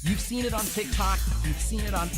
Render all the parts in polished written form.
You've seen it on TikTok. You've seen it on...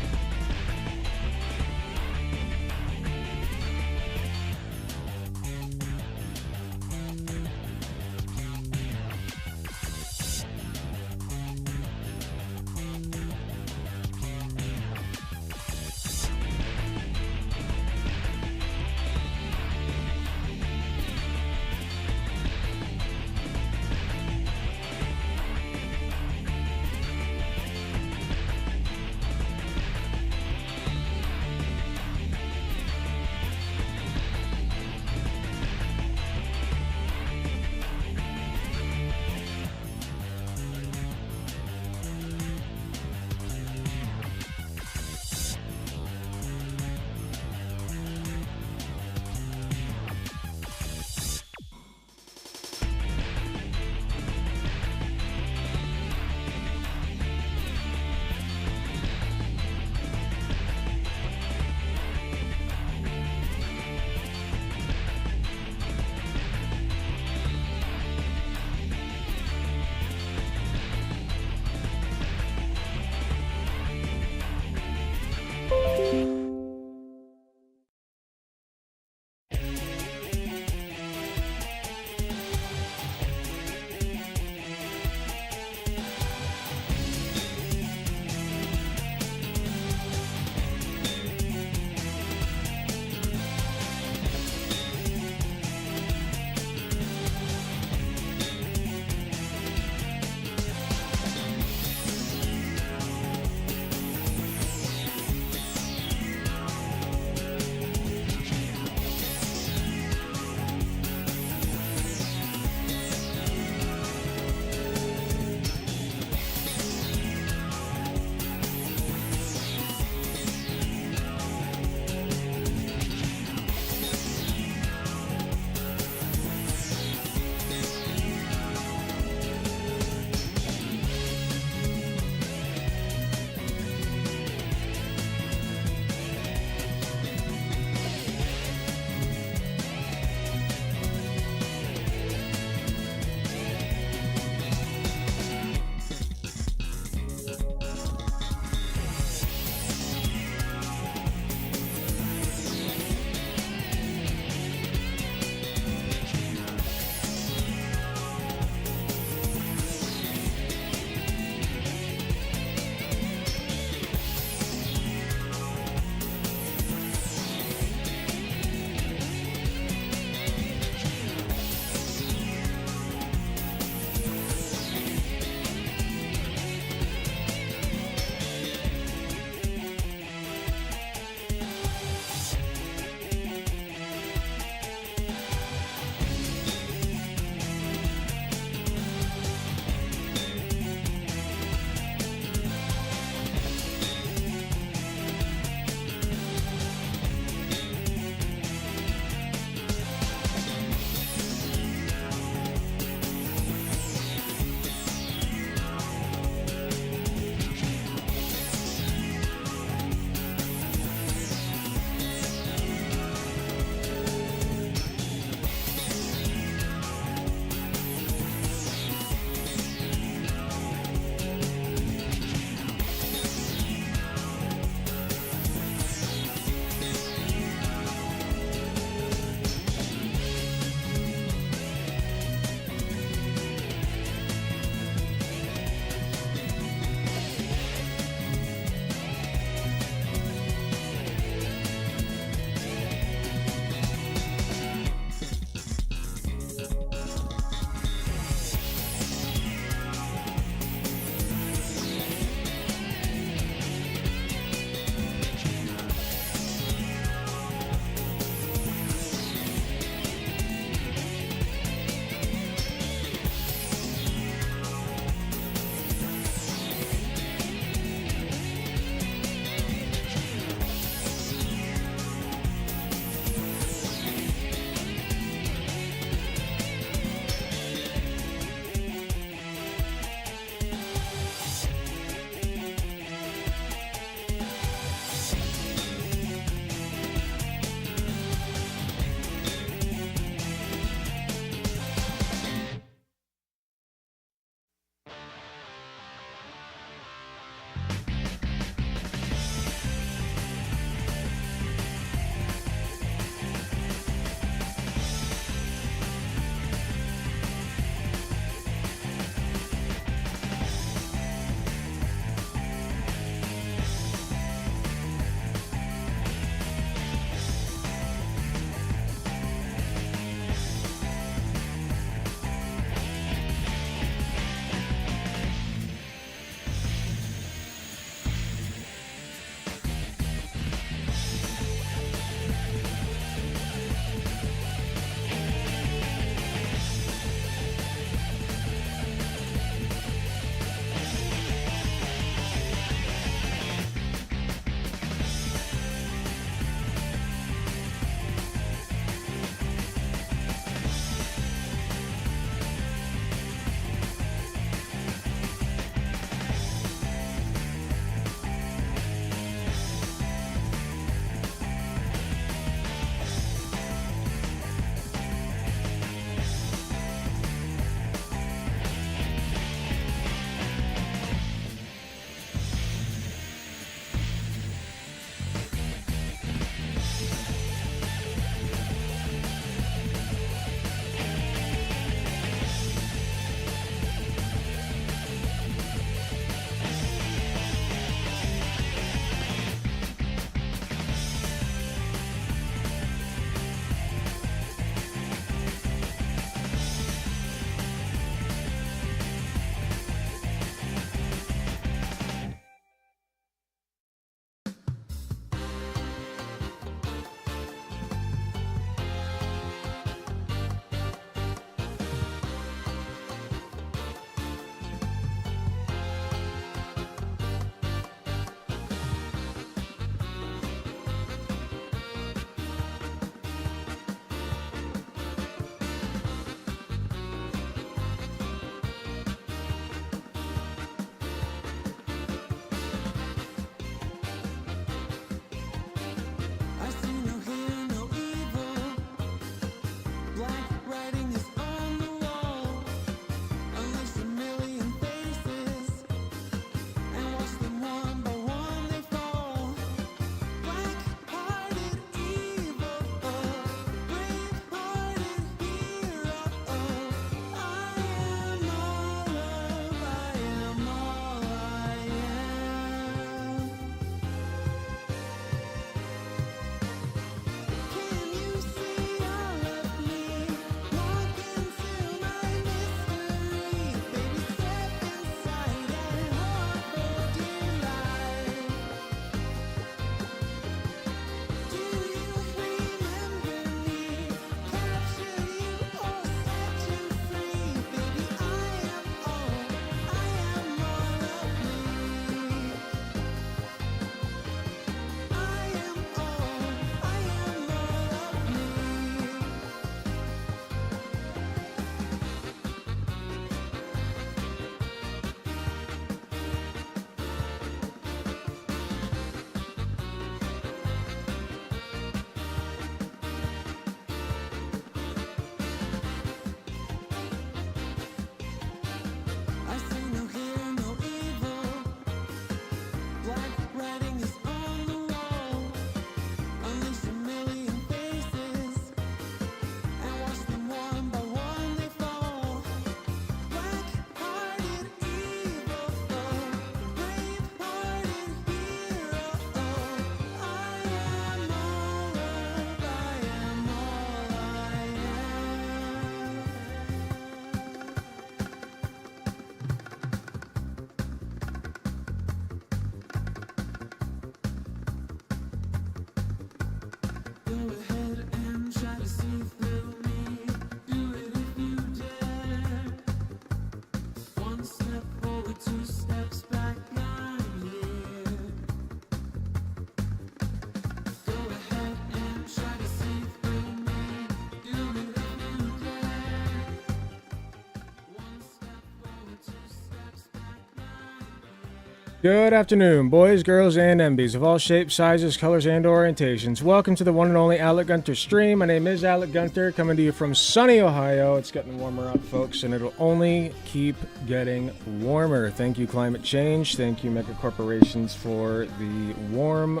Good afternoon, boys, girls, and MBs of all shapes, sizes, colors, and orientations. Welcome to the one and only Alec Gunter stream. My name is Alec Gunter, coming to you from sunny Ohio. It's getting warmer out, folks, and it'll only keep getting warmer. Thank you, climate change. Thank you, mega corporations, for the warm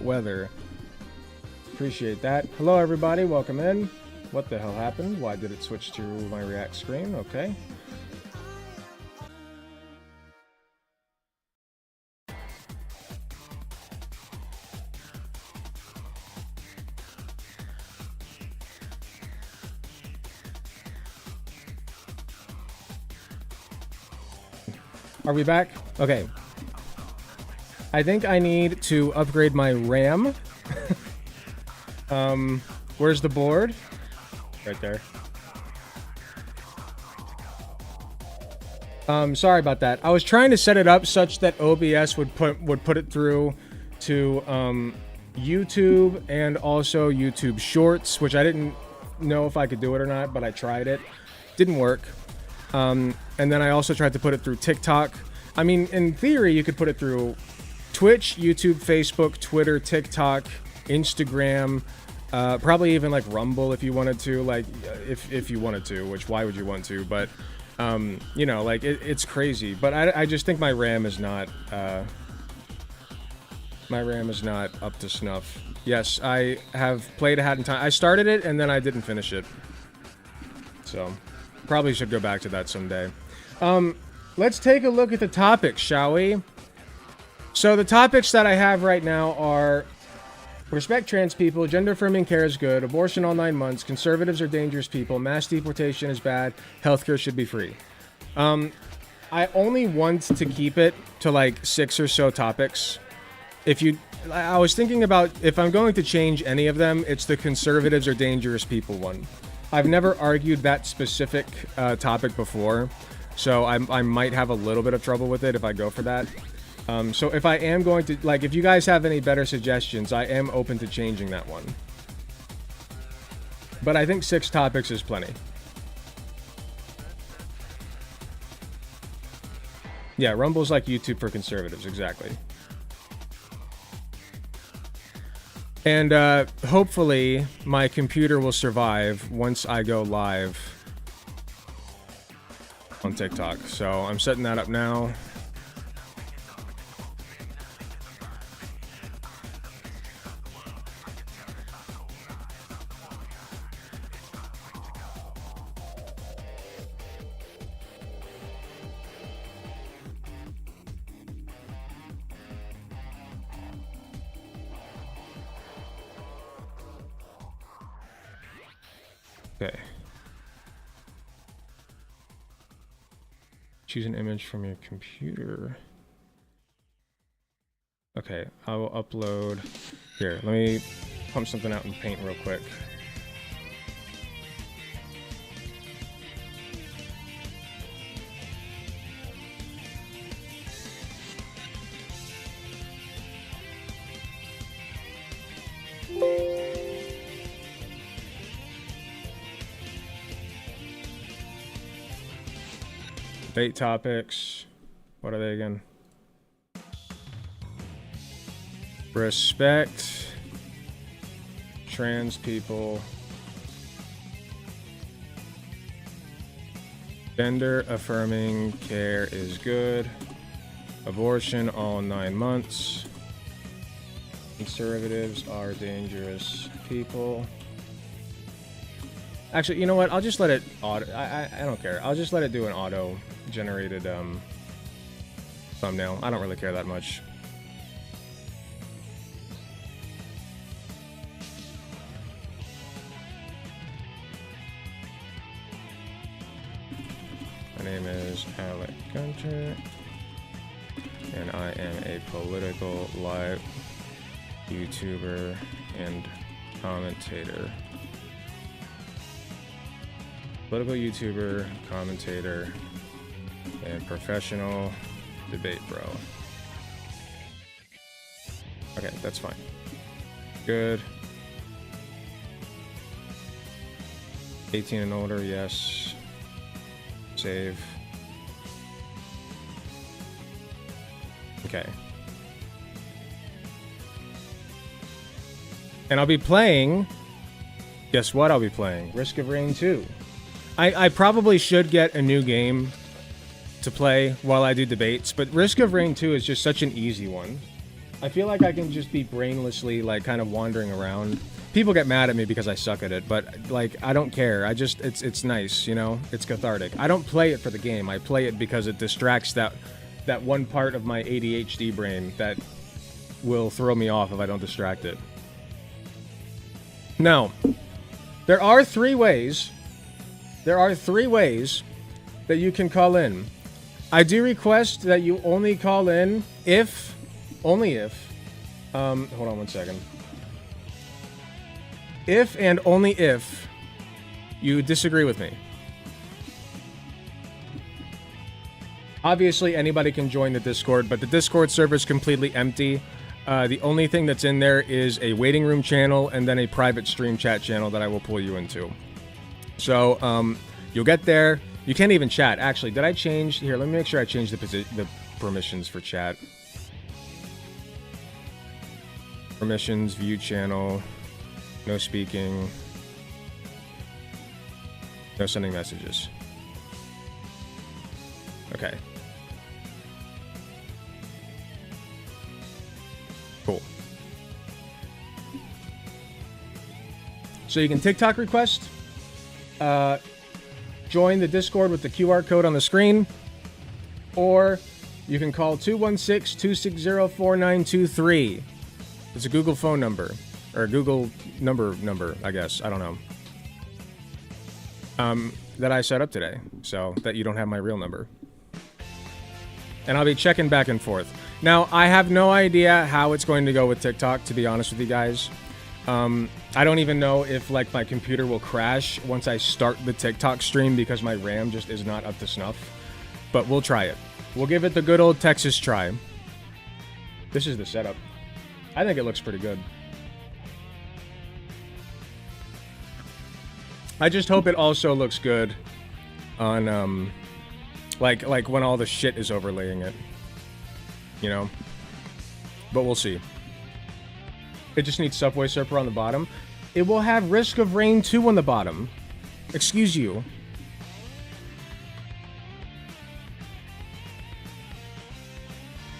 weather. Appreciate that. Hello, everybody. Welcome in. What the hell happened? Why did it switch to my React screen? Okay. Are we back? Okay. I think I need to upgrade my RAM. Where's the board? Right there. Sorry about that. I was trying to set it up such that OBS would put it through to YouTube and also YouTube Shorts, which I didn't know if I could do it or not, but I tried it. Didn't work. And then I also tried to put it through TikTok. I mean, in theory, you could put it through Twitch, YouTube, Facebook, Twitter, TikTok, Instagram, probably even like Rumble if you wanted to, like if you wanted to, which why would you want to? But you know, like it's crazy. But I just think my RAM is not up to snuff. Yes, I have played A Hat in Time. I started it and then I didn't finish it. So probably should go back to that someday. Let's take a look at the topics, shall we? So the topics that I have right now are respect trans people, gender affirming care is good, abortion all 9 months, conservatives are dangerous people, mass deportation is bad, healthcare should be free. I only want to keep it to like 6 or so topics. I was thinking about if I'm going to change any of them, it's the conservatives are dangerous people one. I've never argued that specific topic before, so I might have a little bit of trouble with it if I go for that. So if I am going to, like, if you guys have any better suggestions, I am open to changing that one. But I think 6 topics is plenty. Yeah, Rumble's like YouTube for conservatives, exactly. And hopefully my computer will survive once I go live on TikTok. So I'm setting that up now. Okay. Choose an image from your computer. Okay, I will upload. Here, let me pump something out in Paint real quick. Debate topics. What are they again? Respect trans people. Gender affirming care is good. Abortion all 9 months. Conservatives are dangerous people. Actually, you know what? I'll just let it auto. I don't care. I'll just let it do an auto-generated thumbnail. I don't really care that much. My name is Alec Gunter, and I am a political live YouTuber and commentator. Political YouTuber, commentator, and professional debate bro. Okay, that's fine. Good. 18 and older, yes. Save. Okay. And I'll be playing... Guess what I'll be playing? Risk of Rain 2. I probably should get a new game to play while I do debates, but Risk of Rain 2 is just such an easy one. I feel like I can just be brainlessly, like, kind of wandering around. People get mad at me because I suck at it, but, like, I don't care. It's nice, you know? It's cathartic. I don't play it for the game. I play it because it distracts that one part of my ADHD brain that will throw me off if I don't distract it. Now, there are three ways that you can call in. I do request that you only call in if, only if, hold on one second. If and only if you disagree with me. Obviously, anybody can join the Discord, but the Discord server is completely empty. The only thing that's in there is a waiting room channel and then a private stream chat channel that I will pull you into. So, you'll get there. You can't even chat. Actually, did I change? Here, let me make sure I changed the permissions for chat. Permissions, view channel, no speaking, no sending messages. Okay. Cool. So you can TikTok request, join the Discord with the QR code on the screen, or you can call 216-260-4923. It's a Google phone number, or a Google number, I guess. I don't know. That I set up today, so that you don't have my real number. And I'll be checking back and forth. Now, I have no idea how it's going to go with TikTok, to be honest with you guys. I don't even know if, like, my computer will crash once I start the TikTok stream because my RAM just is not up to snuff. But we'll try it. We'll give it the good old Texas try. This is the setup. I think it looks pretty good. I just hope it also looks good on, like when all the shit is overlaying it. You know? But we'll see. It just needs Subway Surfer on the bottom. It will have Risk of Rain 2 on the bottom. Excuse you.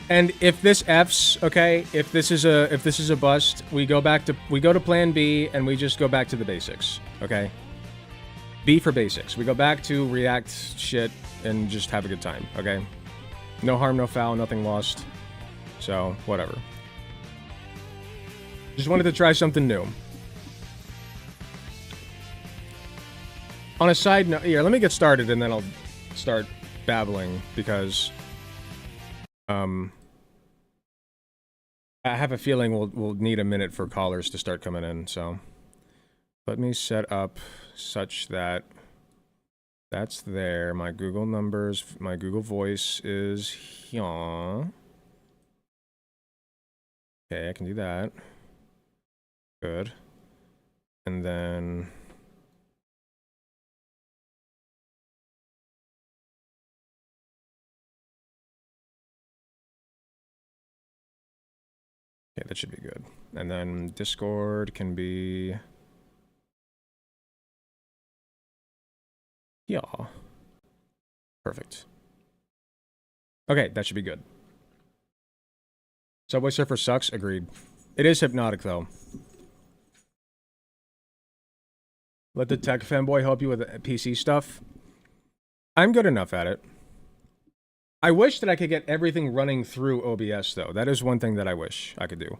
And if this F's, okay, if this is a bust, we go to plan B and we just go back to the basics, okay? B for basics. We go back to React shit and just have a good time, okay? No harm, no foul, nothing lost. So, whatever. Just wanted to try something new. On a side note, here, let me get started and then I'll start babbling because I have a feeling we'll need a minute for callers to start coming in, so let me set up such that that's there. My Google numbers, my Google Voice is here. Okay, I can do that. Good. And then okay, that should be good. And then Discord can be yeah. Perfect. Okay, that should be good. Subway Surfer sucks, agreed. It is hypnotic though. Let the tech fanboy help you with PC stuff. I'm good enough at it. I wish that I could get everything running through OBS, though. That is one thing that I wish I could do.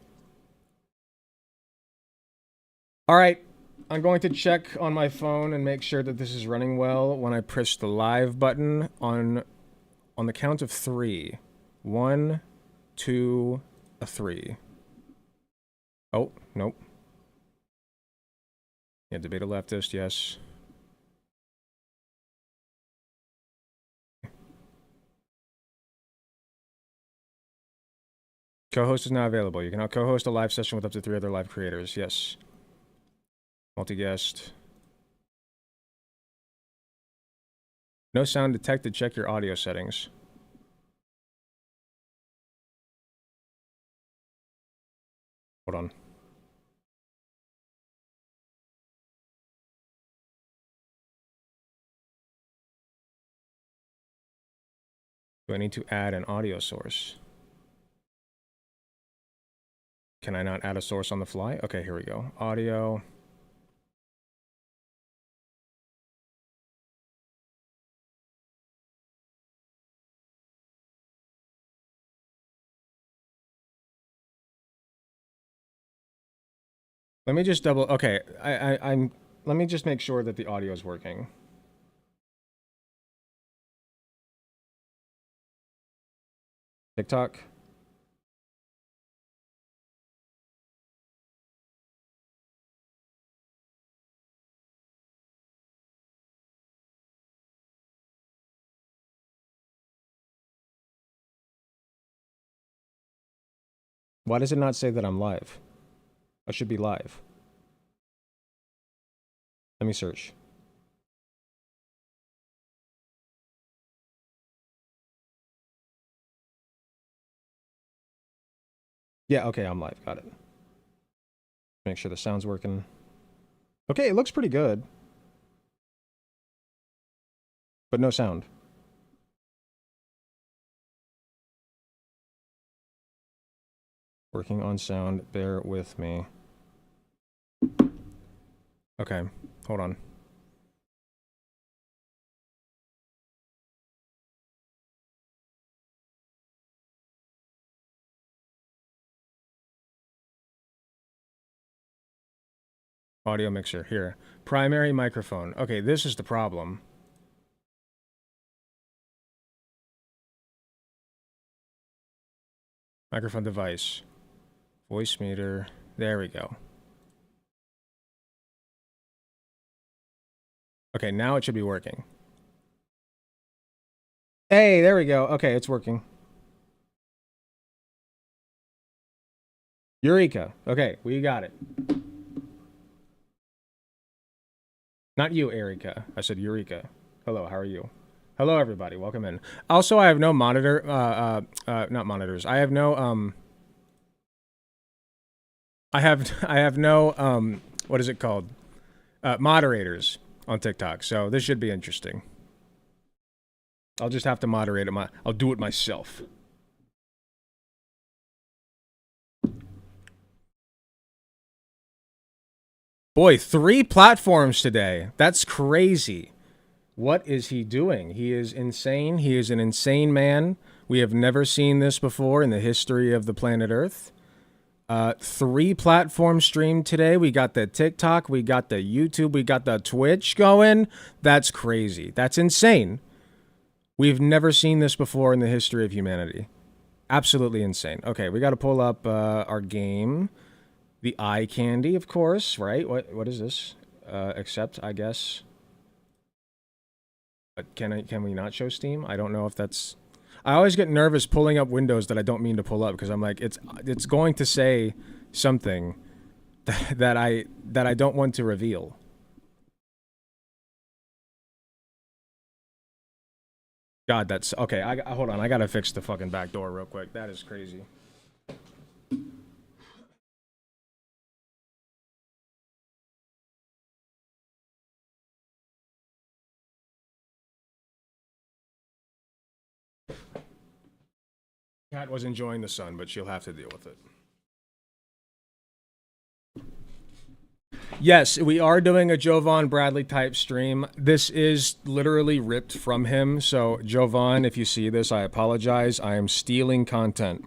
Alright, I'm going to check on my phone and make sure that this is running well when I push the live button on the count of 3. 1, 2, 3. Oh, nope. Yeah, debate a leftist, yes. Co-host is not available. You can now co-host a live session with up to 3 other live creators. Yes. Multi-guest. No sound detected. Check your audio settings. Hold on. Do I need to add an audio source? Can I not add a source on the fly? Okay, here we go. Audio. Let me just double. Okay, I'm. Let me just make sure that the audio is working. TikTok. Why does it not say that I'm live? I should be live. Let me search. Yeah, okay, I'm live. Got it. Make sure the sound's working. Okay, it looks pretty good. But no sound. Working on sound. Bear with me. Okay, hold on. Audio mixer, here. Primary microphone. Okay, this is the problem. Microphone device. Voice meter. There we go. Okay, now it should be working. Hey, there we go. Okay, it's working. Eureka. Okay, we got it. Not you, Erica. I said Eureka. Hello, how are you? Hello, everybody. Welcome in. Also, I have no monitor. Not monitors. I have no. I have no. What is it called? Moderators on TikTok. So this should be interesting. I'll just have to moderate it. I'll do it myself. Boy, 3 platforms today. That's crazy. What is he doing? He is insane. He is an insane man. We have never seen this before in the history of the planet Earth. 3 platforms streamed today. We got the TikTok, we got the YouTube, we got the Twitch going. That's crazy. That's insane. We've never seen this before in the history of humanity. Absolutely insane. Okay, we got to pull up our game. The eye candy, of course, right? What is this? Accept, I guess. But can we not show Steam? I don't know if that's. I always get nervous pulling up windows that I don't mean to pull up because I'm like it's going to say something that I don't want to reveal. God, that's okay. Hold on. I gotta fix the fucking back door real quick. That is crazy. Cat was enjoying the sun, but she'll have to deal with it. Yes, we are doing a Jovan Bradley type stream. This is literally ripped from him. So, Jovan, if you see this, I apologize. I am stealing content.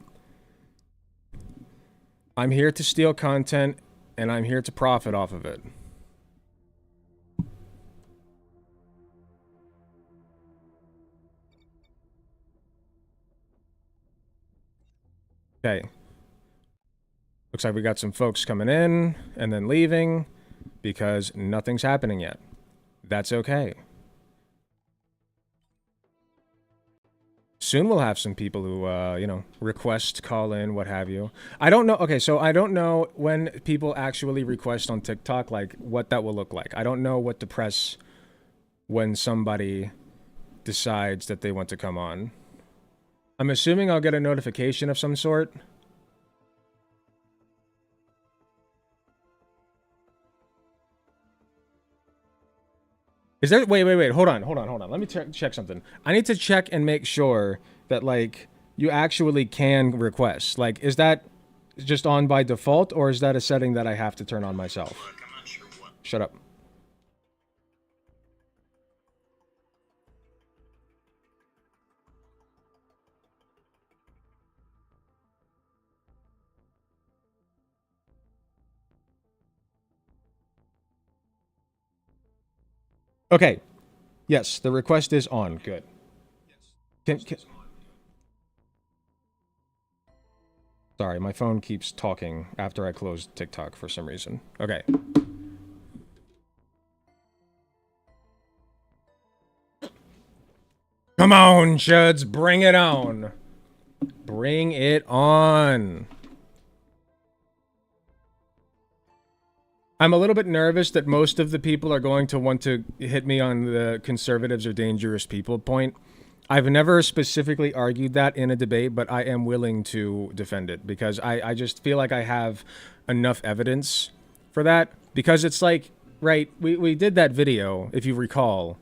I'm here to steal content, and I'm here to profit off of it. Okay. Looks like we got some folks coming in and then leaving because nothing's happening yet. That's okay. Soon we'll have some people who, you know, request, call in, what have you. I don't know. Okay, so I don't know when people actually request on TikTok, like, what that will look like. I don't know what to press when somebody decides that they want to come on. I'm assuming I'll get a notification of some sort. Is there? Wait. Hold on. Let me check something. I need to check and make sure that like you actually can request. Like, is that just on by default, or is that a setting that I have to turn on myself? Look, I'm not sure what. Shut up. Okay. Yes, the request is on. Good. Can... Sorry, my phone keeps talking after I close TikTok for some reason. Okay. Come on, Chuds, bring it on. Bring it on. I'm a little bit nervous that most of the people are going to want to hit me on the conservatives are dangerous people point. I've never specifically argued that in a debate, but I am willing to defend it because I just feel like I have enough evidence for that. Because it's like, right, we did that video, if you recall,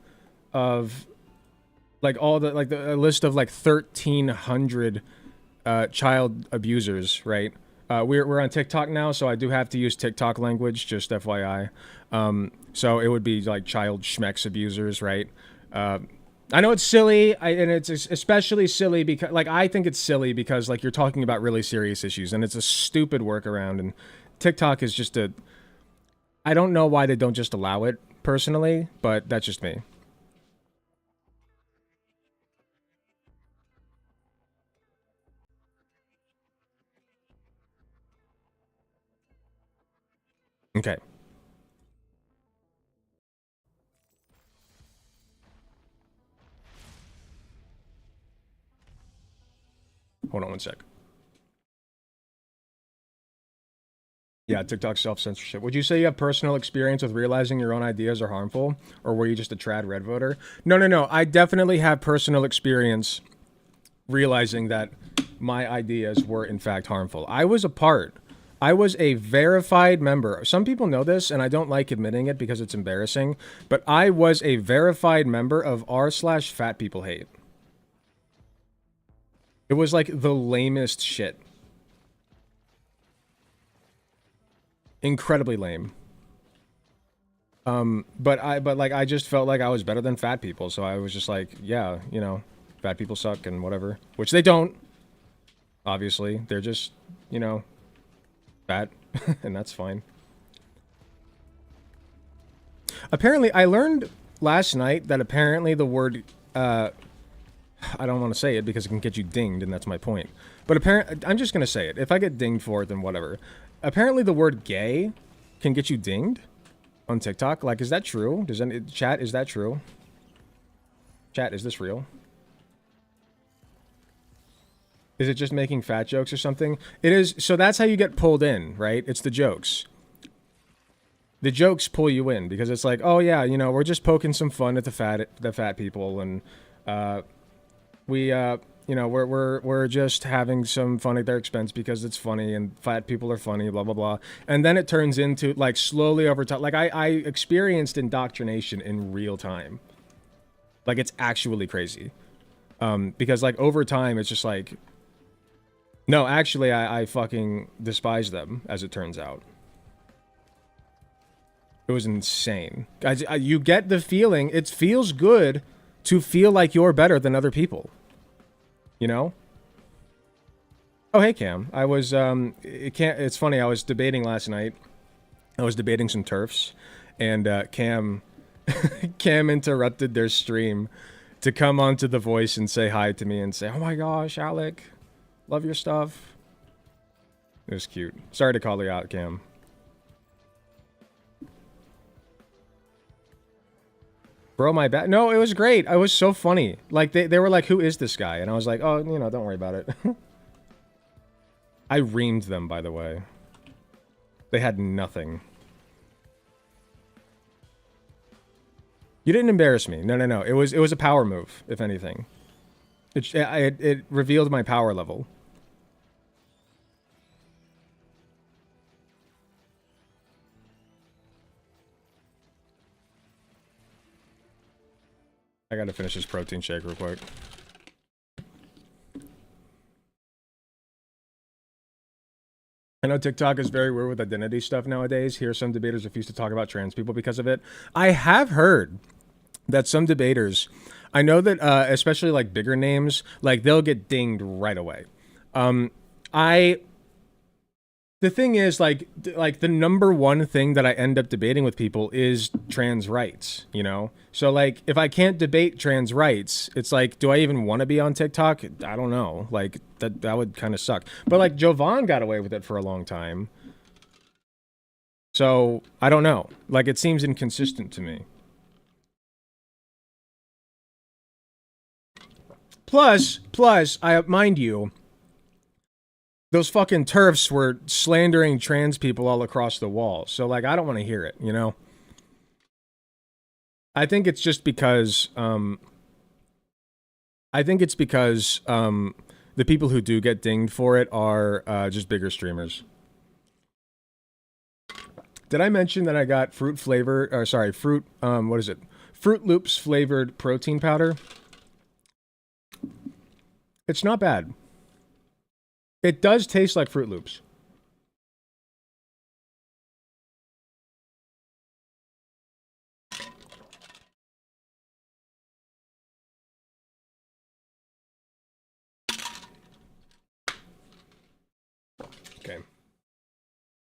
of like all the, like a list of like 1,300 child abusers, right? We're on TikTok now, so I do have to use TikTok language, just FYI. So it would be like child schmecks abusers, right? I know it's silly, and it's especially silly because, like, I think it's silly because, like, you're talking about really serious issues, and it's a stupid workaround, and TikTok is just a... I don't know why they don't just allow it, personally, but that's just me. Okay. Hold on one sec. Yeah, TikTok self-censorship. Would you say you have personal experience with realizing your own ideas are harmful? Or were you just a trad red voter? No. I definitely have personal experience realizing that my ideas were in fact harmful. I was a verified member. Some people know this, and I don't like admitting it because it's embarrassing, but I was a verified member of r/fat people hate. It was like the lamest shit. Incredibly lame. But I just felt like I was better than fat people, so I was just like, yeah, you know, fat people suck and whatever. Which they don't. Obviously. They're just, you know, fat, and that's fine. Apparently, I learned last night that apparently the word, I don't want to say it because it can get you dinged, and that's my point. But apparently, I'm just going to say it. If I get dinged for it, then whatever. Apparently, the word gay can get you dinged on TikTok. Like, is that true? Does any chat, is that true? Chat, is this real? Is it just making fat jokes or something? It is. So that's how you get pulled in, right? It's the jokes. The jokes pull you in because it's like, oh yeah, you know, we're just poking some fun at the fat people, and you know, we're just having some fun at their expense because it's funny and fat people are funny, blah blah blah. And then it turns into like slowly over time. Like I experienced indoctrination in real time. Like it's actually crazy, because like over time it's just like, no, actually I fucking despise them, as it turns out. It was insane. Guys, you get the feeling, it feels good to feel like you're better than other people. You know? Oh, hey, Cam. I was, it's funny, I was debating last night. I was debating some turfs, and Cam interrupted their stream to come onto The Voice and say hi to me and say, oh my gosh, Alec, love your stuff. It was cute. Sorry to call you out, Cam. Bro, my bad. No, it was great. It was so funny. Like, they were like, who is this guy? And I was like, oh, you know, don't worry about it. I reamed them, by the way. They had nothing. You didn't embarrass me. No. It was a power move, if anything. It revealed my power level. I gotta finish this protein shake real quick. I know TikTok is very weird with identity stuff nowadays. Here, some debaters refuse to talk about trans people because of it. I have heard that some debaters, I know that especially like bigger names, like they'll get dinged right away. The thing is, like the number one thing that I end up debating with people is trans rights, you know? So, like, if I can't debate trans rights, it's like, do I even want to be on TikTok? I don't know. Like, that would kind of suck. But, like, Jovan got away with it for a long time. So, I don't know. Like, it seems inconsistent to me. Plus, mind you, those fucking TERFs were slandering trans people all across the wall. So, like, I don't want to hear it, you know? I think it's just because, the people who do get dinged for it are, just bigger streamers. Did I mention that I got Fruit Loops flavored protein powder? It's not bad. It does taste like Fruit Loops. Okay.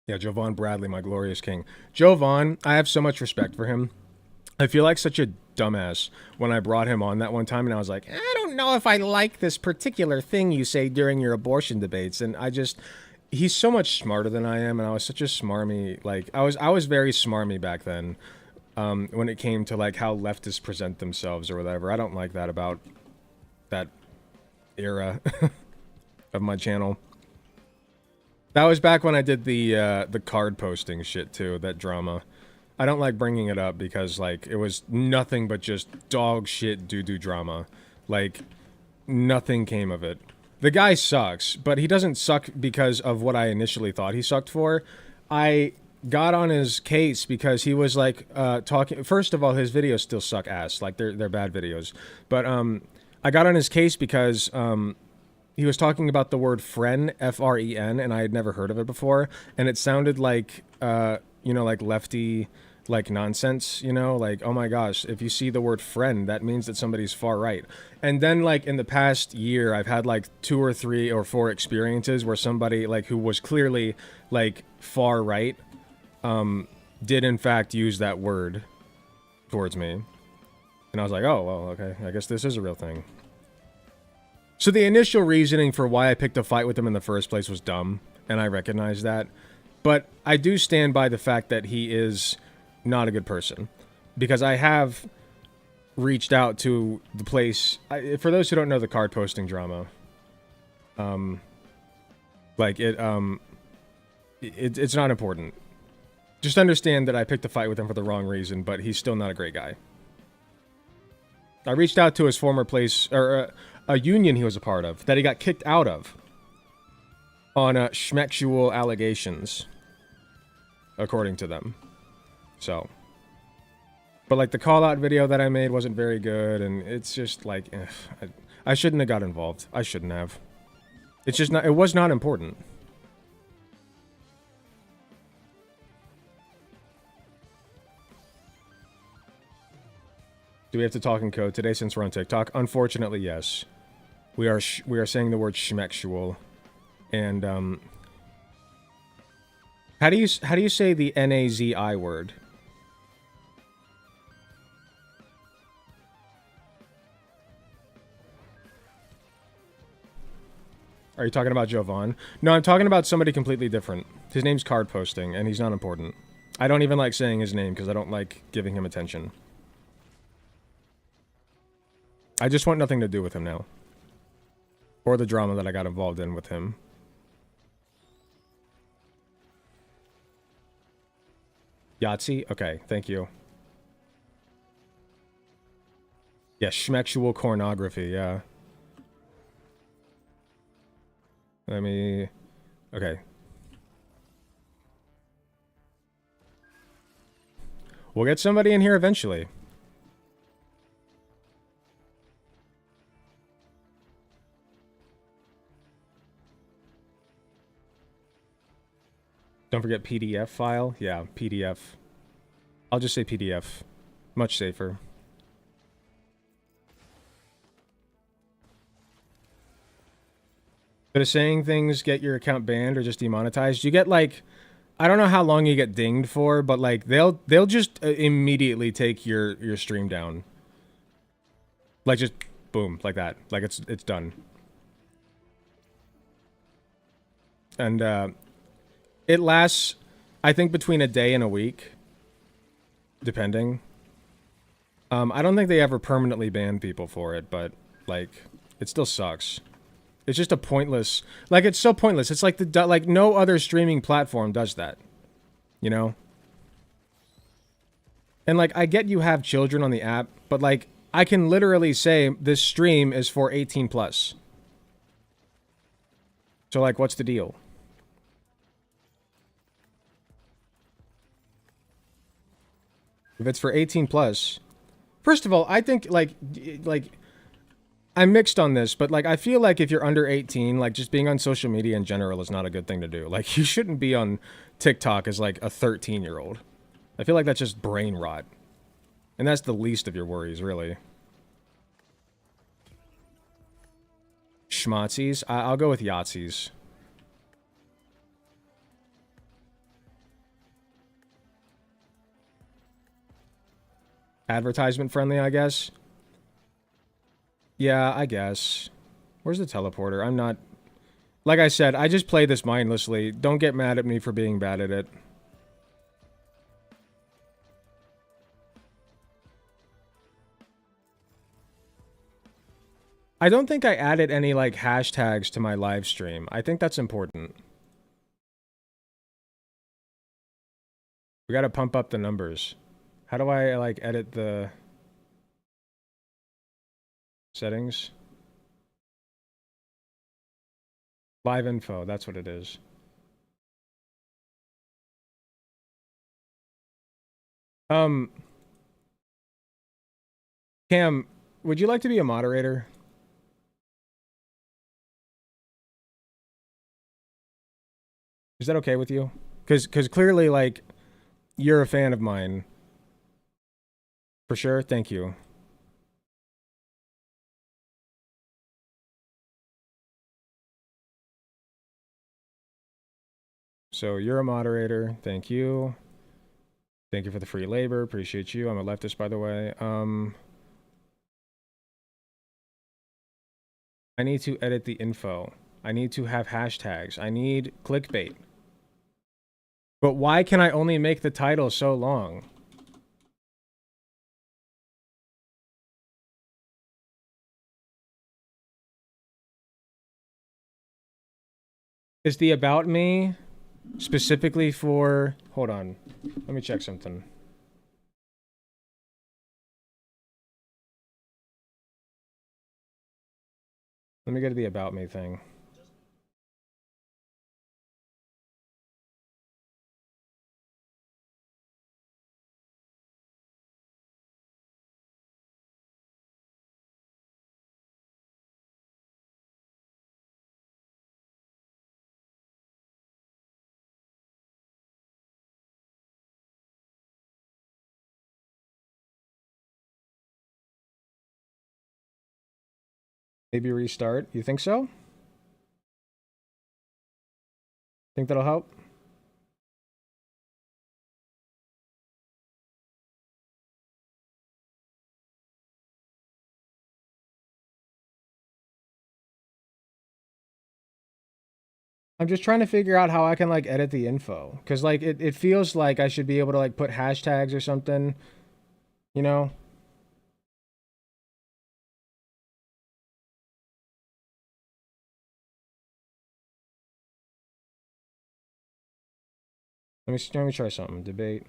Yeah, Jovan Bradley, my glorious king. Jovan, I have so much respect for him. I feel like such a dumbass when I brought him on that one time and I was like, I don't know if I like this particular thing you say during your abortion debates. And he's so much smarter than I am, and I was such a smarmy, like, I was very smarmy back then, when it came to, like, how leftists present themselves or whatever. I don't like that about that era of my channel. That was back when I did the card posting shit, too, that drama. I don't like bringing it up because, like, it was nothing but just dog shit doo-doo drama. Like, nothing came of it. The guy sucks, but he doesn't suck because of what I initially thought he sucked for. I got on his case because he was, like, talking... First of all, his videos still suck ass. Like, they're bad videos. But, I got on his case because, he was talking about the word friend, F-R-E-N, and I had never heard of it before. And it sounded like, you know, like lefty... like nonsense, you know, like, oh my gosh, if you see the word friend, that means that somebody's far right. And then, like, in the past year, I've had like 2 or 3 or 4 experiences where somebody, like, who was clearly like far right, did in fact use that word towards me. And I was like, oh, well, okay, I guess this is a real thing. So the initial reasoning for why I picked a fight with him in the first place was dumb, and I recognize that. But I do stand by the fact that he is not a good person, because I have reached out to the place. For those who don't know the card posting drama, like it's not important. Just understand that I picked a fight with him for the wrong reason, but he's still not a great guy. I reached out to his former place, or a union he was a part of that he got kicked out of on schmexual allegations, according to them. So, but like the call out video that I made wasn't very good, and it's just like, I shouldn't have got involved. I shouldn't have. It's just not, it was not important. Do we have to talk in code today since we're on TikTok? Unfortunately, yes. We are saying the word schmexual, and how do you say the N-A-Z-I word? Are you talking about Jovan? No, I'm talking about somebody completely different. His name's Card Posting, and he's not important. I don't even like saying his name because I don't like giving him attention. I just want nothing to do with him now. Or the drama that I got involved in with him. Yahtzee? Okay, thank you. Yeah, schmexual pornography, yeah. Let me... Okay. We'll get somebody in here eventually. Don't forget PDF file. Yeah, PDF. I'll just say PDF. Much safer. But is saying things get your account banned or just demonetized? You get like, I don't know how long you get dinged for, but like they'll just immediately take your stream down. Like just boom, like that. Like it's done. And it lasts, I think, between a day and a week, depending. I don't think they ever permanently ban people for it, but like it still sucks. It's just a pointless, like it's so pointless. It's like like no other streaming platform does that, you know? And like I get you have children on the app, but like I can literally say this stream is for 18 plus. So like what's the deal? If it's for 18 plus, first of all, I think like I'm mixed on this, but like I feel like if you're under 18, like just being on social media in general is not a good thing to do. Like you shouldn't be on TikTok as like a 13-year-old. I feel like that's just brain rot. And that's the least of your worries, really. Schmazzies? I'll go with Yahtzees. Advertisement friendly, I guess. Yeah, I guess. Where's the teleporter? I'm not... Like I said, I just play this mindlessly. Don't get mad at me for being bad at it. I don't think I added any, like, hashtags to my live stream. I think that's important. We gotta pump up the numbers. How do I, like, edit the... settings? Live info, that's what it is. Cam, would you like to be a moderator? Is that okay with you? Because clearly, like, you're a fan of mine. For sure? Thank you. So, you're a moderator. Thank you. Thank you for the free labor. Appreciate you. I'm a leftist, by the way. I need to edit the info. I need to have hashtags. I need clickbait. But why can I only make the title so long? Is the about me specifically for... Hold on. Let me check something. Let me go to the about me thing. Maybe restart. You think so? Think that'll help? I'm just trying to figure out how I can, like, edit the info. Because, like, it feels like I should be able to, like, put hashtags or something. You know? Let me try something. Debate.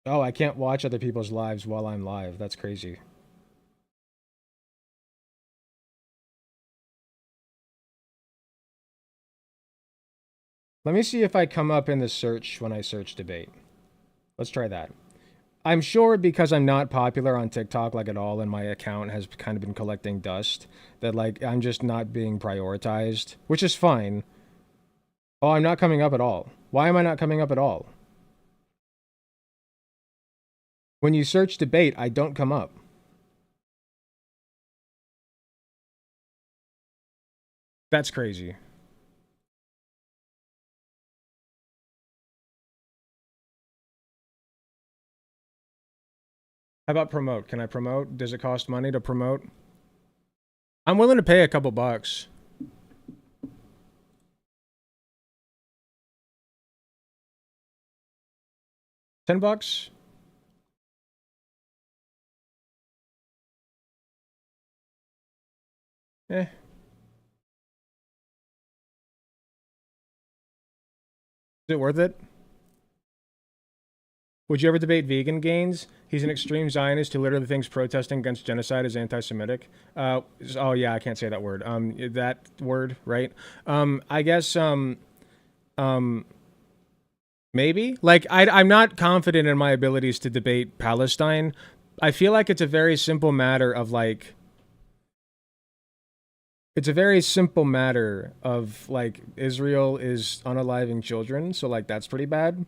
Oh, I can't watch other people's lives while I'm live. That's crazy. Let me see if I come up in the search when I search debate. Let's try that. I'm sure because I'm not popular on TikTok like at all and my account has kind of been collecting dust that like I'm just not being prioritized, which is fine. Oh, I'm not coming up at all. Why am I not coming up at all? When you search debate, I don't come up. That's crazy. How about promote? Can I promote? Does it cost money to promote? I'm willing to pay a couple bucks. $10? Eh. Is it worth it? Would you ever debate vegan gains? He's an extreme Zionist who literally thinks protesting against genocide is anti-Semitic. Oh yeah, I can't say that word. That word, right? I guess, maybe. Like, I'm not confident in my abilities to debate Palestine. I feel like it's a very simple matter of like, it's a very simple matter of like Israel is unaliving children, so like that's pretty bad.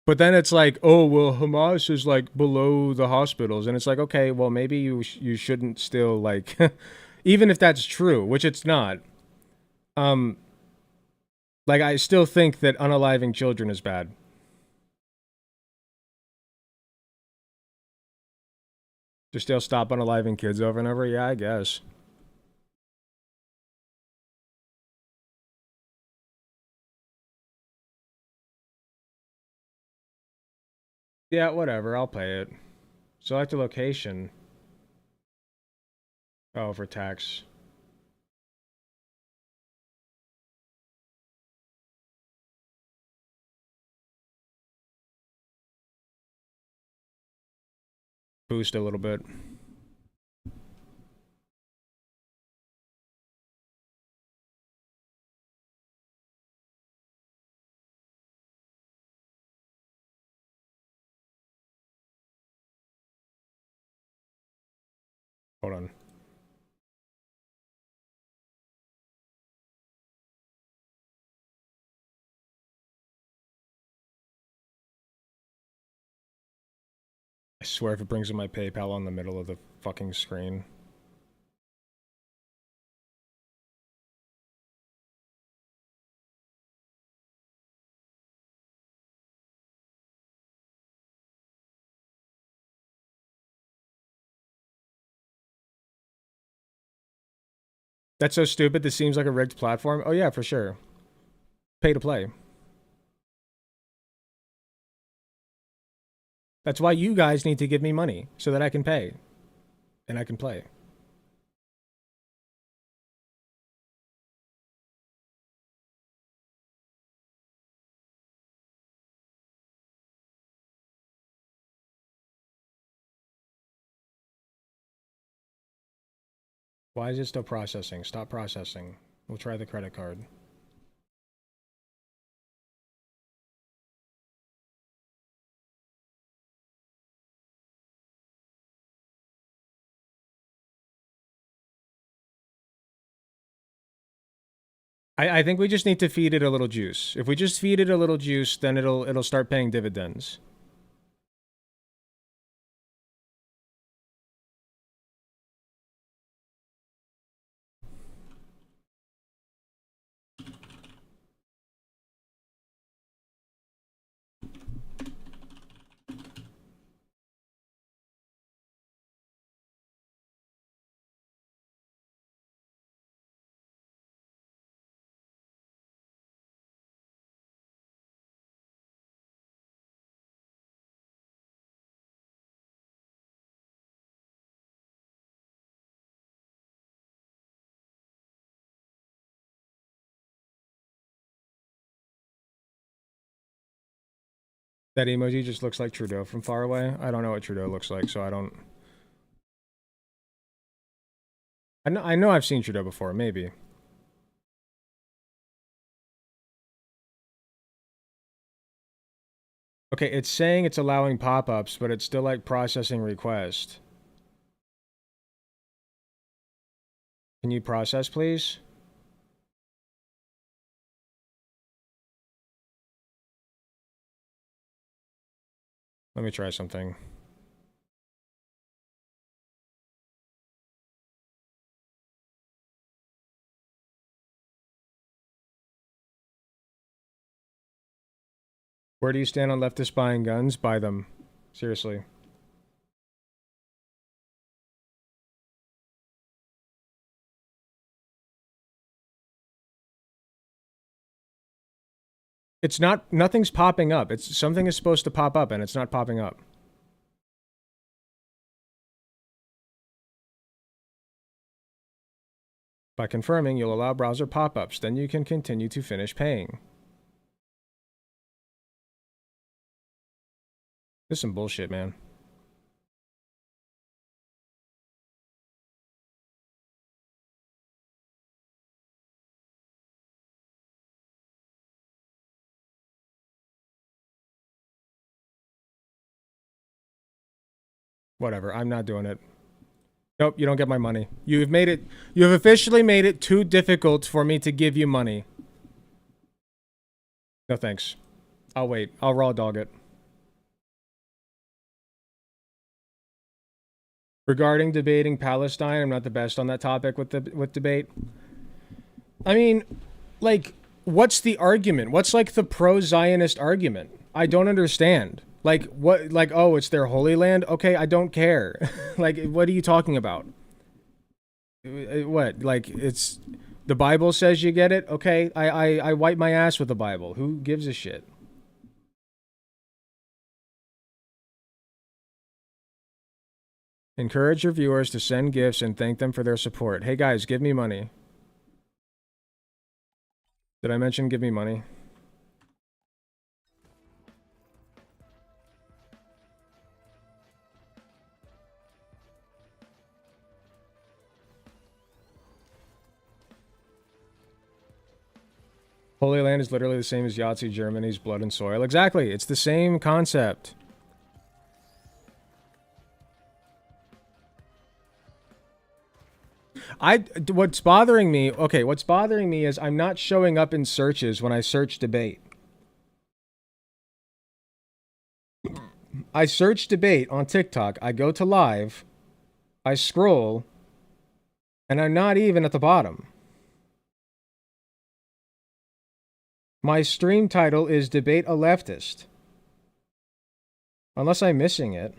But then it's like, oh well, Hamas is like below the hospitals, and it's like, okay, well maybe you shouldn't still like, even if that's true, which it's not. Um, like I still think that unaliving children is bad. Just still stop unaliving kids over and over. Yeah, I guess. Yeah, whatever. I'll pay it. Select a location. Oh, for tax. Boost a little bit. Hold on. I swear if it brings up my PayPal on the middle of the fucking screen. That's so stupid. This seems like a rigged platform. Oh yeah, for sure. Pay to play. That's why you guys need to give me money so that I can pay and I can play. Why is it still processing? Stop processing. We'll try the credit card. I think we just need to feed it a little juice. If we just feed it a little juice, then it'll start paying dividends. That emoji just looks like Trudeau from far away. I don't know what Trudeau looks like, so I don't. I know I've seen Trudeau before, maybe. Okay, it's saying it's allowing pop-ups, but it's still like processing request. Can you process, please? Let me try something. Where do you stand on leftist buying guns? Buy them. Seriously. It's not, nothing's popping up. It's something is supposed to pop up and it's not popping up. By confirming, you'll allow browser pop-ups. Then you can continue to finish paying. This is some bullshit, man. Whatever, I'm not doing it. Nope, you don't get my money. You have officially made it too difficult for me to give you money. No thanks. I'll wait. I'll raw dog it. Regarding debating Palestine, I'm not the best on that topic with debate. I mean, like, what's the argument? What's like the pro-Zionist argument? I don't understand. Like, what, like, oh, it's their holy land? Okay, I don't care. Like, what are you talking about? What? Like, it's, the Bible says you get it? Okay, I wipe my ass with the Bible. Who gives a shit? Encourage your viewers to send gifts and thank them for their support. Hey guys, give me money. Did I mention give me money? Holy Land is literally the same as Yahtzee Germany's Blood and Soil. Exactly, it's the same concept. What's bothering me, okay, what's bothering me is I'm not showing up in searches when I search debate. I search debate on TikTok, I go to live, I scroll, and I'm not even at the bottom. My stream title is Debate a Leftist. Unless I'm missing it.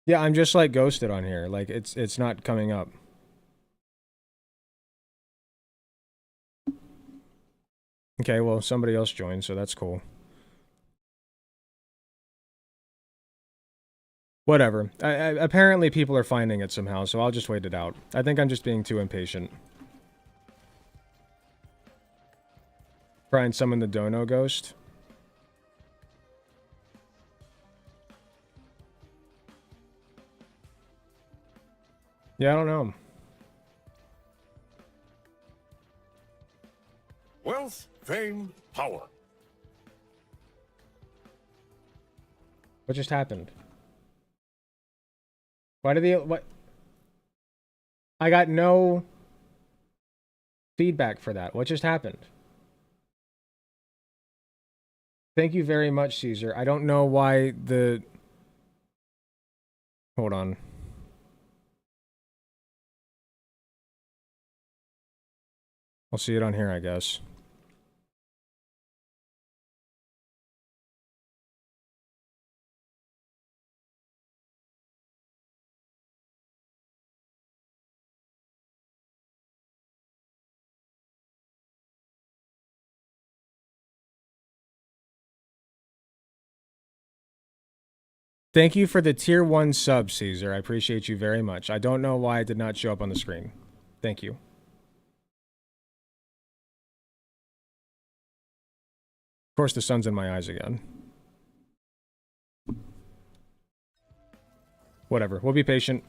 Yeah, I'm just like ghosted on here. Like it's not coming up. Okay, well somebody else joined, so that's cool. Whatever. Apparently people are finding it somehow, so I'll just wait it out. I think I'm just being too impatient. Try and summon the Dono Ghost. Yeah, I don't know. Wealth, fame, power. What just happened? Why did the what? I got no feedback for that. What just happened? Thank you very much, Caesar. I don't know why the... Hold on. I'll see it on here, I guess. Thank you for the tier 1 sub, Caesar. I appreciate you very much. I don't know why it did not show up on the screen. Thank you. Of course, the sun's in my eyes again. Whatever. We'll be patient.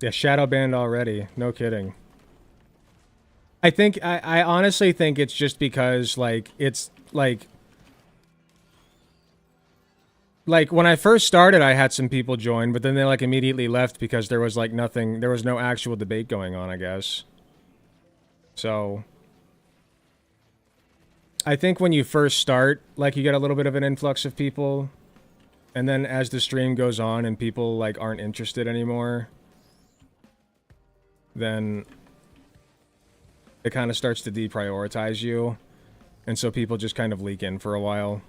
Yeah, shadow banned already. No kidding. I honestly think it's just because, like, it's, like, when I first started, I had some people join, but then they, like, immediately left because there was, like, nothing, there was no actual debate going on, I guess. So, I think when you first start, like, you get a little bit of an influx of people, and then as the stream goes on and people, like, aren't interested anymore, then it kind of starts to deprioritize you, and so people just kind of leak in for a while.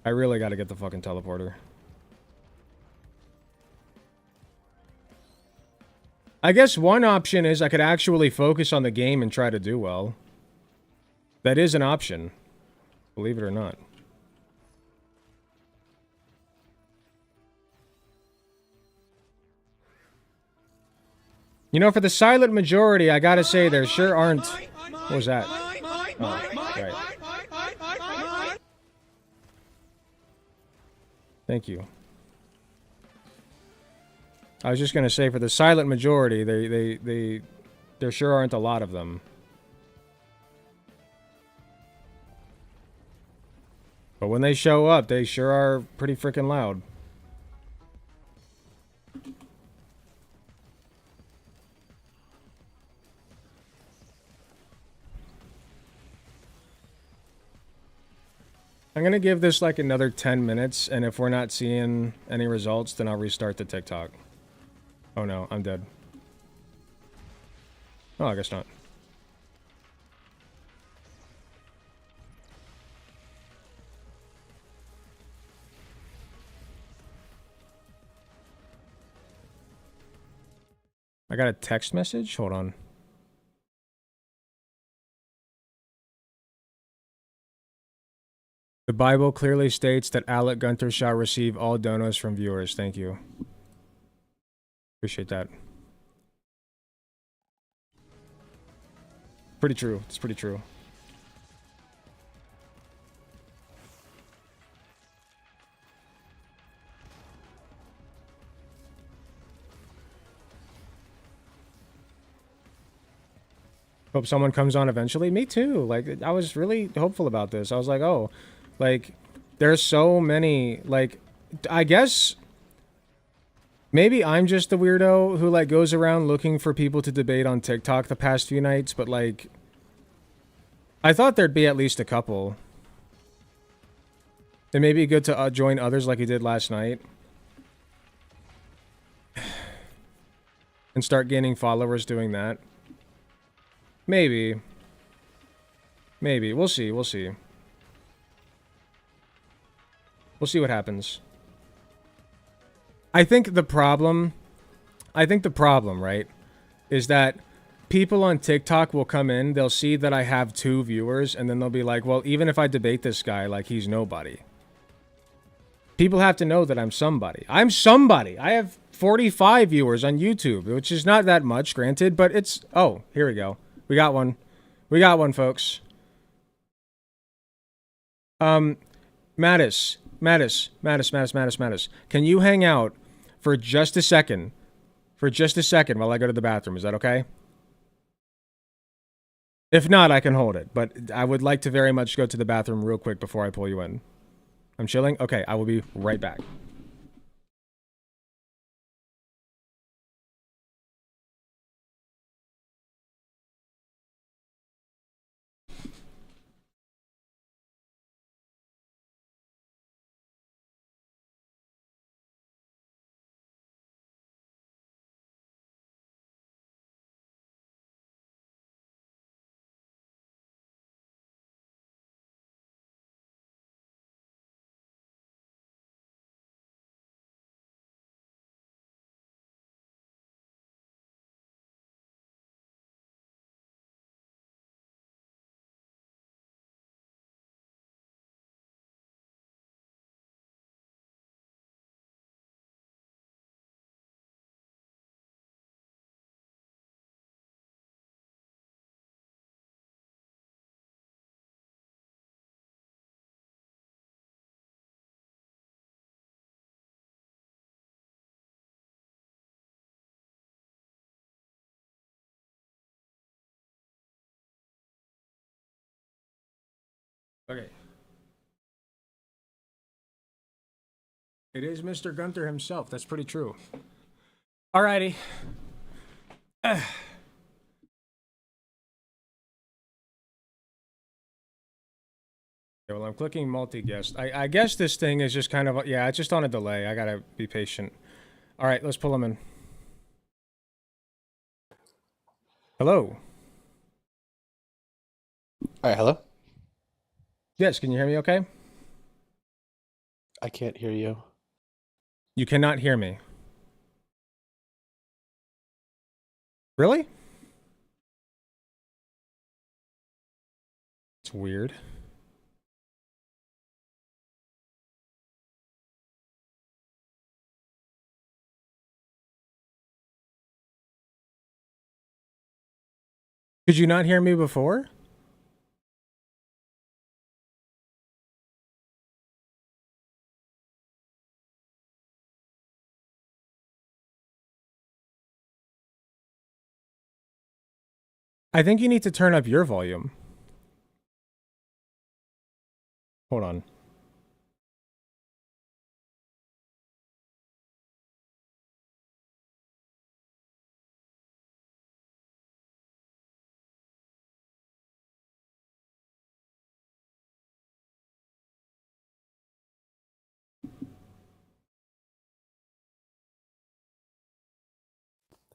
I really gotta get the fucking teleporter. I guess one option is I could actually focus on the game and try to do well. That is an option, believe it or not. You know, for the silent majority, I gotta say, there sure aren't... What was that? Oh, right. Thank you. I was just gonna say, for the silent majority, there sure aren't a lot of them. But when they show up, they sure are pretty freaking loud. I'm gonna give this like another 10 minutes, and if we're not seeing any results, then I'll restart the TikTok. Oh no, I'm dead. Oh, I guess not. I got a text message? Hold on. The Bible clearly states that Alec Gunter shall receive all donos from viewers. Thank you. Appreciate that. Pretty true. It's pretty true. Hope someone comes on eventually. Me too. Like, I was really hopeful about this. I was like, oh, like, there's so many, like, I guess maybe I'm just the weirdo who, like, goes around looking for people to debate on TikTok the past few nights, but, like, I thought there'd be at least a couple. It may be good to join others like you did last night. And start gaining followers doing that. Maybe. Maybe. We'll see. We'll see. We'll see what happens. I think the problem, right, is that people on TikTok will come in, they'll see that I have 2 viewers, and then they'll be like, well, even if I debate this guy, like, he's nobody. People have to know that I'm somebody. I'm somebody. I have 45 viewers on YouTube, which is not that much, granted, but it's... Oh, here we go. We got one. We got one, folks. Mattis. Can you hang out for just a second? For just a second while I go to the bathroom. Is that okay? If not, I can hold it. But I would like to very much go to the bathroom real quick before I pull you in. I'm chilling? Okay, I will be right back. Okay. It is Mr. Gunther himself. That's pretty true. Alrighty. Well, I'm clicking multi-guest. I guess this thing is just kind of, yeah, it's just on a delay. I gotta be patient. All right, let's pull him in. Hello. All right, hello? Yes, can you hear me okay? I can't hear you. You cannot hear me. Really? It's weird. Could you not hear me before? I think you need to turn up your volume. Hold on.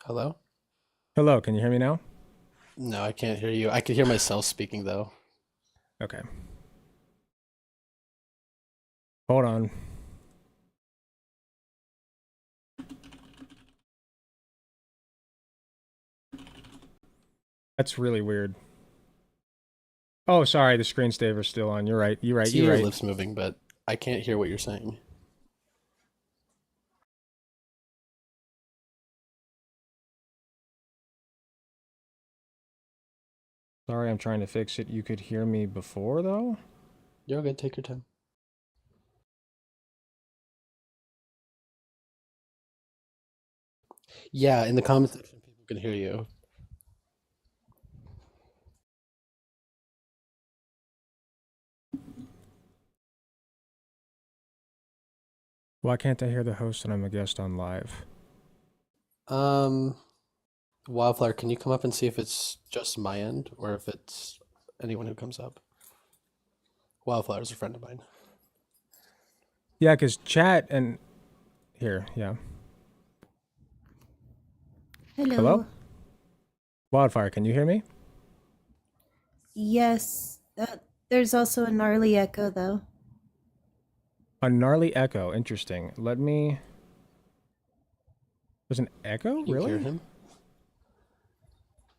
Hello? Hello, can you hear me now? No, I can't hear you. I can hear myself speaking though. Okay. Hold on. That's really weird. Oh, sorry, the screensaver's still on. You're right. You're I right. see You're your right. lips moving, but I can't hear what you're saying. Sorry, I'm trying to fix it. You could hear me before, though? You're good, take your time. Yeah, in the comment section, people can hear you. Why can't I hear the host and I'm a guest on live? Um, Wildflower, can you come up and see if it's just my end or if it's anyone who comes up? Wildflower's a friend of mine. Yeah, because chat and... Here, yeah. Hello. Hello? Wildfire, can you hear me? Yes. There's also a gnarly echo, though. A gnarly echo. Interesting. Let me... There's an echo? Can you hear Really? him?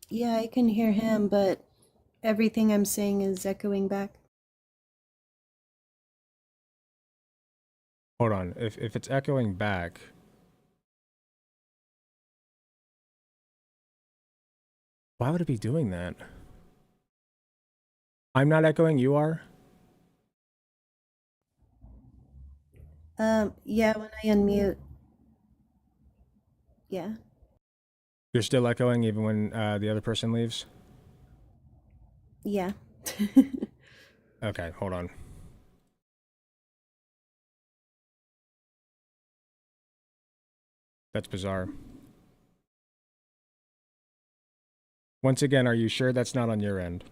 Yeah, I can hear him, but everything I'm saying is echoing back. Hold on. If it's echoing back... Why would it be doing that? I'm not echoing, you are? Yeah, when I unmute. Yeah. You're still echoing even when the other person leaves? Yeah. Okay, hold on. That's bizarre. Once again, are you sure that's not on your end?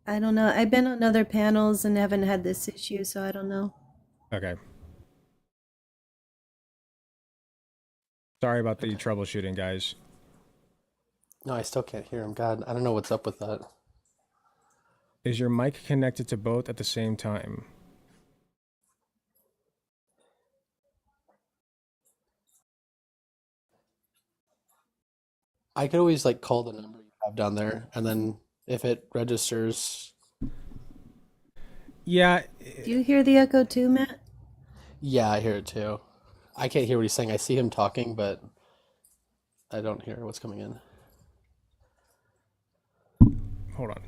I don't know. I've been on other panels and haven't had this issue, so I don't know. Okay. Sorry about the Okay. troubleshooting, guys. No, I still can't hear him. God, I don't know what's up with that. Is your mic connected to both at the same time? I could always like call the number you have down there, and then if it registers, Yeah. Do you hear the echo too, Matt? yeah, I hear it too. I can't hear what he's saying. I see him talking, but I don't hear what's coming in. Hold on.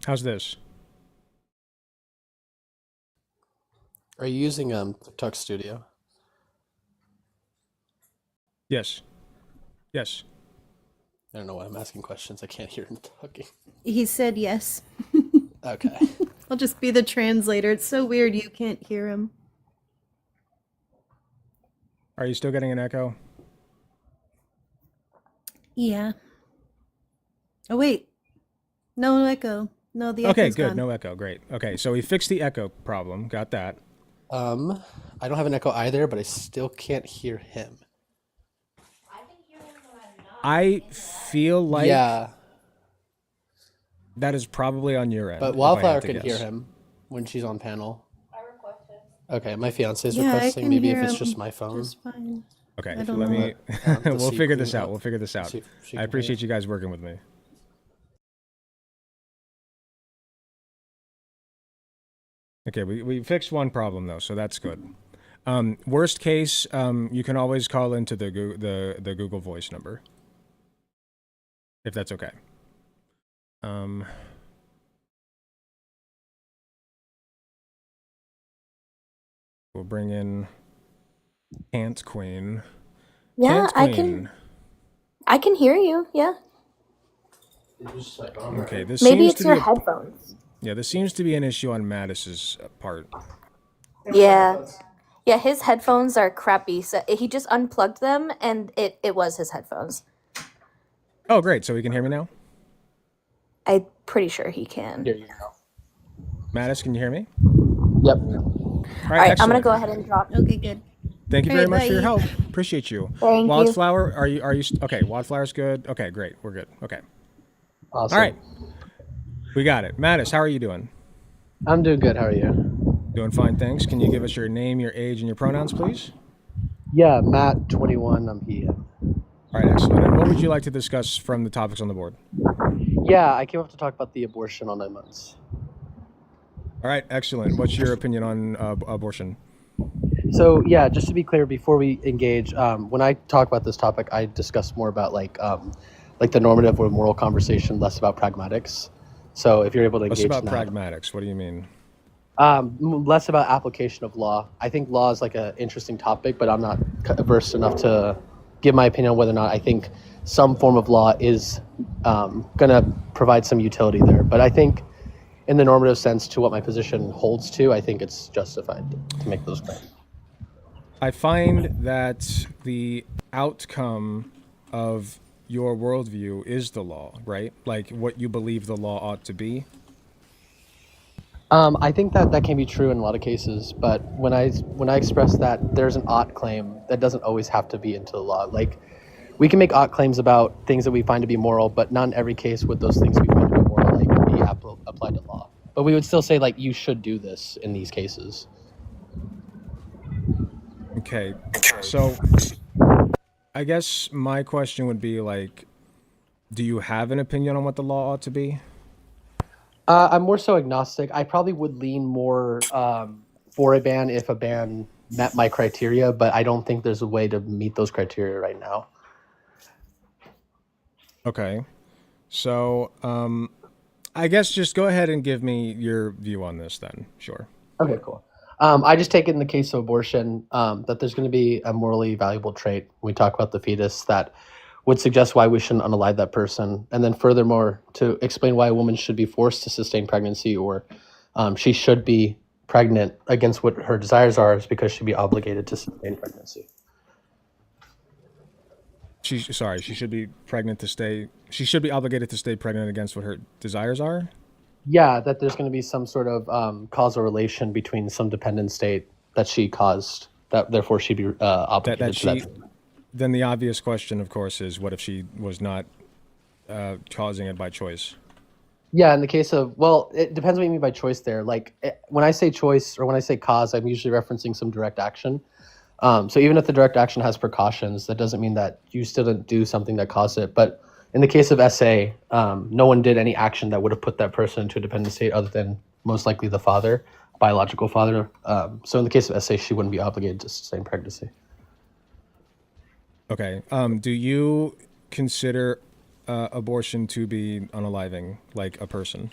How's this? Are you using TikTok Studio? Yes. Yes. I don't know why I'm asking questions. I can't hear him talking. He said yes. Okay. I'll just be the translator. It's so weird you can't hear him. Are you still getting an echo? Yeah. Oh wait. No echo. No, the Okay, echo's good. gone. No echo. Great. Okay, so we fixed the echo problem. Got that. I don't have an echo either, but I still can't hear him. I feel like Yeah, that is probably on your end. but if I Wildflower had to can hear guess. him when she's on panel. Okay, my fiance is Yeah, I requesting. can Maybe hear if it's him just my phone. just fine. Okay, I don't let know. me. The We'll sea figure queen this out. up. We'll figure this out. See if she I can hear appreciate us. you guys working with me. Okay, we fixed one problem though, so that's good. Worst case, you can always call into the Google Voice number, if that's okay. We'll bring in Ant Queen. Yeah, Ant Queen. I can hear you. Yeah. Okay, this Maybe seems it's to your be headphones. yeah, this seems to be an issue on Mattis's part. Yeah. Yeah, his headphones are crappy. So he just unplugged them and it was his headphones. Oh, great! So he can hear me now. I'm pretty sure he can. Hear you now. Mattis, can you hear me? Yep. All All right, I'm gonna excellent. go ahead and drop. Okay, good. Thank you All very right, much for your bye. help. Appreciate you. Thank you. Wildflower, are you okay? Wildflower's good. Okay, great. We're good. Okay. Awesome. All right. We got it. Mattis, how are you doing? I'm doing good. How are you? Doing fine, thanks. Can you give us your name, your age, and your pronouns, please? Yeah, Matt, 21. I'm he. All right, excellent. And what would you like to discuss from the topics on the board? Yeah, I came up to talk about the abortion on 9 months. All right, excellent. What's your opinion on abortion? So yeah, just to be clear, before we engage, when I talk about this topic, I discuss more about like the normative or moral conversation, less about pragmatics. So if you're able to What's engage about in that, pragmatics? What do you mean? less about application of law. I think law is like an interesting topic, but I'm not versed enough to give my opinion on whether or not I think some form of law is going to provide some utility there. But I think in the normative sense to what my position holds to, I think it's justified to make those claims. I find that the outcome of your worldview is the law, right? Like what you believe the law ought to be. I think that can be true in a lot of cases, but when I express that there's an ought claim, that doesn't always have to be into the law. Like, we can make ought claims about things that we find to be moral, but not in every case would those things we find to be moral like be applied to law. But we would still say like you should do this in these cases. Okay, so I guess my question would be like, do you have an opinion on what the law ought to be? I'm more so agnostic. I probably would lean more for a ban if a ban met my criteria, but I don't think there's a way to meet those criteria right now. Okay, so I guess just go ahead and give me your view on this then. Sure. Okay, cool. I just take it in the case of abortion that there's going to be a morally valuable trait when we talk about the fetus that would suggest why we shouldn't unalive that person. And then furthermore, to explain why a woman should be forced to sustain pregnancy or she should be pregnant against what her desires are is because she'd be obligated to sustain pregnancy. She should be pregnant to stay. She should be obligated to stay pregnant against what her desires are. Yeah, that there's going to be some sort of causal relation between some dependent state that she caused, that therefore she'd be obligated to that. Then the obvious question, of course, is what if she was not causing it by choice? Yeah, in the case of, well, it depends what you mean by choice there. Like when I say choice or when I say cause, I'm usually referencing some direct action. So even if the direct action has precautions, that doesn't mean that you still didn't do something that caused it. But in the case of SA, no one did any action that would have put that person into a dependent state other than most likely the father, biological father. So in the case of SA, she wouldn't be obligated to sustain pregnancy. Okay. Do you consider abortion to be unaliving, like a person?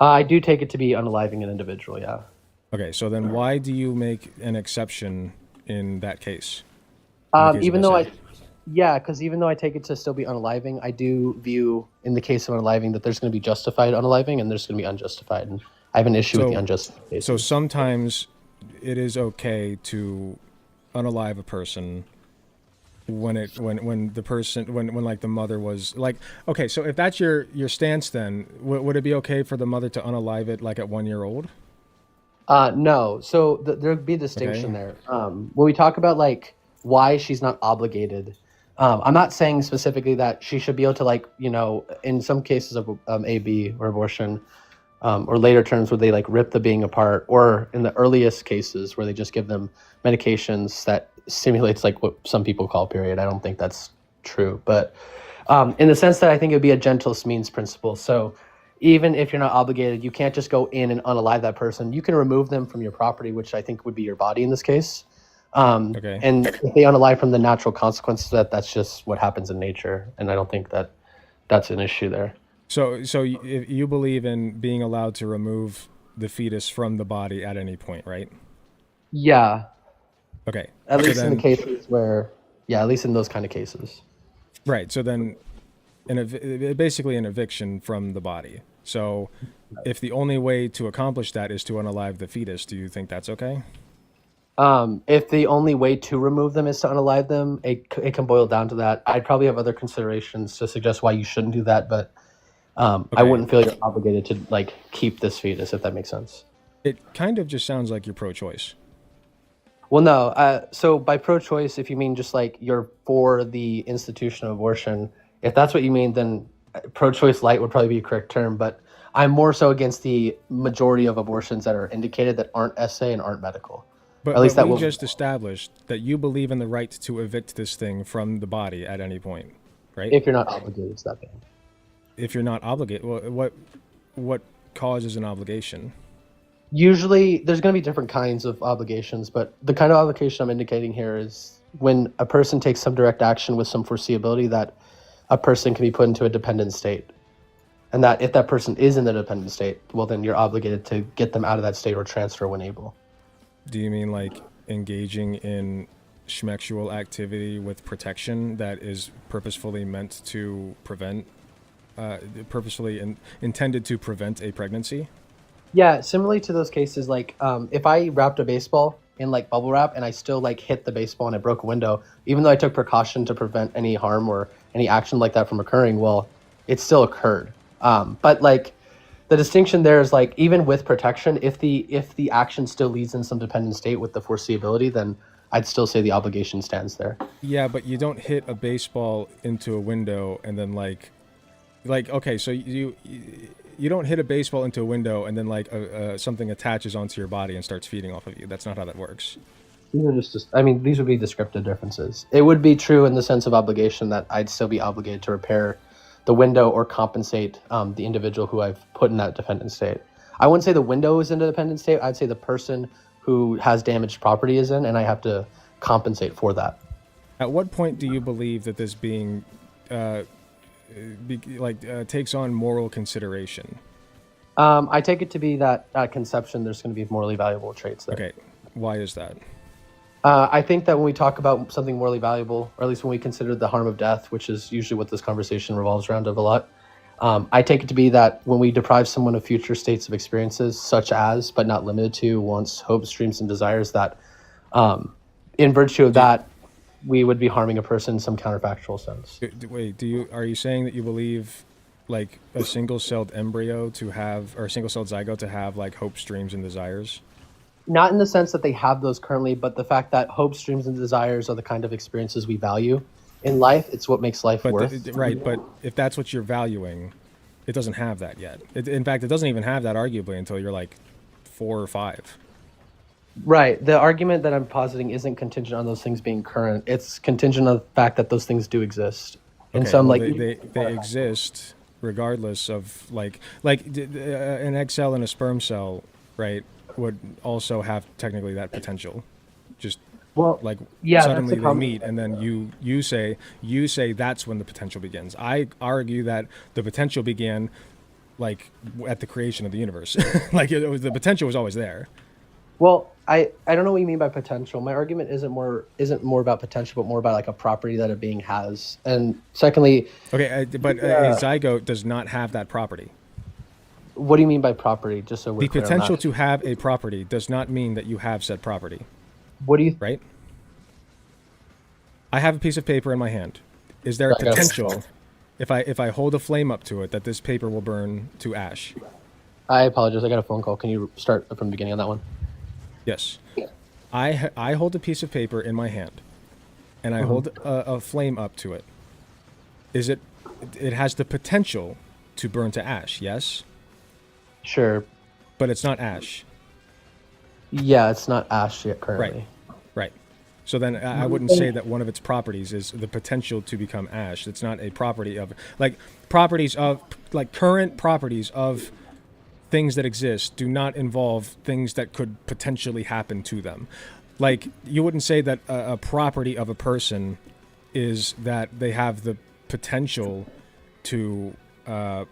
I do take it to be unaliving an individual, yeah. Okay, so then why do you make an exception in that case? Even though Yeah, because even though I take it to still be unaliving, I do view in the case of unaliving that there's going to be justified unaliving and there's going to be unjustified, and I have an issue with the unjustified cases. So sometimes it is okay to unalive a person when the person when like the mother was like, okay, so if that's your stance, then would it be okay for the mother to unalive it like at 1 year old? No, so there'd be a distinction there. When we talk about like why she's not obligated, I'm not saying specifically that she should be able to, like, you know, in some cases of AB or abortion, or later terms where they like rip the being apart, or in the earliest cases where they just give them medications that simulates like what some people call period. I don't think that's true, but in the sense that I think it would be a gentlest means principle. So even if you're not obligated, you can't just go in and unalive that person. You can remove them from your property, which I think would be your body in this case. Okay. And if they unalive from the natural consequences, that's just what happens in nature, and I don't think that that's an issue there. So if you believe in being allowed to remove the fetus from the body at any point, right? Yeah. Okay. At so least then, in the cases where, yeah, at least in those kind of cases. right. So then, basically an eviction from the body. So, if the only way to accomplish that is to unalive the fetus, do you think that's okay? If the only way to remove them is to unalive them, it can boil down to that. I'd probably have other considerations to suggest why you shouldn't do that, but I wouldn't feel you're obligated to like keep this fetus, if that makes sense. It kind of just sounds like you're pro-choice. Well, no. So by pro-choice, if you mean just like you're for the institution of abortion, if that's what you mean, then pro-choice light would probably be a correct term. But I'm more so against the majority of abortions that are indicated that aren't SA and aren't medical. But, at least but that we will just established that you believe in the right to evict this thing from the body at any point, right? if you're not obligated to that thing. If you're not obligated, well, what causes an obligation? Usually, there's going to be different kinds of obligations, but the kind of obligation I'm indicating here is when a person takes some direct action with some foreseeability that a person can be put into a dependent state. And that if that person is in the dependent state, well, then you're obligated to get them out of that state or transfer when able. Do you mean like engaging in schmexual activity with protection that is purposefully meant to prevent, intended to prevent a pregnancy? Yeah, similarly to those cases, like if I wrapped a baseball in like bubble wrap and I still like hit the baseball and I broke a window, even though I took precaution to prevent any harm or any action like that from occurring, well, it still occurred. But like the distinction there is like even with protection, if the action still leads in some dependent state with the foreseeability, then I'd still say the obligation stands there. Yeah, but you don't hit a baseball into a window and then like okay, so you don't hit a baseball into a window and then like something attaches onto your body and starts feeding off of you. That's not how that works. These are these would be descriptive differences. It would be true in the sense of obligation that I'd still be obligated to repair the window or compensate the individual who I've put in that dependent state. I wouldn't say the window is in a dependent state. I'd say the person who has damaged property is in, and I have to compensate for that. At what point do you believe that this being takes on moral consideration? I take it to be that at conception there's going to be morally valuable traits there. Okay, why is that? I think that when we talk about something morally valuable, or at least when we consider the harm of death, which is usually what this conversation revolves around a lot, I take it to be that when we deprive someone of future states of experiences, such as, but not limited to, wants, hopes, dreams, and desires, that in virtue of that, we would be harming a person in some counterfactual sense. Wait, are you saying that you believe like a single-celled embryo to have, or a single-celled zygote to have like hopes, dreams, and desires? Not in the sense that they have those currently, but the fact that hopes, dreams, and desires are the kind of experiences we value in life. It's what makes life worth. Right, but if that's what you're valuing, it doesn't have that yet. In fact, it doesn't even have that arguably until you're like 4 or 5. Right. The argument that I'm positing isn't contingent on those things being current. It's contingent on the fact that those things do exist. And Okay, so I'm well, like, they exist regardless of like an egg cell and a sperm cell, right, would also have technically that potential. Just well, like yeah, suddenly that's they meet, and then you say that's when the potential begins. I argue that the potential began like at the creation of the universe. Like the potential was always there. Well, I don't know what you mean by potential. My argument isn't more about potential, but more about like a property that a being has. And secondly, Okay, but a zygote does not have that property. what do you mean by property? Just so we're The clear on potential that. to have a property does not mean that you have said property, What do you? right? I have a piece of paper in my hand. Is there a I got a potential, if I hold a flame up to it, that this paper will burn to ash? I apologize. I got a phone call. Can you start from the beginning on that one? Yes. I hold a piece of paper in my hand, and I hold a flame up to it. It has the potential to burn to ash, yes? Sure. But it's not ash. Yeah, it's not ash yet currently. Right. So then I wouldn't say that one of its properties is the potential to become ash. It's not a property of, like, current properties of things that exist do not involve things that could potentially happen to them. Like, you wouldn't say that a property of a person is that they have the potential to I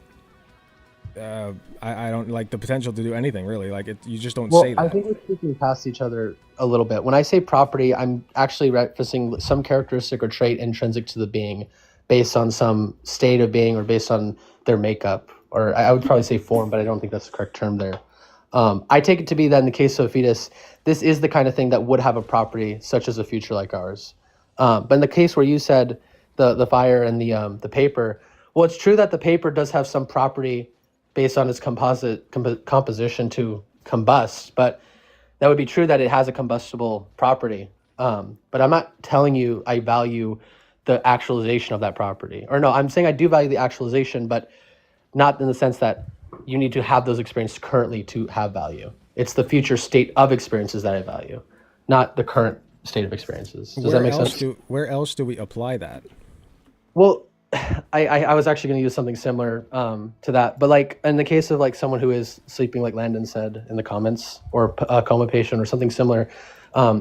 don't like the potential to do anything really. Like you just don't say that. I think we're speaking past each other a little bit. When I say property, I'm actually referencing some characteristic or trait intrinsic to the being, based on some state of being or based on their makeup. Or I would probably say form, but I don't think that's the correct term there. I take it to be that in the case of a fetus, this is the kind of thing that would have a property such as a future like ours. But in the case where you said the fire and the paper, well, it's true that the paper does have some property based on its composition to combust, but that would be true that it has a combustible property. But I'm not telling you I value the actualization of that property. Or no, I'm saying I do value the actualization, but not in the sense that you need to have those experiences currently to have value. It's the future state of experiences that I value, not the current state of experiences. Does that make sense? Where else do we apply that? Well, I was actually going to use something similar to that, but like in the case of like someone who is sleeping, like Landon said in the comments, or a coma patient or something similar,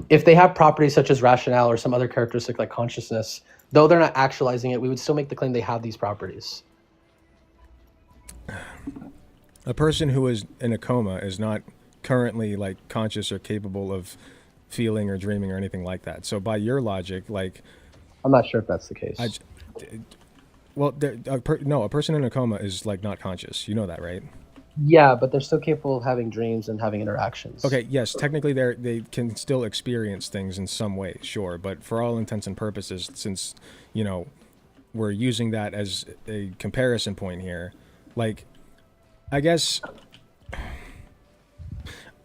if they have properties such as rationale or some other characteristic like consciousness, though they're not actualizing it, we would still make the claim they have these properties. A person who is in a coma is not currently like conscious or capable of feeling or dreaming or anything like that. So by your logic, like, I'm not sure if that's the case. A person in a coma is like not conscious. You know that, right? Yeah, but they're still capable of having dreams and having interactions. Okay, yes, technically they can still experience things in some way, sure. But for all intents and purposes, since, we're using that as a comparison point here, like, I guess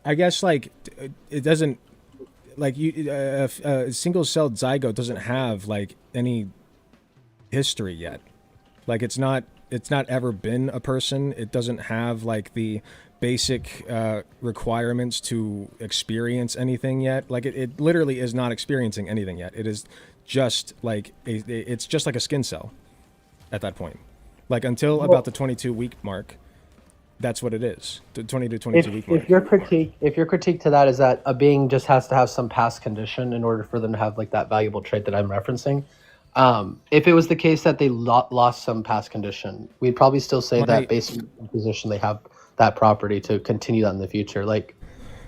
like it doesn't, like, a single-celled zygote doesn't have like any history yet. Like it's not ever been a person. It doesn't have like the basic requirements to experience anything yet. Like it literally is not experiencing anything yet. It is just like it's just like a skin cell at that point. Like until about the 22-week mark, that's what it is. The 20 to 22-week mark. If your critique to that is that a being just has to have some past condition in order for them to have like that valuable trait that I'm referencing, if it was the case that they lost some past condition, we'd probably still say that based on the position they have that property to continue that in the future. Like,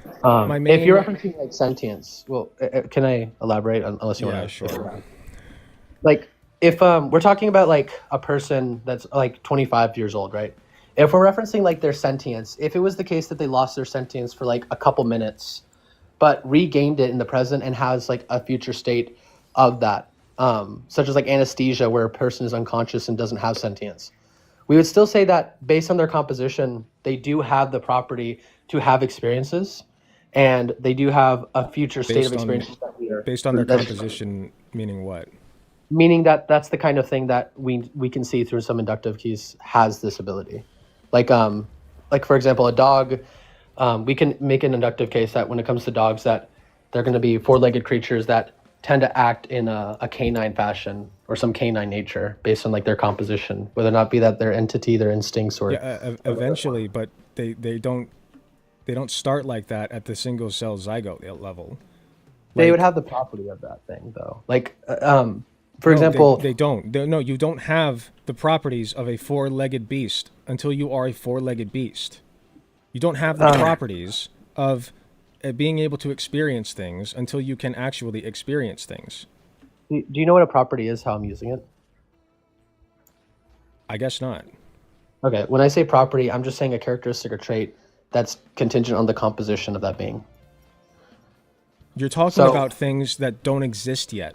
if you're referencing like sentience, well, can I elaborate unless you want to? Yeah, sure. Like, if we're talking about like a person that's like 25 years old, right? If we're referencing like their sentience, if it was the case that they lost their sentience for like a couple minutes, but regained it in the present and has like a future state of that, such as like anesthesia where a person is unconscious and doesn't have sentience, we would still say that based on their composition, they do have the property to have experiences, and they do have a future state of experiences that we are based on their composition, meaning what? Meaning that that's the kind of thing that we can see through some inductive keys has this ability. Like for example, a dog, we can make an inductive case that when it comes to dogs that they're going to be four-legged creatures that tend to act in a canine fashion or some canine nature based on like their composition, whether or not be that their entity, their instincts, or eventually, but they don't start like that at the single cell zygote level. They would have the property of that thing though. Like for example, they don't. No, you don't have the properties of a four-legged beast until you are a four-legged beast. You don't have the properties of being able to experience things until you can actually experience things. Do you know what a property is, how I'm using it? I guess not. Okay, when I say property, I'm just saying a characteristic or trait that's contingent on the composition of that being. You're talking about things that don't exist yet.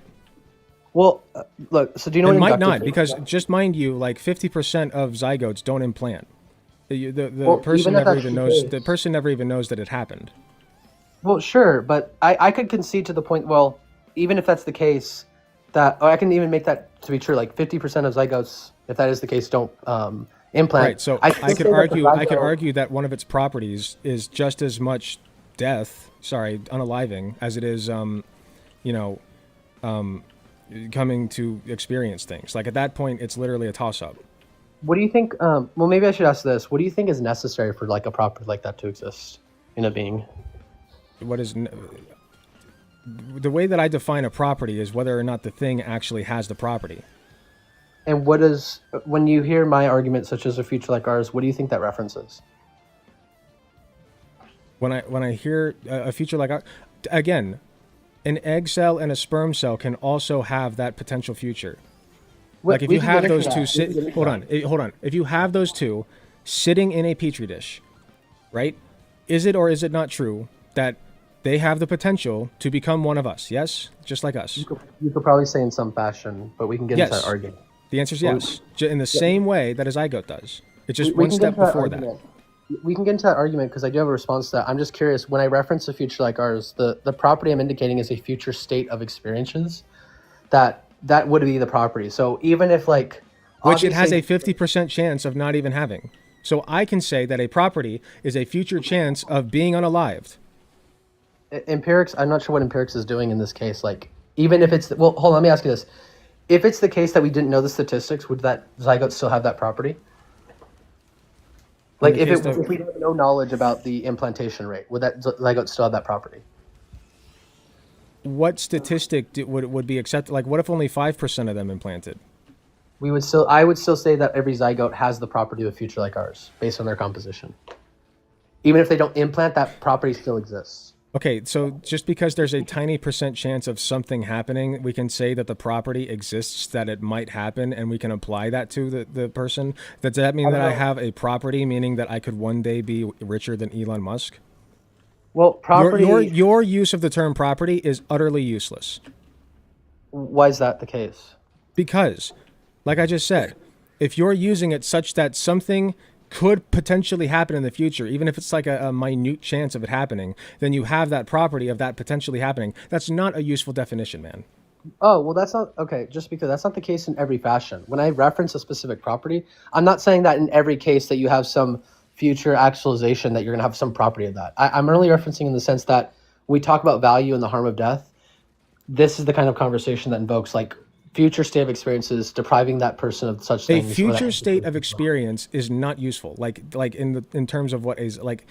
Well, look, so do you know It what might inductive not, is? because just mind you, like 50% of zygotes don't implant. The Well, person even if never that's even the knows. case- The person never even knows that it happened. Well, sure, but I could concede to the point, well, even if that's the case, or I can even make that to be true, like 50% of zygotes, if that is the case, don't implant. Right. So I I still could say that the argue. I could zygote- argue that one of its properties is just as much death. Sorry, unaliving as it is. Coming to experience things. Like at that point, it's literally a toss-up. What do you think, well, maybe I should ask this. What do you think is necessary for like a property like that to exist in a being? What is the way that I define a property is whether or not the thing actually has the property. And what is, when you hear my argument, such as a future like ours, what do you think that references? When I hear a feature like again, an egg cell and a sperm cell can also have that potential future. Like if you have those two hold on. If you have those two sitting in a petri dish, right? Is it or is it not true that they have the potential to become one of us? Yes, just like us. You could probably say in some fashion, but we can get into that argument. The answer is yes. In the same way that a zygote does. It's just We one can get step into that before that. argument. We can get into that argument because I do have a response to that. I'm just curious, when I reference a future like ours, the property I'm indicating is a future state of experiences. That would be the property. So even if like... Which it has a obviously- 50% chance of not even having. So I can say that a property is a future chance of being unalived. Empirics, I'm not sure what empirics is doing in this case. Like, even if it's... Well, hold on, let me ask you this. If it's the case that we didn't know the statistics, would that zygote still have that property? Like, if we have no knowledge about the implantation rate, would that zygote still have that property? What statistic would be accepted? Like, what if only 5% of them implanted? I would still say that every zygote has the property of a future like ours, based on their composition. Even if they don't implant, that property still exists. Okay, so just because there's a tiny % chance of something happening, we can say that the property exists, that it might happen, and we can apply that to the person. Does that mean that I have a property, meaning that I could one day be richer than Elon Musk? Well, property... Your use of the term property is utterly useless. Why is that the case? Because, like I just said, if you're using it such that something could potentially happen in the future, even if it's like a minute chance of it happening, then you have that property of that potentially happening. That's not a useful definition, man. Oh, well, that's not... Okay, just because that's not the case in every fashion. When I reference a specific property, I'm not saying that in every case that you have some future actualization that you're going to have some property of that. I'm really referencing in the sense that we talk about value and the harm of death. This is the kind of conversation that invokes like future state of experiences, depriving that person of such A things. future state of experience is not useful. Like in terms of what is like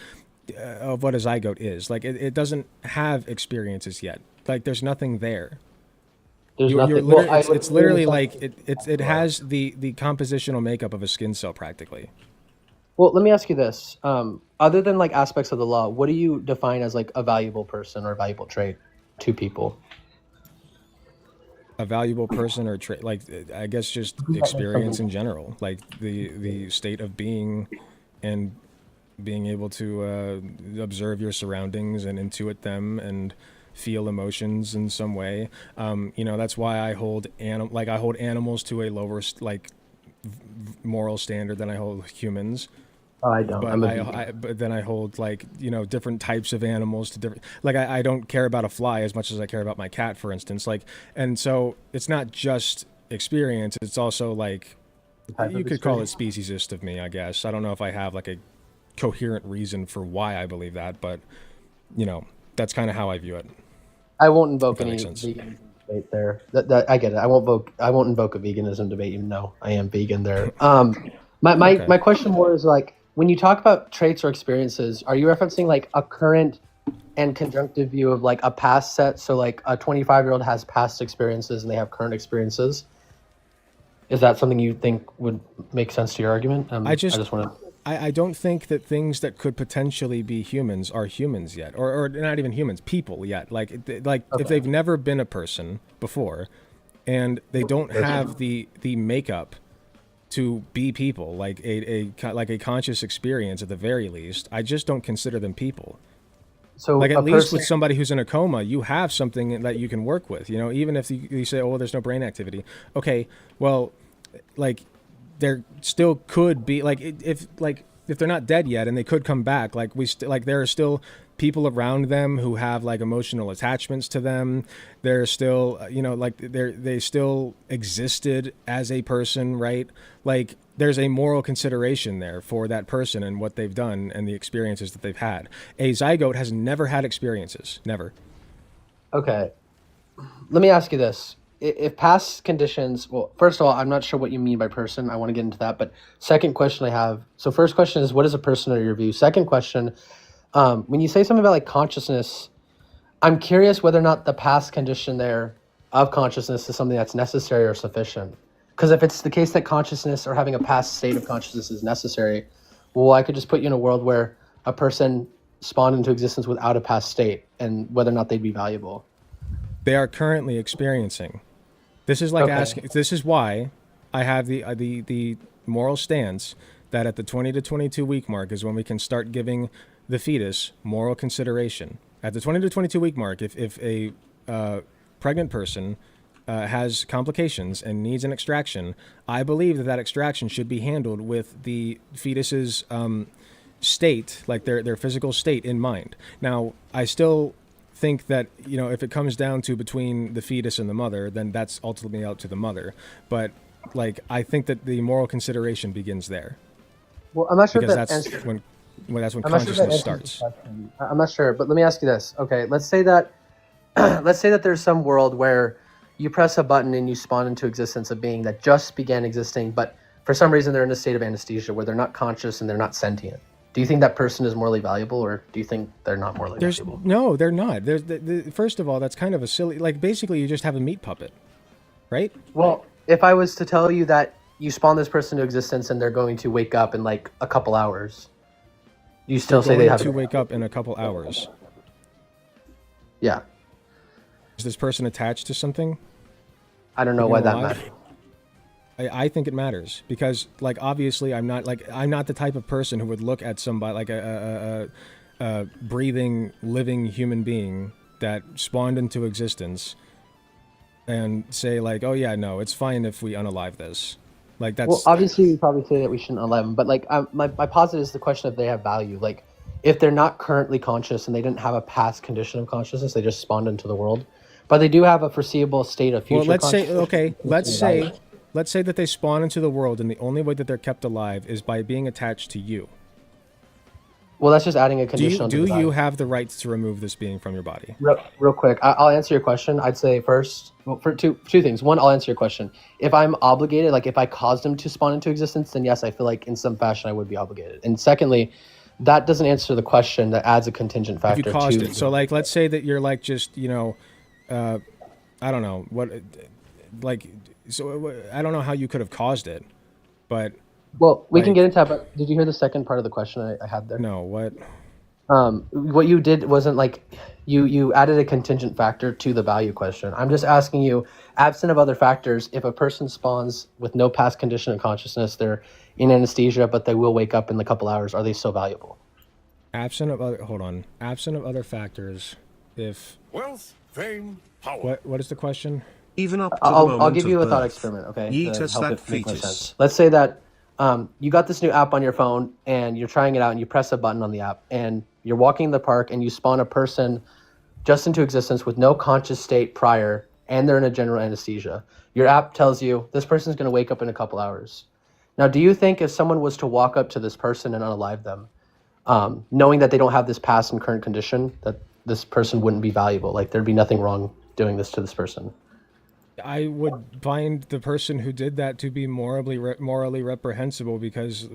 of what a zygote is. Like it doesn't have experiences yet. Like there's nothing there. There's You're nothing. literally, Well, it's literally like it has the compositional makeup of a skin cell practically. Well, let me ask you this. Other than like aspects of the law, what do you define as like a valuable person or a valuable trait to people? A valuable person or trait, like I guess just experience in general, like the state of being and being able to observe your surroundings and intuit them and feel emotions in some way. That's why I hold animals to a lower moral standard than I hold humans. Oh, I don't. But then I hold different types of animals to different. Like I don't care about a fly as much as I care about my cat, for instance. And so it's not just experience; it's also like you could call it speciesist of me, I guess. I don't know if I have like a coherent reason for why I believe that, but that's kind of how I view it. I won't invoke any makes sense. vegan debate there. That I get it. I won't invoke a veganism debate, even though I am vegan there. My question more is like, when you talk about traits or experiences, are you referencing like a current and conjunctive view of like a past set? So like a 25-year-old has past experiences and they have current experiences. Is that something you think would make sense to your argument? I just want to. I don't think that things that could potentially be humans are humans yet, or not even humans, people yet. Like if they've never been a person before, and they don't have the makeup to be people, like a conscious experience at the very least, I just don't consider them people. So Like a at least person, with somebody who's in a coma, you have something that you can work with. You know, even if you say, "Oh, there's no brain activity." Okay, well, like there still could be if they're not dead yet and they could come back. Like there are still people around them who have like emotional attachments to them. They're still they still existed as a person, right? Like there's a moral consideration there for that person and what they've done and the experiences that they've had. A zygote has never had experiences, never. okay, let me ask you this. If past conditions, well, first of all, I'm not sure what you mean by person. I want to get into that. But second question I have, so first question is, what is a person in your view? Second question, when you say something about like consciousness, I'm curious whether or not the past condition there of consciousness is something that's necessary or sufficient. Because if it's the case that consciousness or having a past state of consciousness is necessary, well, I could just put you in a world where a person spawned into existence without a past state and whether or not they'd be valuable. They are currently experiencing. This is like Okay. asking. This is why I have the moral stance that at the 20 to 22 week mark is when we can start giving the fetus moral consideration. At the 20 to 22 week mark, if a pregnant person has complications and needs an extraction, I believe that extraction should be handled with the fetus's state, like their physical state in mind. Now, I still think that, if it comes down to between the fetus and the mother, then that's ultimately out to the mother. But like, I think that the moral consideration begins there, Well, I'm not sure because if that that's answers, when that's when I'm not sure if that consciousness answers the starts. question. I'm not sure, but let me ask you this. Okay, let's say that let's say that there's some world where you press a button and you spawn into existence a being that just began existing, but for some reason they're in a state of anesthesia where they're not conscious and they're not sentient. Do you think that person is morally valuable, or do you think they're not morally valuable? No, they're not. First of all, that's kind of a silly. Like basically, you just have a meat puppet, right? Well, if I was to tell you that you spawn this person into existence and they're going to wake up in like a couple hours, you still say they Going have to wake up in a couple hours. Yeah, Is this person attached to something? I don't know Keeping why them that alive? matters. I think it matters because, like, obviously, I'm not the type of person who would look at somebody like a breathing, living human being that spawned into existence and say like, oh yeah, no, it's fine if we unalive this. Like that's Well, obviously, we probably say that we shouldn't allow them, but like, my posit is the question if they have value. Like, if they're not currently conscious and they didn't have a past condition of consciousness, they just spawned into the world, but they do have a foreseeable state of future. well. Let's say consciousness, okay. which is value. Let's say that they spawn into the world, and the only way that they're kept alive is by being attached to you. Well, that's just adding a Do condition. you onto do the you value. have the right to remove this being from your body? Real quick, I'll answer your question. I'd say first, well, for two things. One, I'll answer your question. If I'm obligated, like if I caused them to spawn into existence, then yes, I feel like in some fashion I would be obligated. And secondly, that doesn't answer the question. That adds a contingent If factor you caused to it, so like, let's say that you're like just I don't know what, like, so I don't know how you could have caused it, but Well, we can like- get into that. But did you hear the second part of the question I had there? no, what? What you did wasn't like you added a contingent factor to the value question. I'm just asking you, absent of other factors, if a person spawns with no past condition of consciousness, they're in anesthesia, but they will wake up in a couple hours, are they still valuable? Absent of other factors, if Wealth, fame, power. what is the question? Even up to the I'll moment give you of a thought birth, experiment, okay? ye To test help that it make more fetus. sense. Let's say that you got this new app on your phone and you're trying it out and you press a button on the app and you're walking in the park and you spawn a person just into existence with no conscious state prior and they're in a general anesthesia. Your app tells you this person's going to wake up in a couple hours. Now, do you think if someone was to walk up to this person and unalive them, knowing that they don't have this past and current condition, that this person wouldn't be valuable? Like there'd be nothing wrong doing this to this person? I would find the person who did that to be morally reprehensible because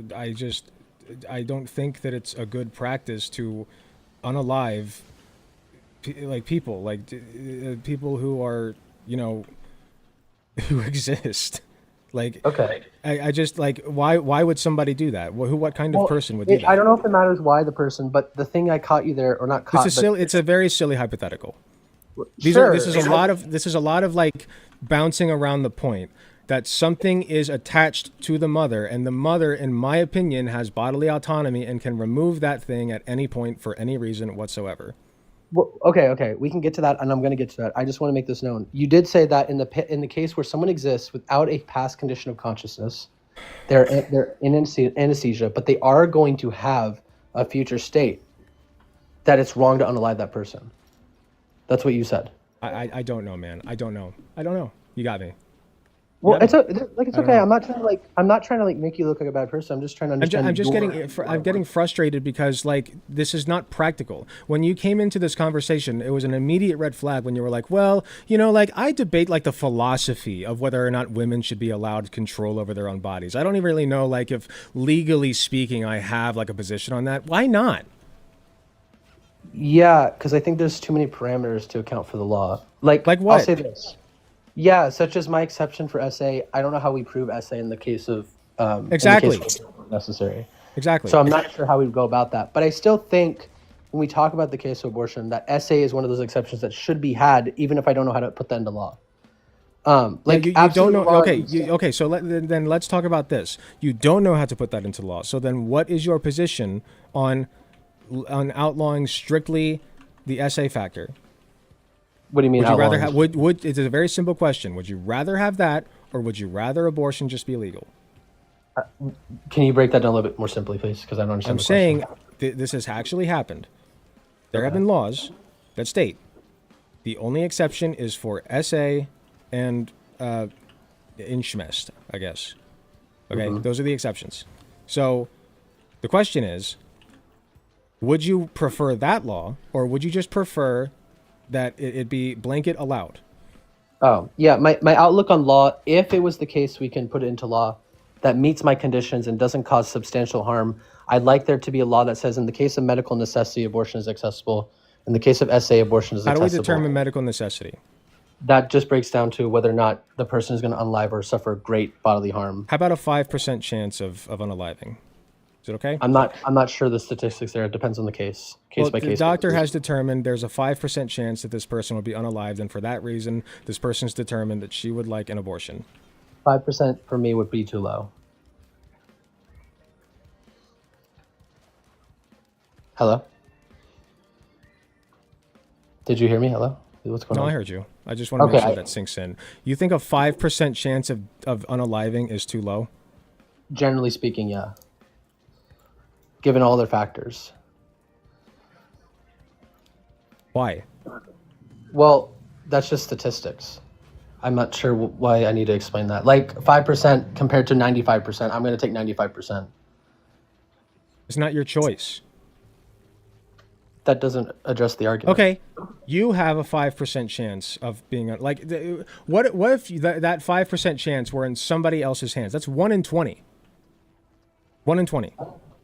I don't think that it's a good practice to unalive people who are who exist. Like, Okay. I just like why would somebody do that? What kind of person would do that? I don't know if it matters why the person, but the thing I caught you there, or not caught, This is but silly. It's a very silly hypothetical. sure. This is a lot of like bouncing around the point that something is attached to the mother, and the mother, in my opinion, has bodily autonomy and can remove that thing at any point for any reason whatsoever. Well, okay, we can get to that, and I'm going to get to that. I just want to make this known. You did say that in the case where someone exists without a past condition of consciousness, they're in anesthesia, but they are going to have a future state, that it's wrong to unalive that person. That's what you said. I don't know, man. I don't know. You got me. Well, Yeah, it's okay. know. I'm not trying to make you look like a bad person. I'm just trying to understand. I'm getting frustrated because like this is not practical. When you came into this conversation, it was an immediate red flag when you were like, well, like I debate like the philosophy of whether or not women should be allowed control over their own bodies. I don't even really know like if legally speaking I have like a position on that. Why not? Yeah, because I think there's too many parameters to account for the law. Like what? I'll say this. Yeah, such as my exception for SA. I don't know how we prove SA in the case of exactly in the case of necessary. Exactly. So I'm not sure how we would go about that. But I still think when we talk about the case of abortion, that SA is one of those exceptions that should be had, even if I don't know how to put that into law. Like you don't know. Okay. So then let's talk about this. You don't know how to put that into law. So then, what is your position on outlawing strictly the SA factor? What do you mean? Would you rather have? Would it's a very simple question. Would you rather have that, or would you rather abortion just be legal? Can you break that down a little bit more simply, please? Because I don't understand. I'm saying this has actually happened. There have been laws that state the only exception is for SA and Inchmest, I guess. Okay, those are the exceptions. So the question is, would you prefer that law, or would you just prefer that it be blanket allowed? Oh, yeah. My outlook on law, if it was the case we can put it into law that meets my conditions and doesn't cause substantial harm, I'd like there to be a law that says in the case of medical necessity, abortion is accessible. In the case of SA, abortion is accessible. How do we determine medical necessity? That just breaks down to whether or not the person is going to unalive or suffer great bodily harm. How about a 5% chance of unaliving? Is it okay? I'm not sure the statistics there. It depends on the case by case. The doctor has determined there's a 5% chance that this person will be unalived, and for that reason, this person's determined that she would like an abortion. 5% for me would be too low. Hello? Did you hear me? Hello? What's going on? No, I heard you. I just want to make sure that sinks in. You think a 5% chance of unaliving is too low? Generally speaking, yeah. Given all their factors. Why? Well, that's just statistics. I'm not sure why I need to explain that. Like 5% compared to 95%, I'm going to take 95%. It's not your choice. That doesn't address the argument. Okay, you have a 5% chance of being what if that 5% chance were in somebody else's hands? That's 1 in 20. 1 in 20.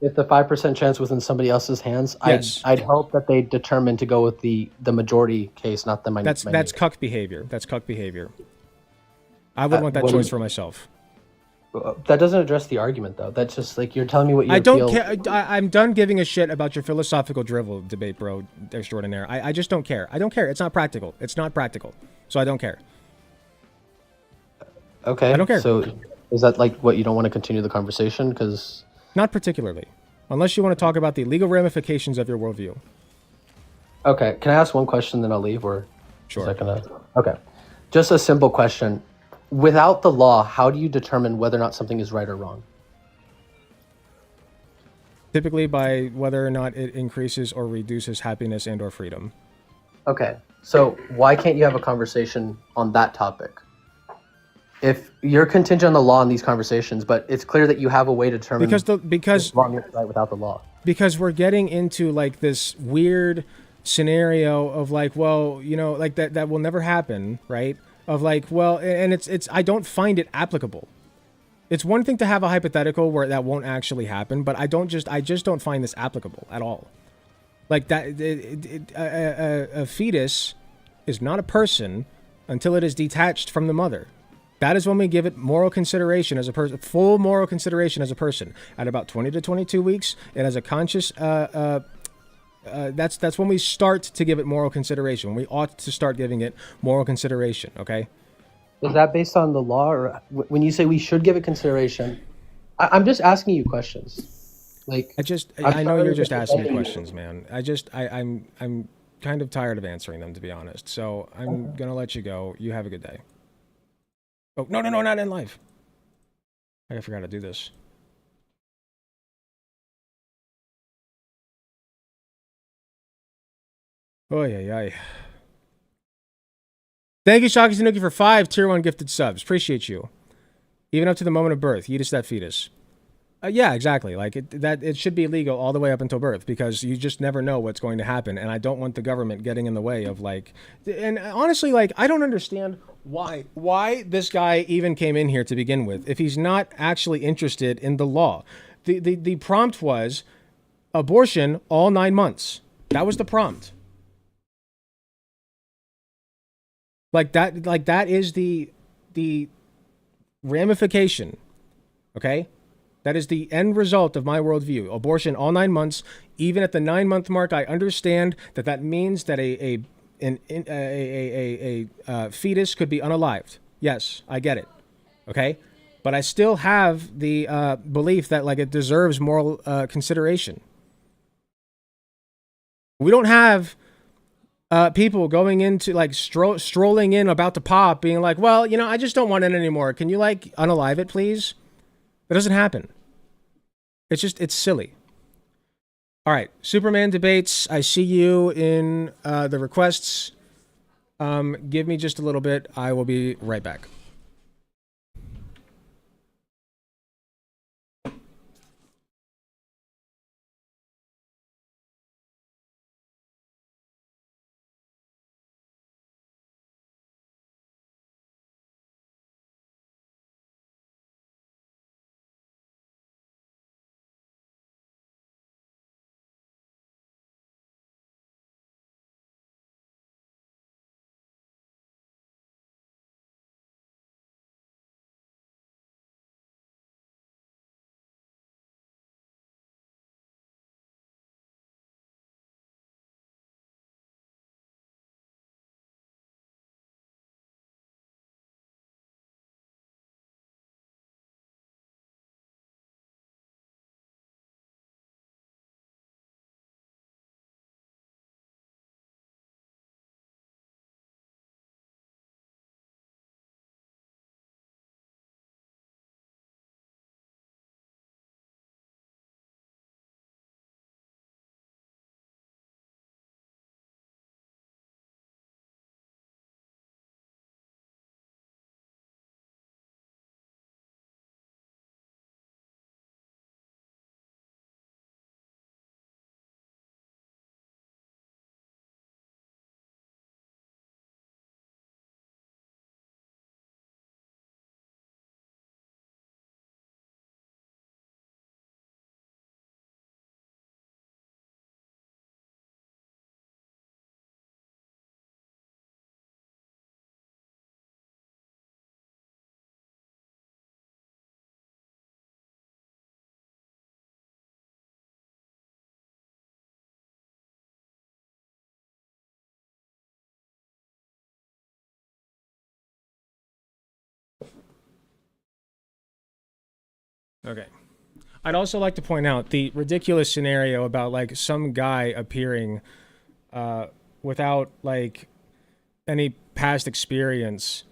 If the 5% chance was in somebody else's hands, yes. I'd hope that they determined to go with the majority case, not the minority. That's cuck behavior. That's cuck behavior. I would want that choice for myself. That doesn't address the argument, though. That's just like you're telling me what you I don't feel. care. I'm done giving a shit about your philosophical drivel debate, bro, extraordinaire. I just don't care. I don't care. It's not practical. It's not practical. So I don't care. Okay. I don't care. So is that like what you don't want to continue the conversation? Because not particularly, unless you want to talk about the legal ramifications of your worldview. Okay. Can I ask one question, then I'll leave, or sure. Is that gonna... Okay. Just a simple question. Without the law, how do you determine whether or not something is right or wrong? Typically by whether or not it increases or reduces happiness and or freedom. Okay. So why can't you have a conversation on that topic? If you're contingent on the law in these conversations, but it's clear that you have a way to determine because wrong is right without the law. Because we're getting into like this weird scenario of like, well, like that will never happen, right? Of like, well, and it's I don't find it applicable. It's one thing to have a hypothetical where that won't actually happen, but I just don't find this applicable at all. Like that, a fetus is not a person until it is detached from the mother. That is when we give it moral consideration as a person, full moral consideration as a person. At about 20 to 22 weeks, it has a conscious. That's when we start to give it moral consideration. We ought to start giving it moral consideration. Okay. Is that based on the law, or when you say we should give it consideration? I'm just asking you questions. Like I know you're just asking me questions, man. I'm kind of tired of answering them, to be honest. So I'm gonna let you go. You have a good day. Oh, no, not in life. I forgot to do this. Oh, yeah. Thank you, Shaki Tanuki, for 5 tier 1 gifted subs. Appreciate you. Even up to the moment of birth. Yeetus that fetus. Yeah, exactly. Like, it should be illegal all the way up until birth, because you just never know what's going to happen, and I don't want the government getting in the way of, like... And honestly, like, I don't understand why this guy even came in here to begin with, if he's not actually interested in the law. The prompt was abortion all 9 months. That was the prompt. Like that is the ramification, okay? That is the end result of my worldview. Abortion all 9 months. Even at the 9-month mark, I understand that means that a fetus could be unalived. Yes, I get it, okay? But I still have the belief that, like, it deserves moral consideration. We don't have people going into, like, strolling in about to pop, being like, well, you know, I just don't want it anymore. Can you, like, unalive it, please? That doesn't happen. It's silly. All right, Superman debates. I see you in the requests. Give me just a little bit. I will be right back. Okay. I'd also like to point out the ridiculous scenario about, like, some guy appearing without, like, any past experience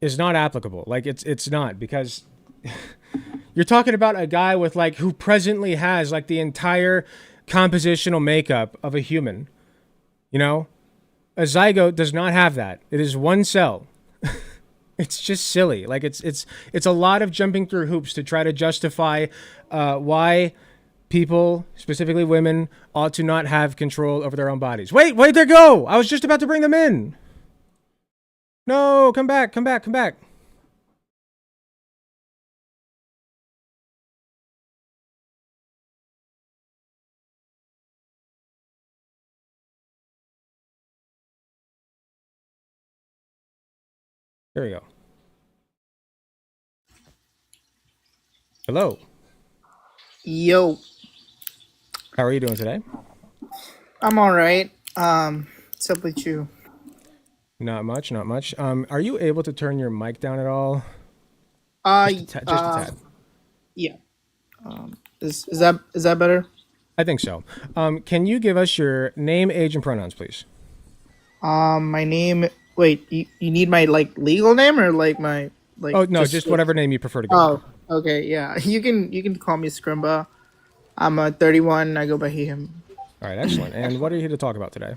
is not applicable. Like, it's not, because you're talking about a guy with, like, who presently has, like, the entire compositional makeup of a human. You know? A zygote does not have that. It is one cell. It's just silly. Like, it's a lot of jumping through hoops to try to justify why people, specifically women, ought to not have control over their own bodies. Wait, there go! I was just about to bring them in. No, come back. There we go. Hello. Yo, How are you doing today? I'm all right. What's up with you? Not much, not much. Are you able to turn your mic down at all? Uh, Just a tad. yeah. Is that better? I think so. Can you give us your name, age, and pronouns, please? My name. Wait, you need my like legal name or like my like? Oh no, just whatever name you prefer to go with. Oh, okay, yeah. You can call me Scrimba. I'm 31. I go by him. All right, excellent. And what are you here to talk about today?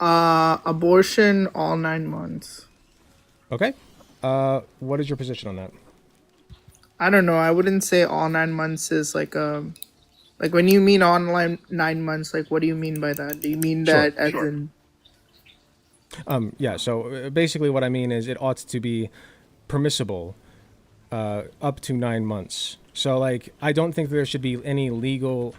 Abortion all 9 months. Okay. What is your position on that? I don't know. I wouldn't say all 9 months is like when you mean online 9 months. Like, what do you mean by that? Do you mean Sure, that as in? Yeah, so basically what I mean is it ought to be permissible up to 9 months. So, like, I don't think there should be any legal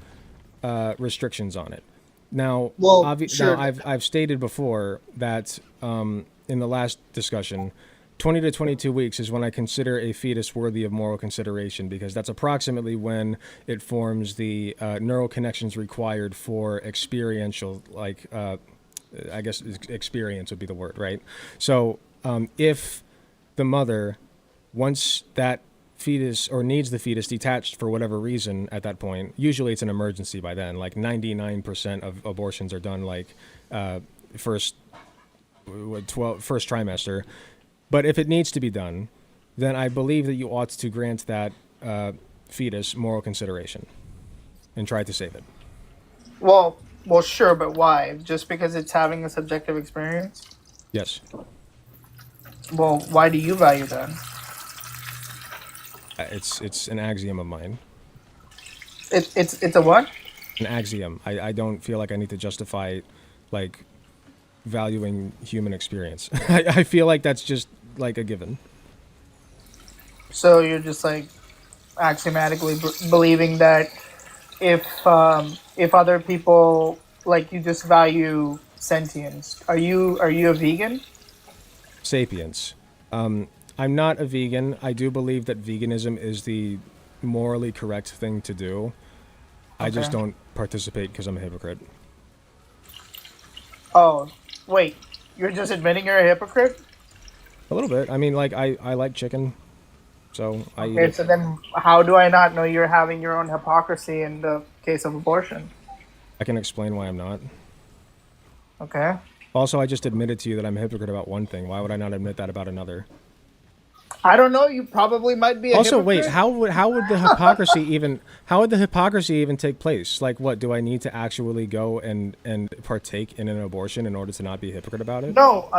restrictions on it. Now, Well, sure. now I've stated before that in the last discussion, 20 to 22 weeks is when I consider a fetus worthy of moral consideration because that's approximately when it forms the neural connections required for experiential, like, I guess experience would be the word, right? So if the mother wants that fetus or needs the fetus detached for whatever reason at that point, usually it's an emergency by then. Like 99% of abortions are done like first trimester. But if it needs to be done, then I believe that you ought to grant that fetus moral consideration and try to save it. Well, sure, but why? Just because it's having a subjective experience? Yes. Well, why do you value that? It's an axiom of mine. It's a what? An axiom. I don't feel like I need to justify like valuing human experience. I feel like that's just like a given. So you're just like axiomatically believing that if other people like you just value sentience. Are you a vegan? Sapiens. I'm not a vegan. I do believe that veganism is the morally correct thing to do. I just Okay. don't participate because I'm a hypocrite. Oh, wait. You're just admitting you're a hypocrite? A little bit. I mean, like I like chicken, so I eat Okay, it. so then how do I not know you're having your own hypocrisy in the case of abortion? I can explain why I'm not. Okay. Also, I just admitted to you that I'm a hypocrite about one thing. Why would I not admit that about another? I don't know, you probably might be a Also, wait, hypocrite. how would the hypocrisy even take place? Like, what do I need to actually go and partake in an abortion in order to not be a hypocrite about it? No,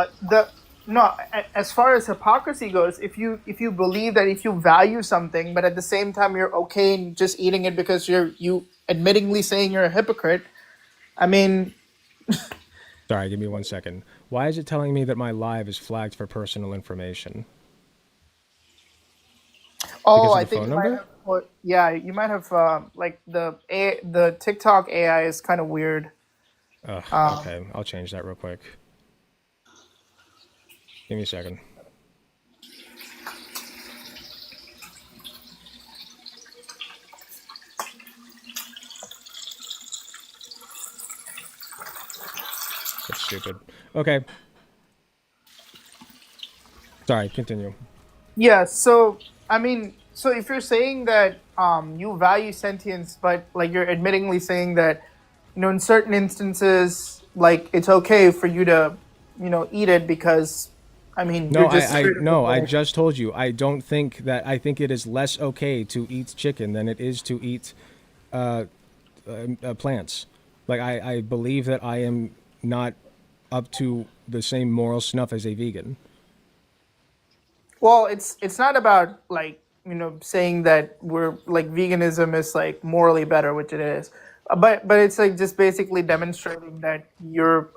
as far as hypocrisy goes, if you believe that if you value something, but at the same time you're okay in just eating it because you admittingly saying you're a hypocrite, I mean, Sorry, give me 1 second. Why is it telling me that my live is flagged for personal information? Because oh, of I the think phone you might number? have, yeah, you might have like the TikTok AI is kind of weird. Ugh, okay, I'll change that real quick. Give me a second. That's stupid. Okay. Sorry, continue. Yeah, so I mean, so if you're saying that you value sentience, but like you're admittingly saying that, in certain instances, like it's okay for you to, eat it because, I mean, No, you're just I just told you. I don't think that. I think it is less okay to eat chicken than it is to eat plants. Like I believe that I am not up to the same moral snuff as a vegan. Well, it's not about like saying that we're like veganism is like morally better, which it is, but it's like just basically demonstrating that you're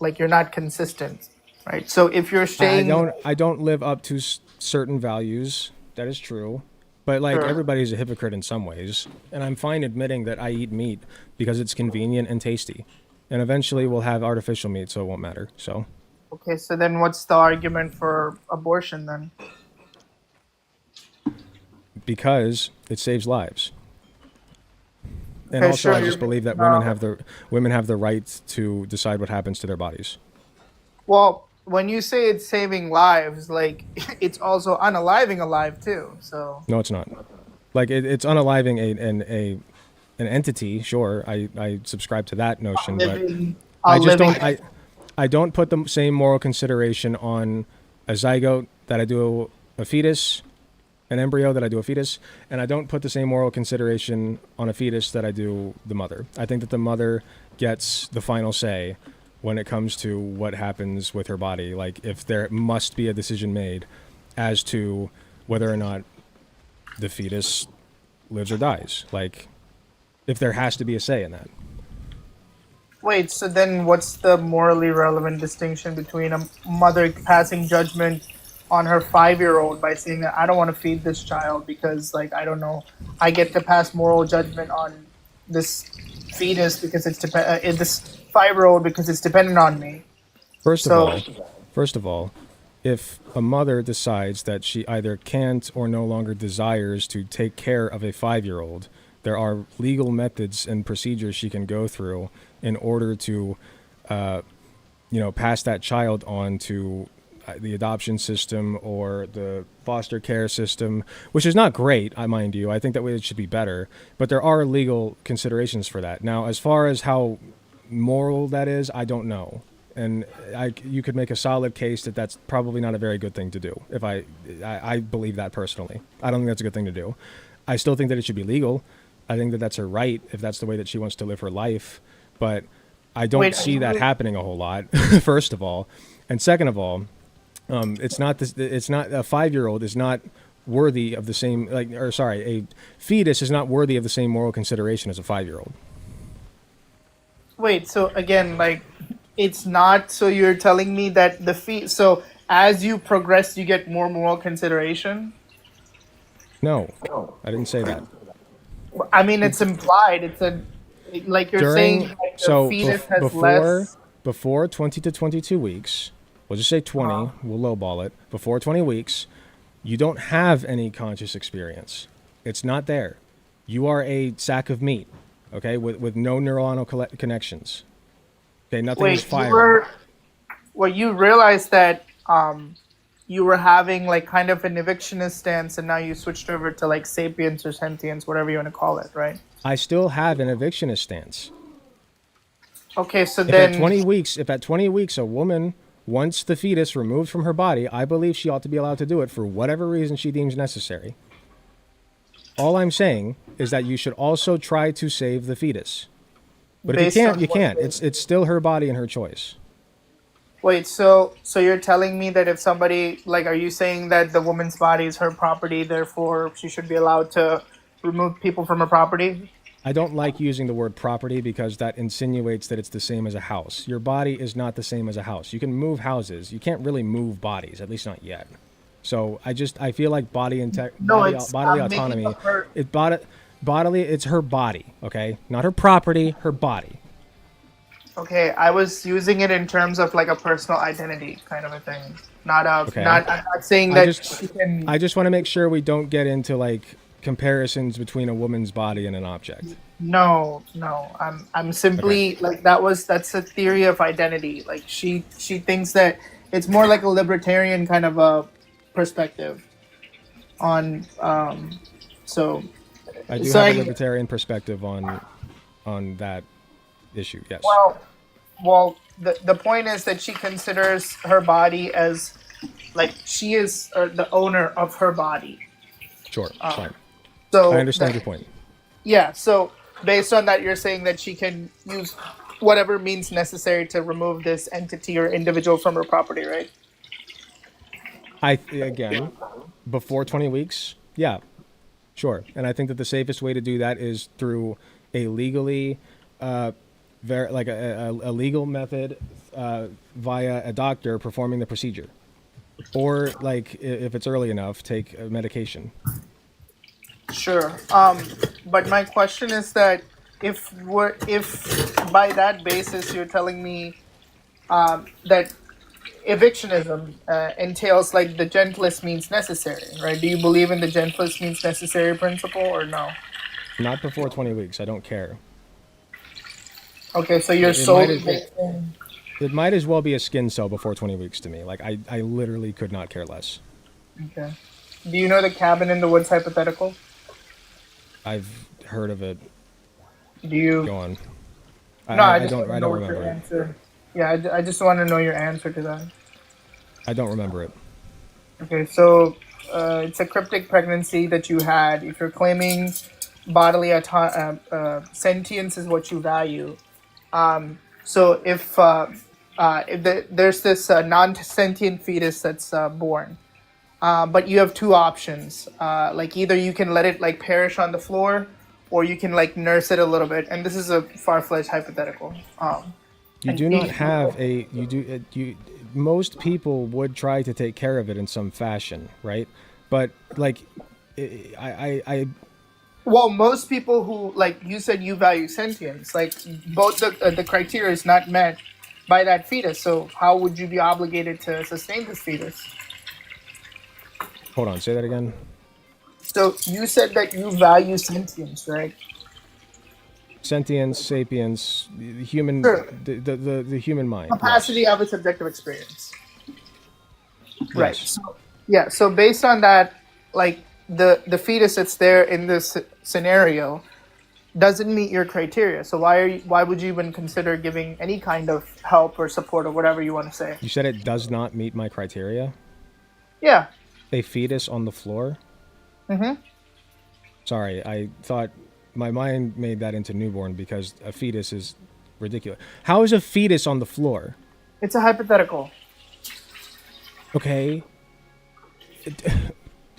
like you're not consistent, right? So if you're saying I don't live up to certain values. That is true. But like sure, everybody's a hypocrite in some ways, and I'm fine admitting that I eat meat because it's convenient and tasty. And eventually we'll have artificial meat, so it won't matter. So okay, so then what's the argument for abortion then? because it saves lives. And Okay, also, sure. I just believe that women have the right to decide what happens to their bodies. Well, when you say it's saving lives, like it's also unaliving a life too. So No, it's not. Like it's unaliving an entity. Sure, I subscribe to that notion, but living, I a just living. don't. I don't put the same moral consideration on a zygote that I do a fetus, an embryo that I do a fetus, and I don't put the same moral consideration on a fetus that I do the mother. I think that the mother gets the final say when it comes to what happens with her body. Like if there must be a decision made as to whether or not the fetus lives or dies. Like if there has to be a say in that. Wait, so then what's the morally relevant distinction between a mother passing judgment on her 5-year-old by saying that I don't want to feed this child because, like, I don't know, I get to pass moral judgment on this fetus because this 5-year-old because it's dependent on me. First So of all, if a mother decides that she either can't or no longer desires to take care of a 5-year-old, there are legal methods and procedures she can go through in order to, pass that child on to the adoption system or the foster care system, which is not great, I mind you. I think that it should be better, but there are legal considerations for that. Now, as far as how moral that is, I don't know. And you could make a solid case that that's probably not a very good thing to do. If I believe that personally. I don't think that's a good thing to do. I still think that it should be legal. I think that that's her right if that's the way that she wants to live her life. But I don't see that happening a whole lot, first of all. And second of all, it's not a 5-year-old is not worthy of the same, a fetus is not worthy of the same moral consideration as a 5-year-old. wait, so again, like, it's not. So you're telling me that so as you progress, you get more moral consideration. No, I didn't say that. I mean, it's implied. Like you're saying, like the fetus has less. Before 20 to 22 weeks, we'll just say 20, we'll lowball it. Before 20 weeks, you don't have any conscious experience. It's not there. You are a sack of meat, okay, with no neuronal connections. Okay, nothing is firing. You realized that you were having like kind of an evictionist stance, and now you switched over to like sapience or sentience, whatever you want to call it, right? I still have an evictionist stance. Okay, so If then at 20 weeks a woman wants the fetus removed from her body, I believe she ought to be allowed to do it for whatever reason she deems necessary. All I'm saying is that you should also try to save the fetus. But if you can't, you can't. It's still her body and her choice. wait, so you're telling me that if somebody, like, are you saying that the woman's body is her property, therefore she should be allowed to remove people from her property? I don't like using the word property because that insinuates that it's the same as a house. Your body is not the same as a house. You can move houses. You can't really move bodies, at least not yet. So I feel like bodily autonomy. It's her body, okay? Not her property, her body. Okay, I was using it in terms of like a personal identity kind of a thing. I'm not saying that she can. I just want to make sure we don't get into like comparisons between a woman's body and an object. No. I'm simply like that's a theory of identity. Like she thinks that it's more like a libertarian kind of a perspective on so I do have a libertarian perspective on that issue. Yes. Well, the point is that she considers her body as like she is the owner of her body. Sure. Fine. So I understand your point. Yeah. So based on that, you're saying that she can use whatever means necessary to remove this entity or individual from her property, right? Again, before 20 weeks, yeah, sure. And I think that the safest way to do that is through a legally, a legal method via a doctor performing the procedure, or like if it's early enough, take a medication. Sure. But my question is that if by that basis you're telling me that evictionism entails like the gentlest means necessary, right? Do you believe in the gentlest means necessary principle or no? Not before 20 weeks. I don't care. Okay, so you're It might solely as, based in. it might as well be a skin cell before 20 weeks to me. Like, I literally could not care less. Okay. Do you know the cabin in the woods hypothetical? I've heard of it. Do you? Go on. No, I I just don't want to know what remember your it. answer. Yeah, I just want to know your answer to that. I don't remember it. Okay, so it's a cryptic pregnancy that you had. If you're claiming bodily sentience is what you value, so if there's this non-sentient fetus that's born, but you have two options. Like either you can let it like perish on the floor, or you can like nurse it a little bit. And this is a far-fetched hypothetical. You do not have a most people would try to take care of it in some fashion, right? But like I Well, most people who, like you said, you value sentience. Like both the criteria is not met by that fetus. So how would you be obligated to sustain this fetus? hold on, say that again. So you said that you value sentience, right? Sentience, sapience, the human, Sure. the human mind. Capacity of a subjective experience. Right. Yes. So, yeah. So based on that, like the fetus that's there in this scenario doesn't meet your criteria. So why would you even consider giving any kind of help or support or whatever you want to say? You said it does not meet my criteria. Yeah. A fetus on the floor. Mm-hmm. Sorry, I thought my mind made that into newborn because a fetus is ridiculous. How is a fetus on the floor? It's a hypothetical. Okay.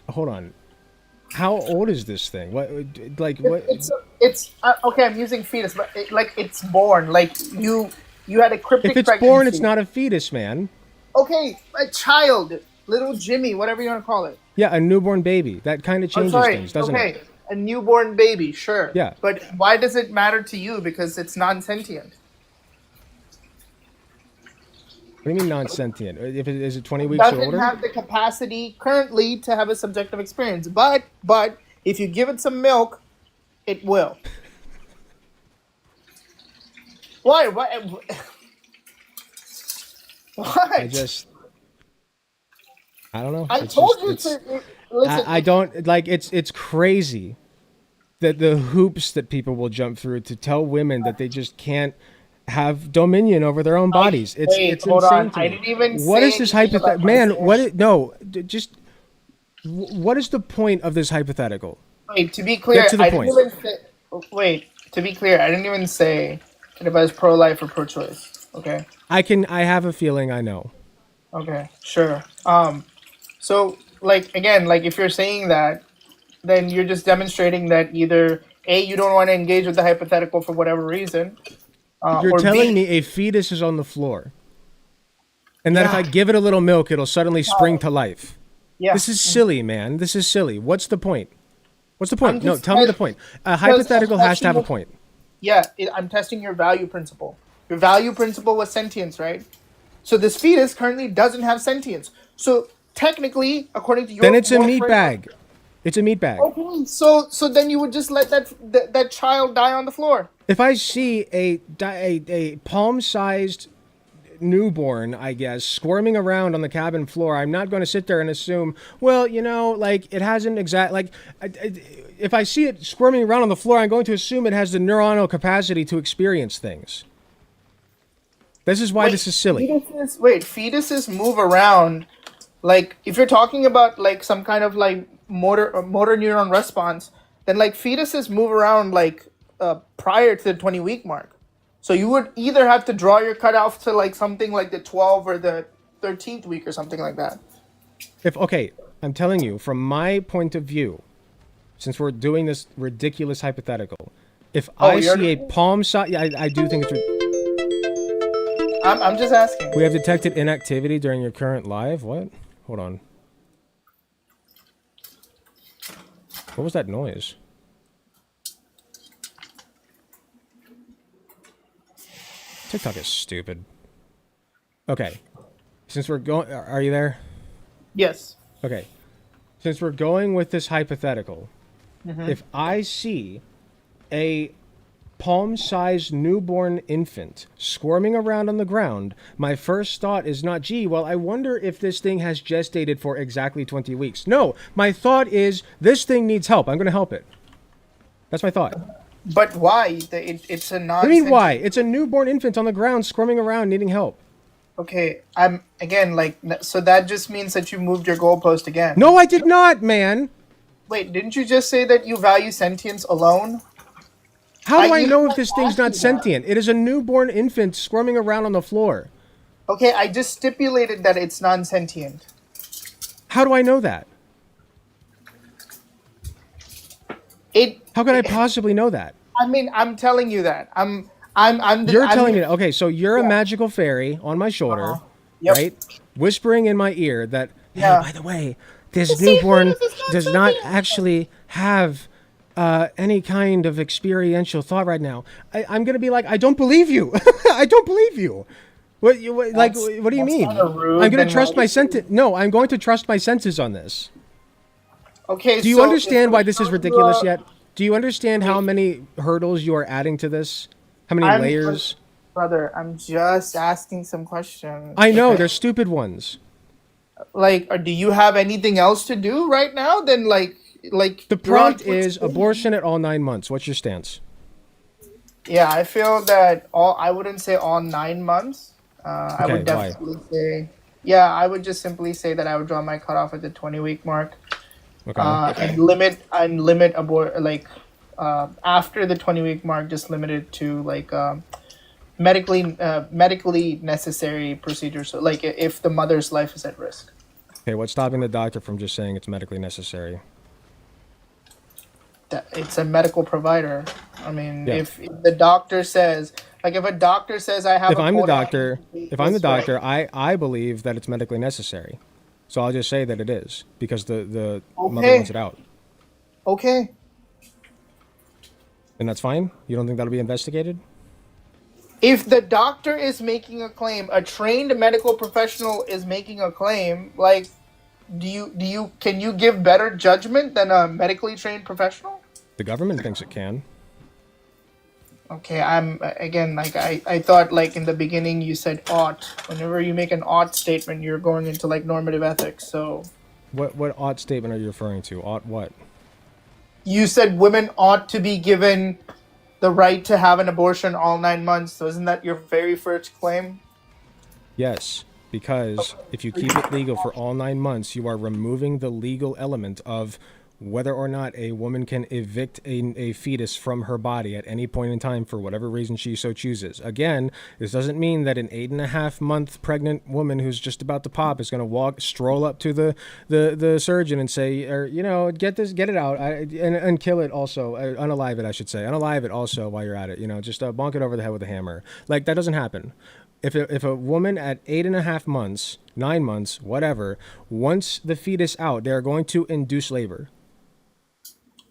Hold on. How old is this thing? What, like, what? It's okay. I'm using fetus, but it's born. Like you had a cryptic. If it's pregnancy. born, it's not a fetus, man. Okay, a child, little Jimmy, whatever you want to call it. Yeah, a newborn baby. That kind of changes things, doesn't okay. it? A newborn baby, sure. Yeah. But why does it matter to you? Because it's non-sentient. What do you mean non-sentient? If it is it 20 weeks Doesn't or older? have the capacity currently to have a subjective experience. But if you give it some milk, it will. Why? What? What? I don't know. I It's told just- you it's- to listen. I don't like it's crazy that the hoops that people will jump through to tell women that they just can't have dominion over their own bodies. It's hold insane on. to me. I didn't even What say is this anything about hypothetical? Man, myself. what is the point of this hypothetical? Wait, to be clear, Get to the I point. didn't even say. Wait, to be clear, I didn't even say that if I was pro-life or pro-choice. Okay. I have a feeling I know. Okay. Sure. So like again, like if you're saying that, then you're just demonstrating that either A, you don't want to engage with the hypothetical for whatever reason. You're or telling B, me a fetus is on the floor. And that if Yeah. I give it a little milk, it'll suddenly spring to life. yeah. This is silly, man. This is silly. What's the point? What's the point? I'm No, just- tell me the point. A hypothetical has to have a testing point. Yeah, I'm testing your value principle. Your value principle was sentience, right? So this fetus currently doesn't have sentience. So technically, according to your Then it's a your meat framework- bag. It's a meat bag. Okay, so then you would just let that child die on the floor. If I see a palm-sized newborn, I guess, squirming around on the cabin floor, I'm not going to sit there and assume, well, like it hasn't if I see it squirming around on the floor, I'm going to assume it has the neuronal capacity to experience things. This is why this is silly. Fetuses move around. Like if you're talking about like some kind of like motor neuron response, then like fetuses move around like prior to the 20-week mark. So you would either have to draw your cutoff to like something like the 12 or the 13th week or something like that. I'm telling you, from my point of view, since we're doing this ridiculous hypothetical, if I see a palm size, I do think it's. I'm just asking. We have detected inactivity during your current live. What? Hold on. What was that noise? TikTok is stupid. Okay. since we're going, are you there? Yes. Okay. Since we're going with this hypothetical, if I see a palm-sized newborn infant squirming around on the ground, my first thought is not, gee, well, I wonder if this thing has gestated for exactly 20 weeks. No, my thought is, this thing needs help. I'm going to help it. That's my thought. But why? It's a non. What do you mean, why? It's a newborn infant on the ground squirming around needing help. Okay, I'm again like so that just means that you moved your goalpost again. No, I did not, man. Wait, didn't you just say that you value sentience alone? How do I you know if just this thing's asked not you that. sentient? It is a newborn infant squirming around on the floor. Okay, I just stipulated that it's non-sentient. How do I know that? How could I possibly know that? I mean, I'm telling you that. You're telling me that. Okay, so you're a magical fairy on my shoulder, Yep. right? Whispering in my ear that, hey, Yeah. by the way, this newborn does not actually have any kind of experiential thought right now. I'm going to be like, I don't believe you. I don't believe you. What do you mean? kinda rude, I'm going then to trust why my would you- senses. No, I'm going to trust my senses on this. Okay. Do you so understand if why I this is show ridiculous you a- yet? Do you understand how many hurdles you are adding to this? How many layers? Brother, I'm just asking some questions. I know, okay? they're stupid ones. Like, do you have anything else to do right now? Then like The you're on prompt is Twitch. abortion at all 9 months. What's your stance? Yeah, I feel that I wouldn't say all 9 months. I Okay, would why? definitely say, yeah, I would just simply say that I would draw my cutoff at the 20-week mark, Okay. and limit abort after the 20-week mark, just limit it to like medically necessary procedures. So like if the mother's life is at risk. Okay, what's stopping the doctor from just saying it's medically necessary? That it's a medical provider. I mean, Yeah. if the doctor says, like, if a doctor says I have, If a I'm the cold doctor, this way. I believe that it's medically necessary. So I'll just say that it is because the mother Okay. wants it out. Okay. And that's fine? You don't think that'll be investigated? If the doctor is making a claim, a trained medical professional is making a claim, like, can you give better judgment than a medically trained professional? The government thinks it can. Okay, I'm again like I thought like in the beginning you said ought. Whenever you make an ought statement, you're going into like normative ethics. So What odd statement are you referring to? Ought what? you said women ought to be given the right to have an abortion all 9 months. So isn't that your very first claim? Yes, because if you keep it legal for all 9 months, you are removing the legal element of whether or not a woman can evict a fetus from her body at any point in time for whatever reason she so chooses. Again, this doesn't mean that an 8.5-month pregnant woman who's just about to pop is going to stroll up to the surgeon and say, or get it out, and kill it also, unalive it, I should say, unalive it also while you're at it. Just bonk it over the head with a hammer. Like that doesn't happen. If a woman at 8.5 months, 9 months, whatever, wants the fetus out, they're going to induce labor.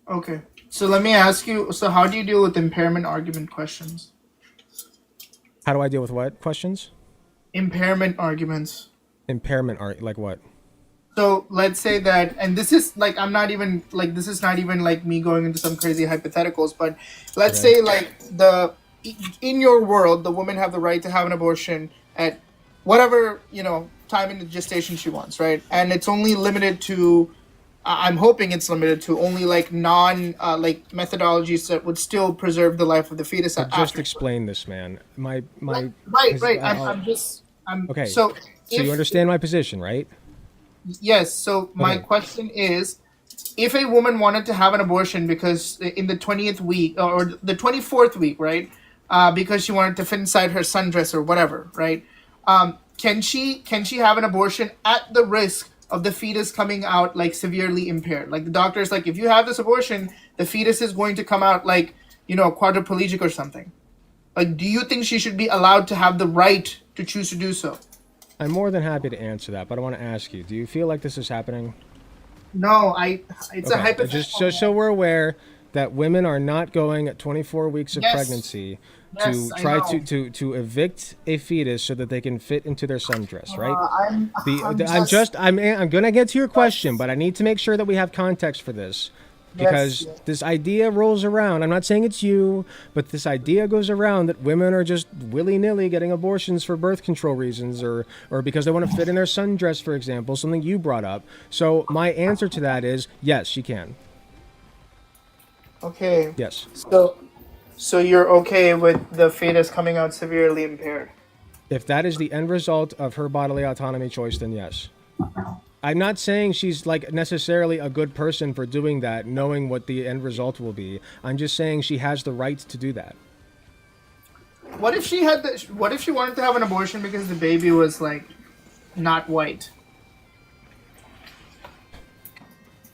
Okay. So let me ask you, so how do you deal with impairment argument questions? How do I deal with what questions? Impairment arguments. Impairment art, like what? So let's say that, and this is like, this is not even like me going into some crazy hypotheticals, but let's say like in your world, the woman have the right to have an abortion at whatever, time in the gestation she wants, right? And it's only limited to, I'm hoping it's limited to only like methodologies that would still preserve the life of the fetus. Just explain this, man. My Right. I'm okay. So You understand my position, right? Yes. So my question is, if a woman wanted to have an abortion because in the 20th week or the 24th week, right? Because she wanted to fit inside her sundress or whatever, right? Can she have an abortion at the risk of the fetus coming out like severely impaired? Like the doctor's like, if you have this abortion, the fetus is going to come out like, quadriplegic or something. Like, do you think she should be allowed to have the right to choose to do so? I'm more than happy to answer that, but I want to ask you, do you feel like this is happening? No, it's a hypothetical. Just so we're aware that women are not going at 24 weeks of Yes. pregnancy Yes, to I try know. to evict a fetus so that they can fit into their sundress, right? I'm just I'm gonna get to your question, but I need to make sure that we have context for this. yes, Because yes. this idea rolls around. I'm not saying it's you, but this idea goes around that women are just willy-nilly getting abortions for birth control reasons or because they want to fit in their sundress, for example, something you brought up. So my answer to that is yes, she can. Okay. Yes. So you're okay with the fetus coming out severely impaired? If that is the end result of her bodily autonomy choice, then yes. I'm not saying she's like necessarily a good person for doing that, knowing what the end result will be. I'm just saying she has the right to do that. What if she had the? What if she wanted to have an abortion because the baby was like not white?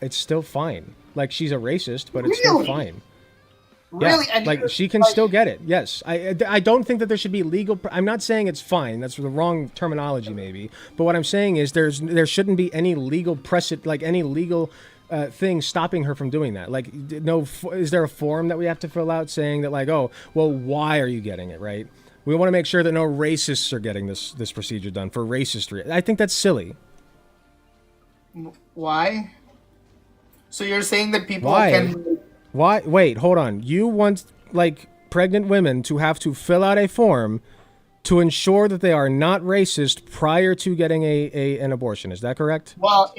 It's still fine. Like she's a racist, but it's still Really? fine. Yeah, Really? And like you're she can like, still get it. Yes, I don't think that there should be legal. I'm not saying it's fine. That's the wrong terminology, maybe. But what I'm saying is there shouldn't be any legal precedent, like any legal thing stopping her from doing that. Like, no, is there a form that we have to fill out saying that, like, oh, well, why are you getting it, right? We want to make sure that no racists are getting this procedure done for racist reasons. I think that's silly. why? So you're saying that people Why? can? Why? Wait, hold on. You want like pregnant women to have to fill out a form to ensure that they are not racist prior to getting an abortion. Is that correct? Well,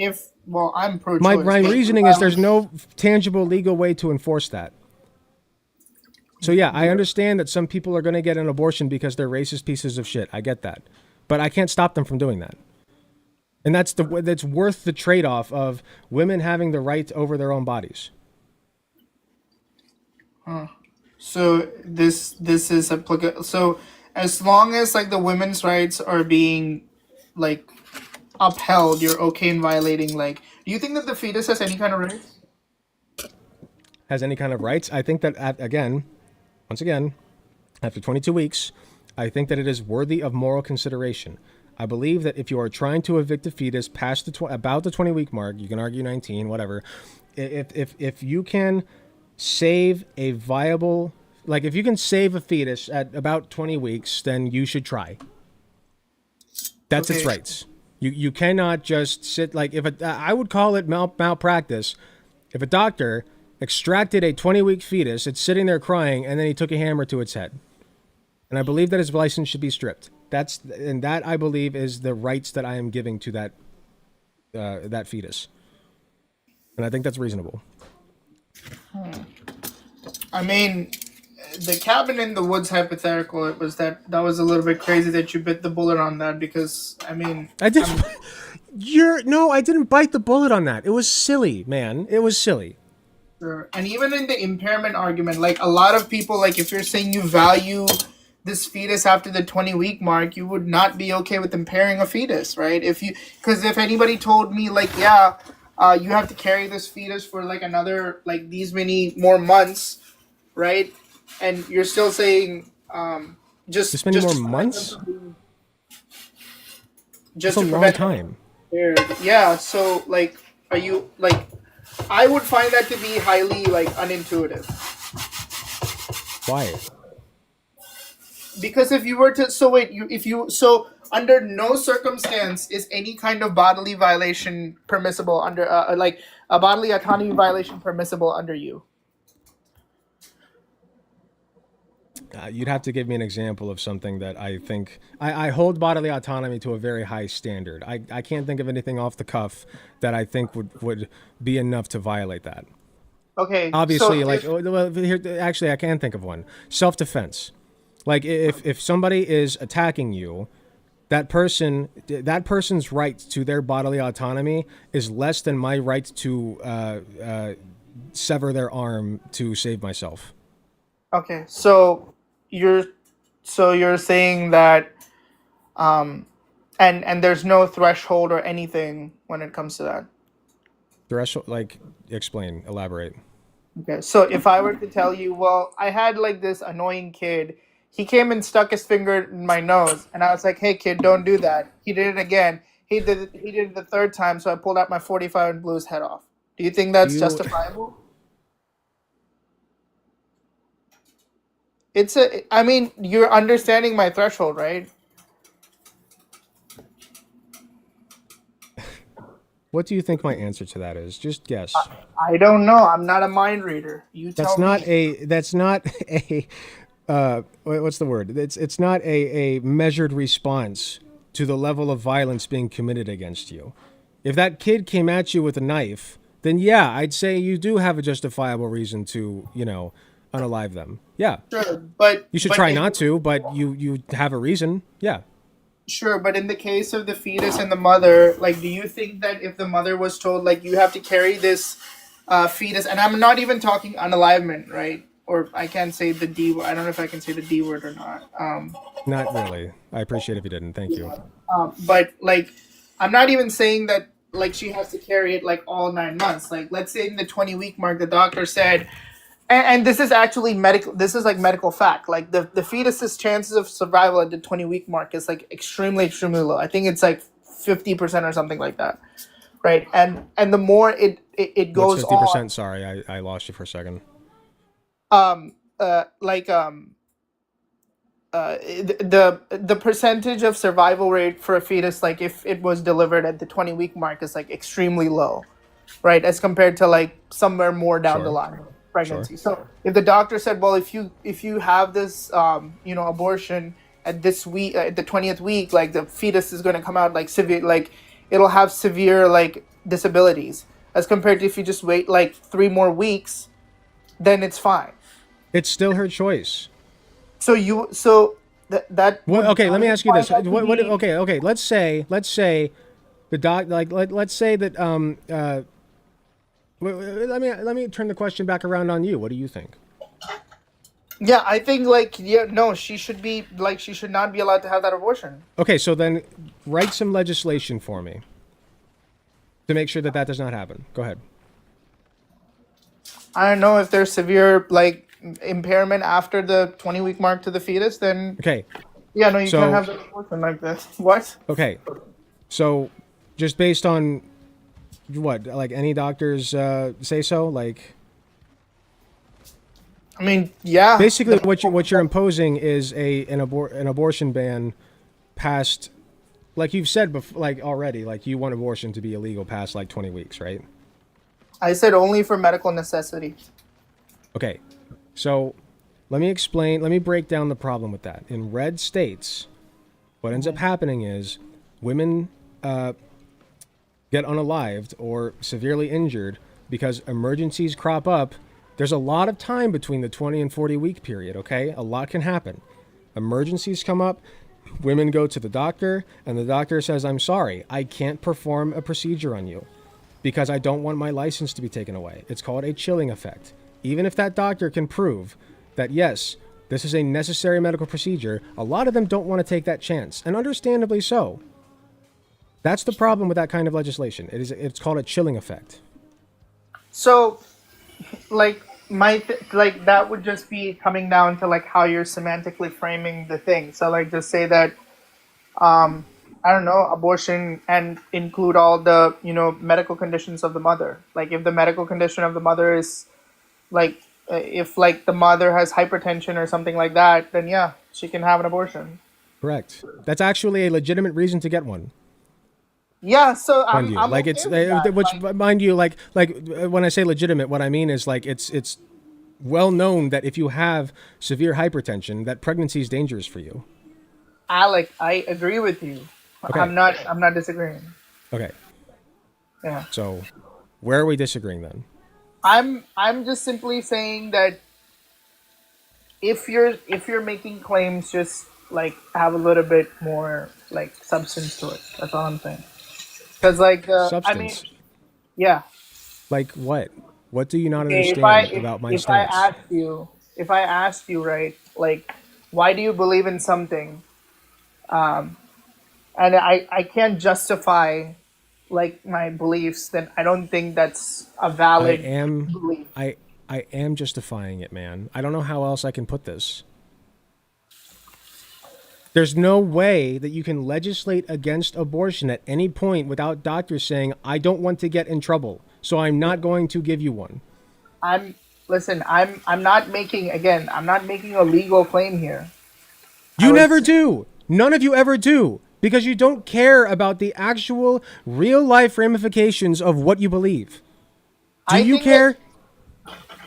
I'm pro-choice. My but reasoning is there's no tangible legal way to enforce that. So yeah, I understand that some people are going to get an abortion because they're racist pieces of shit. I get that. But I can't stop them from doing that. And that's worth the trade-off of women having the right over their own bodies. So this is applicable. So as long as like the women's rights are being like upheld, you're okay in violating. Like, do you think that the fetus has any kind of rights? Has any kind of rights. I think that, once again, after 22 weeks, I think that it is worthy of moral consideration. I believe that if you are trying to evict a fetus past about the 20-week mark, you can argue 19, whatever. If you can save a viable, like if you can save a fetus at about 20 weeks, then you should try. That's its Okay. rights. You cannot just sit like I would call it malpractice. If a doctor extracted a 20-week fetus, it's sitting there crying, and then he took a hammer to its head. And I believe that his license should be stripped. That I believe is the rights that I am giving to that fetus. And I think that's reasonable. I mean, the cabin in the woods hypothetical. It was that was a little bit crazy that you bit the bullet on that because I mean, I did. No, I didn't bite the bullet on that. It was silly, man. It was silly. sure. And even in the impairment argument, like a lot of people, like if you're saying you value this fetus after the 20-week mark, you would not be okay with impairing a fetus, right? Because if anybody told me like, yeah, you have to carry this fetus for like another like these many more months, right? And you're still saying This many more months? just That's a to long prevent time. yeah. So like, are you like? I would find that to be highly like unintuitive. Why? Because if you were to under no circumstance is any kind of bodily violation permissible under like a bodily autonomy violation permissible under you. You'd have to give me an example of something that I think I hold bodily autonomy to a very high standard. I can't think of anything off the cuff that I think would be enough to violate that. Okay. Obviously, so like here, actually, I can think of one. Self-defense. Like if somebody is attacking you, that person's right to their bodily autonomy is less than my right to sever their arm to save myself. okay, so you're saying that and there's no threshold or anything when it comes to that. Threshold, like, explain, elaborate. Okay, so if I were to tell you, well, I had like this annoying kid. He came and stuck his finger in my nose, and I was like, "Hey, kid, don't do that." He did it again. He did it the third time, so I pulled out my 45 and blew his head off. Do you think that's You- justifiable? I mean, you're understanding my threshold, right? What do you think my answer to that is? Just guess. I don't know. I'm not a mind reader. You tell me. That's not a what's the word? It's not a measured response to the level of violence being committed against you. If that kid came at you with a knife, then yeah, I'd say you do have a justifiable reason to, unalive them. Yeah. Sure, but You should but try in- not to, but you have a reason. Yeah. Sure, but in the case of the fetus and the mother, like, do you think that if the mother was told, like, you have to carry this fetus, and I'm not even talking unalivement, right? Or I can't say the D word. I don't know if I can say the D word or not. Not really. I appreciate if you didn't. Thank you. But like, I'm not even saying that like she has to carry it like all 9 months. Like, let's say in the 20-week mark, the doctor said, and this is actually medical. This is like medical fact. Like the fetus's chances of survival at the 20-week mark is like extremely low. I think it's like 50% or something like that, right? And the more it goes What's 50%? on, Sorry, I lost you for a second. the percentage of survival rate for a fetus, like if it was delivered at the 20-week mark, is like extremely low, right? As compared to like somewhere more down the Sure. line pregnancy. So if the doctor said, well, if you have this abortion at this week, at the 20th week, like the fetus is going to come out like severe, like it'll have severe like disabilities, as compared to if you just wait like 3 more weeks, then it's fine. It's still her choice. So that What, would- okay, let me ask you this. that would What, be- okay. Let's say the doc, like, let's say that let me turn the question back around on you. What do you think? Yeah, I think no, she should not be allowed to have that abortion. Okay, so then write some legislation for me to make sure that does not happen. Go ahead. I don't know if there's severe like impairment after the 20-week mark to the fetus, then Okay. yeah, no, you So- can't have the abortion like this. What? Okay. So just based on what, like any doctors say so, like I mean, yeah. basically what you're imposing is an abortion ban past, like you've said before, like already, like you want abortion to be illegal past like 20 weeks, right? I said only for medical necessity. Okay. So let me break down the problem with that. In red states, what ends up happening is women get unalived or severely injured because emergencies crop up. There's a lot of time between the 20 and 40 week period, okay? A lot can happen. Emergencies come up, women go to the doctor, and the doctor says, I'm sorry, I can't perform a procedure on you because I don't want my license to be taken away. It's called a chilling effect. Even if that doctor can prove that, yes, this is a necessary medical procedure, a lot of them don't want to take that chance, and understandably so. That's the problem with that kind of legislation. It's called a chilling effect. So, like that would just be coming down to like how you're semantically framing the thing. So like just say that I don't know, abortion and include all the medical conditions of the mother. Like if the medical condition of the mother is like if like the mother has hypertension or something like that, then yeah, she can have an abortion. Correct. That's actually a legitimate reason to get one. Yeah, so Mind you, I'm like okay it's with that. which Like, mind you, like when I say legitimate, what I mean is like it's well known that if you have severe hypertension, that pregnancy is dangerous for you. Alec, I agree with you. Okay. I'm not disagreeing. Okay. Yeah. So, where are we disagreeing then? I'm just simply saying that if you're making claims, just like have a little bit more like substance to it. That's all I'm saying. Because like Substance. I mean, yeah. Like what? What do you not Okay, understand about my stance? if I asked you, right, like, why do you believe in something? And I can't justify like my beliefs, then I don't think that's a I valid am belief. I am justifying it, man. I don't know how else I can put this. There's no way that you can legislate against abortion at any point without doctors saying, I don't want to get in trouble, so I'm not going to give you one. I'm listen, I'm not making a legal claim here. You never do. None of you ever do. Because you don't care about the actual real life ramifications of what you believe. Do I you think care?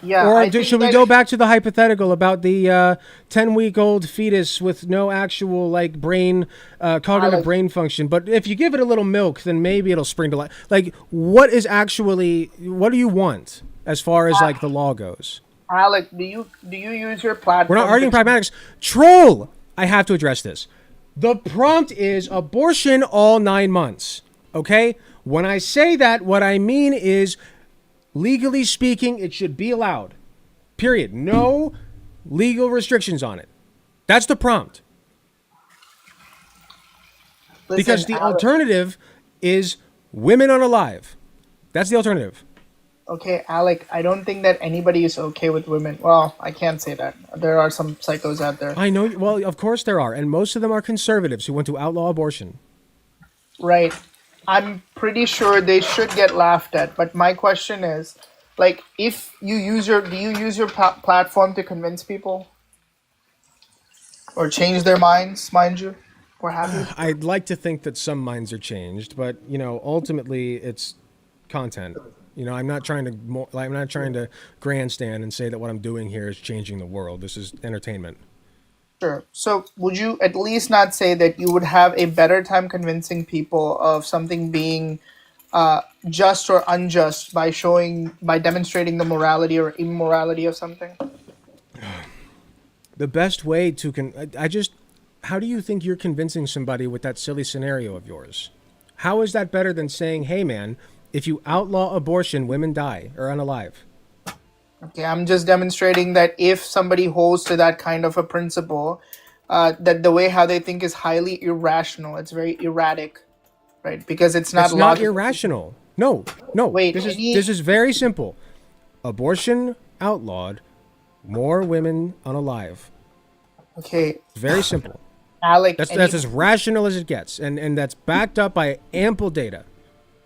Yeah, Or I think should we that go back to the hypothetical about the 10-week-old fetus with no actual like brain, cognitive Alex, brain function? But if you give it a little milk, then maybe it'll spring to life. Like, what do you want as far as like the law goes? Alec, do you use your We're platform? not arguing pragmatics. Troll! I have to address this. The prompt is abortion all 9 months. Okay? When I say that, what I mean is, legally speaking, it should be allowed. Period. No legal restrictions on it. That's the prompt. Listen, Because the Alec, alternative is women unalive. That's the alternative. okay, Alec, I don't think that anybody is okay with women. Well, I can't say that. There are some psychos out there. I know. Well, of course there are. And most of them are conservatives who want to outlaw abortion. Right. I'm pretty sure they should get laughed at. But my question is, like, if you use do you use your platform to convince people or change their minds, mind you? Or have you? I'd like to think that some minds are changed, but ultimately it's content. I'm not trying to grandstand and say that what I'm doing here is changing the world. This is entertainment. Sure. So, would you at least not say that you would have a better time convincing people of something being just or unjust by demonstrating the morality or immorality of something? The best way to how do you think you're convincing somebody with that silly scenario of yours? How is that better than saying, hey man, if you outlaw abortion, women die or unalive? Okay, I'm just demonstrating that if somebody holds to that kind of a principle, that the way how they think is highly irrational. It's very erratic, right? Because it's not It's not logical. irrational. No. Wait, This is very simple. Abortion outlawed, more women unalive. Okay, Very simple. Alec. That's any- as rational as it gets, and that's backed up by ample data.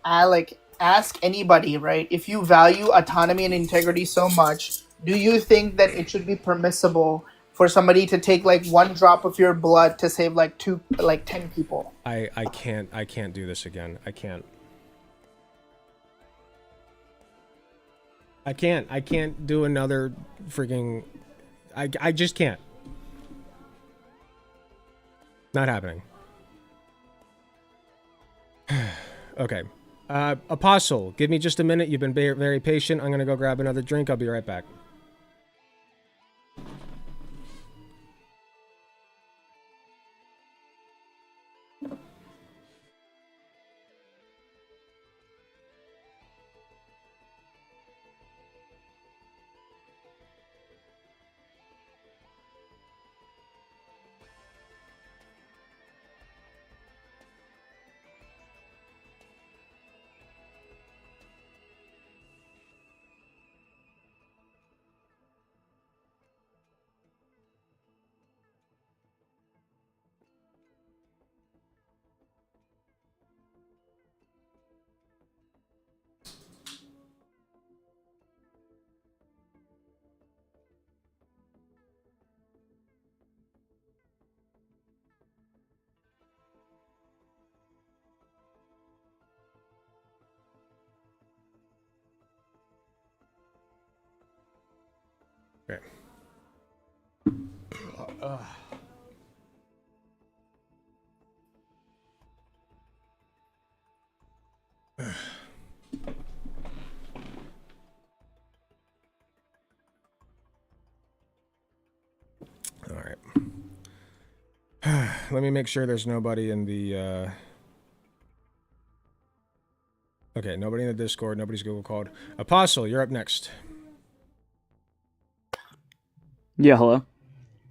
Alec, ask anybody, right? If you value autonomy and integrity so much, do you think that it should be permissible for somebody to take like one drop of your blood to save like 10 people? I can't do this again. I can't do another freaking. I just can't. Not happening. Okay. Apostle, give me just a minute. You've been very patient. I'm going to go grab another drink. I'll be right back. Okay. All right. Let me make sure there's nobody in the. Okay, nobody in the Discord. Nobody's Google called. Apostle, you're up next. Yeah, hello.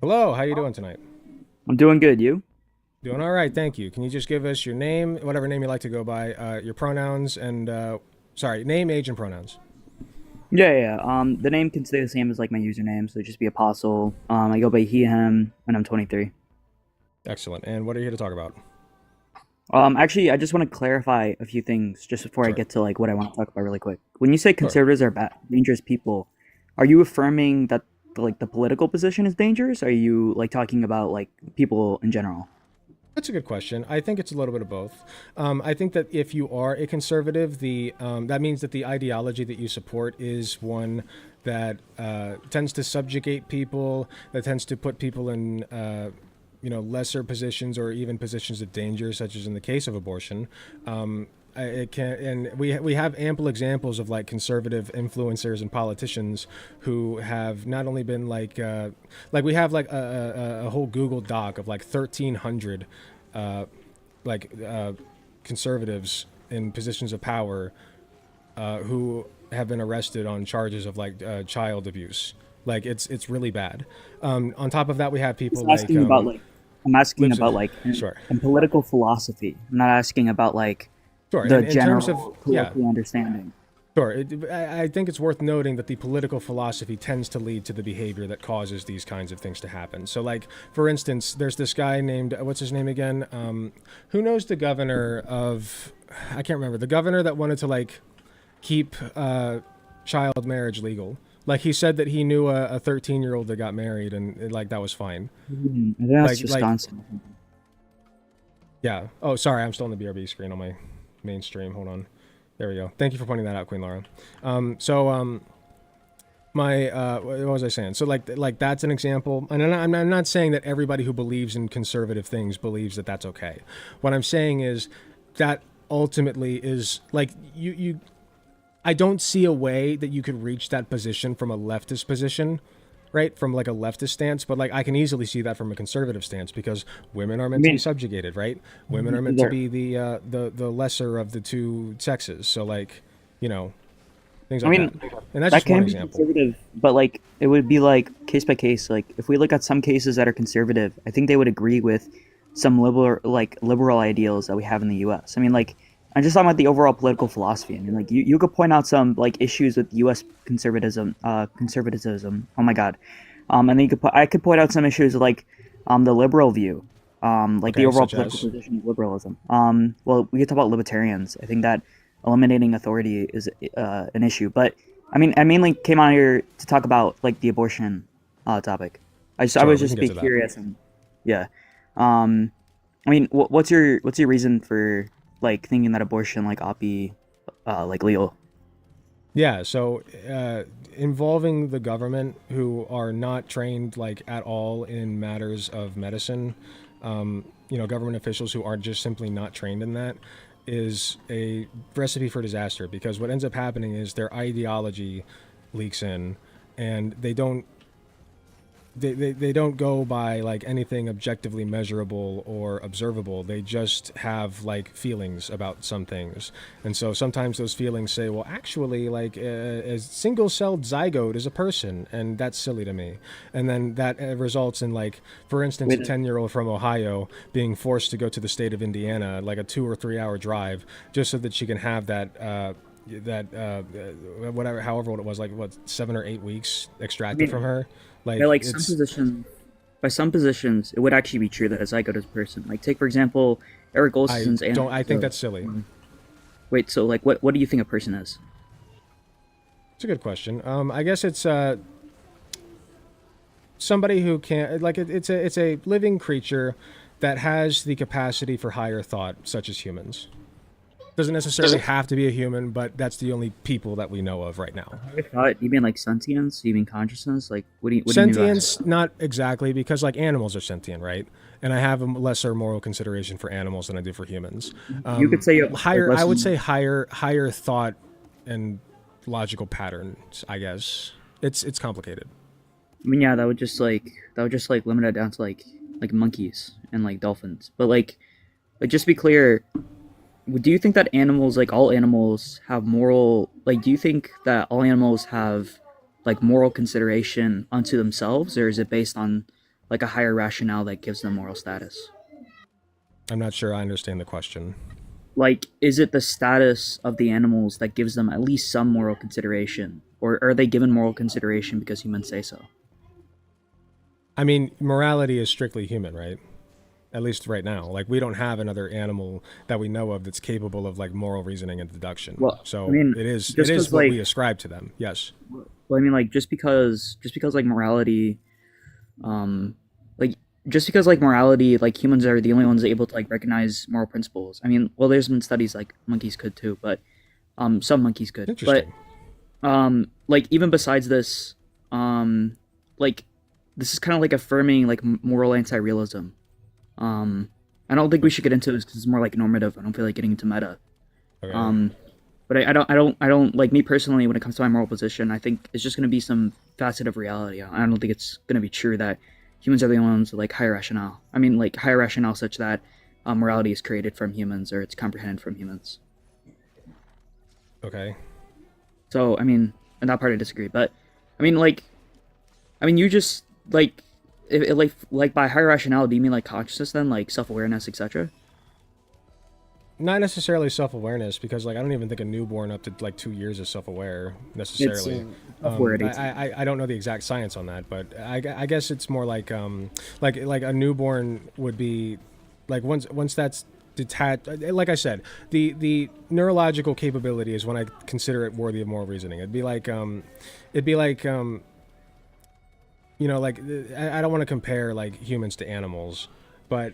Hello, how you doing tonight? I'm doing good. You? Doing all right, thank you. Can you just give us your name, whatever name you like to go by, your pronouns, and name, age, and pronouns. Yeah. The name can stay the same as like my username, so just be Apostle. I go by he/him, and I'm 23. Excellent. And what are you here to talk about? Actually, I just want to clarify a few things just before I Sure. get to like what I want to talk about really quick. When you say conservatives are dangerous people, Are you affirming that like the political position is dangerous? Or are you like talking about like people in general? That's a good question. I think it's a little bit of both. I think that if you are a conservative, that means that the ideology that you support is one that tends to subjugate people, that tends to put people in lesser positions or even positions of danger, such as in the case of abortion. It can, and we have ample examples of like conservative influencers and politicians who have not only been like we have like a whole Google Doc of like 1,300 conservatives in positions of power who have been arrested on charges of like child abuse. Like it's really bad. On top of that, we have people like I'm asking about sure. in political philosophy. I'm not asking about like Sure. the in general terms of political understanding. Sure. I think it's worth noting that the political philosophy tends to lead to the behavior that causes these kinds of things to happen. So, like, for instance, there's this guy named, what's his name again? Who knows the governor of, I can't remember, the governor that wanted to, like, keep child marriage legal. Like, he said that he knew a 13-year-old that got married and, like, that was fine. I think that's Wisconsin. Yeah. Oh, sorry. I'm still on the BRB screen on my mainstream. Hold on. There we go. Thank you for pointing that out, Queen Laura. What was I saying? So like that's an example. And I'm not saying that everybody who believes in conservative things believes that that's okay. What I'm saying is that ultimately is like I don't see a way that you could reach that position from a leftist position, right? From like a leftist stance, but like I can easily see that from a conservative stance because women are meant to be subjugated, right? Women are meant to be the lesser of the two sexes. So like, things like that. And that's just one example. Conservative, but like it would be like case by case. Like if we look at some cases that are conservative, I think they would agree with some liberal ideals that we have in the U.S. I mean, like I'm just talking about the overall political philosophy. I mean, like you could point out some like issues with U.S. conservatism. Oh my God. And then I could point out some issues with, like the liberal view, the overall political position of liberalism. Well, we could talk about libertarians. I think that eliminating authority is an issue. But I mean, I mainly came out here to talk about like the abortion topic. I was just be curious and yeah. I mean, what's your reason for like thinking that abortion like ought be like legal? Yeah, so involving the government who are not trained like at all in matters of medicine, government officials who are just simply not trained in that is a recipe for disaster because what ends up happening is their ideology leaks in and they don't go by like anything objectively measurable or observable. They just have like feelings about some things. And so sometimes those feelings say, well, actually like a single-celled zygote is a person. And that's silly to me. And then that results in like, for instance, a 10-year-old from Ohio being forced to go to the state of Indiana, like a 2 or 3 hour drive just so that she can have that whatever, however what it was, like what 7 or 8 weeks extracted from her. Like, by some positions, it would actually be true that a zygote is a person. Like, take for example, Eric Olson's. I think that's silly. Wait, so like, what do you think a person is? It's a good question. I guess it's somebody who can like it's a living creature that has the capacity for higher thought, such as humans. Doesn't necessarily have to be a human, but that's the only people that we know of right now. You mean like sentience? You mean consciousness? Like what do you sentience? Not exactly, because like animals are sentient, right? And I have a lesser moral consideration for animals than I do for humans. You could say higher. I would say higher thought and logical patterns. I guess it's complicated. I mean, yeah, that would just like limit it down to like monkeys and like dolphins. But like just to be clear. Do you think that animals, like all animals, have moral? Like, do you think that all animals have like moral consideration unto themselves, or is it based on like a higher rationale that gives them moral status? I'm not sure I understand the question. Like, is it the status of the animals that gives them at least some moral consideration, or are they given moral consideration because humans say so? I mean, morality is strictly human, right? At least right now. Like, we don't have another animal that we know of that's capable of like moral reasoning and deduction. Well, So I mean, it is just 'cause, what like, we ascribe to them. Yes. well, I mean, like, just because like morality, like just because like morality, like humans are the only ones able to like recognize moral principles. I mean, well, there's been studies like monkeys could too, but some monkeys could. Interesting. But like even besides this, like this is kind of like affirming like moral anti-realism. I don't think we should get into this because it's more like normative. I don't feel like getting into meta. Okay. But I don't like, me personally, when it comes to my moral position, I think it's just going to be some facet of reality. I don't think it's going to be true that humans are the only ones with like higher rationale. I mean, like higher rationale such that morality is created from humans or it's comprehended from humans. Okay. So, I mean, in that part I disagree. But, I mean, you just, like, like by higher rationale, do you mean like consciousness then? Like self-awareness, etc.? Not necessarily self-awareness, because like I don't even think a newborn up to like 2 years is self-aware necessarily. I don't know the exact science on that, but I guess it's more like like a newborn would be like once that's detached. Like I said, the neurological capability is when I consider it worthy of moral reasoning. It'd be like you know, like I don't want to compare like humans to animals, but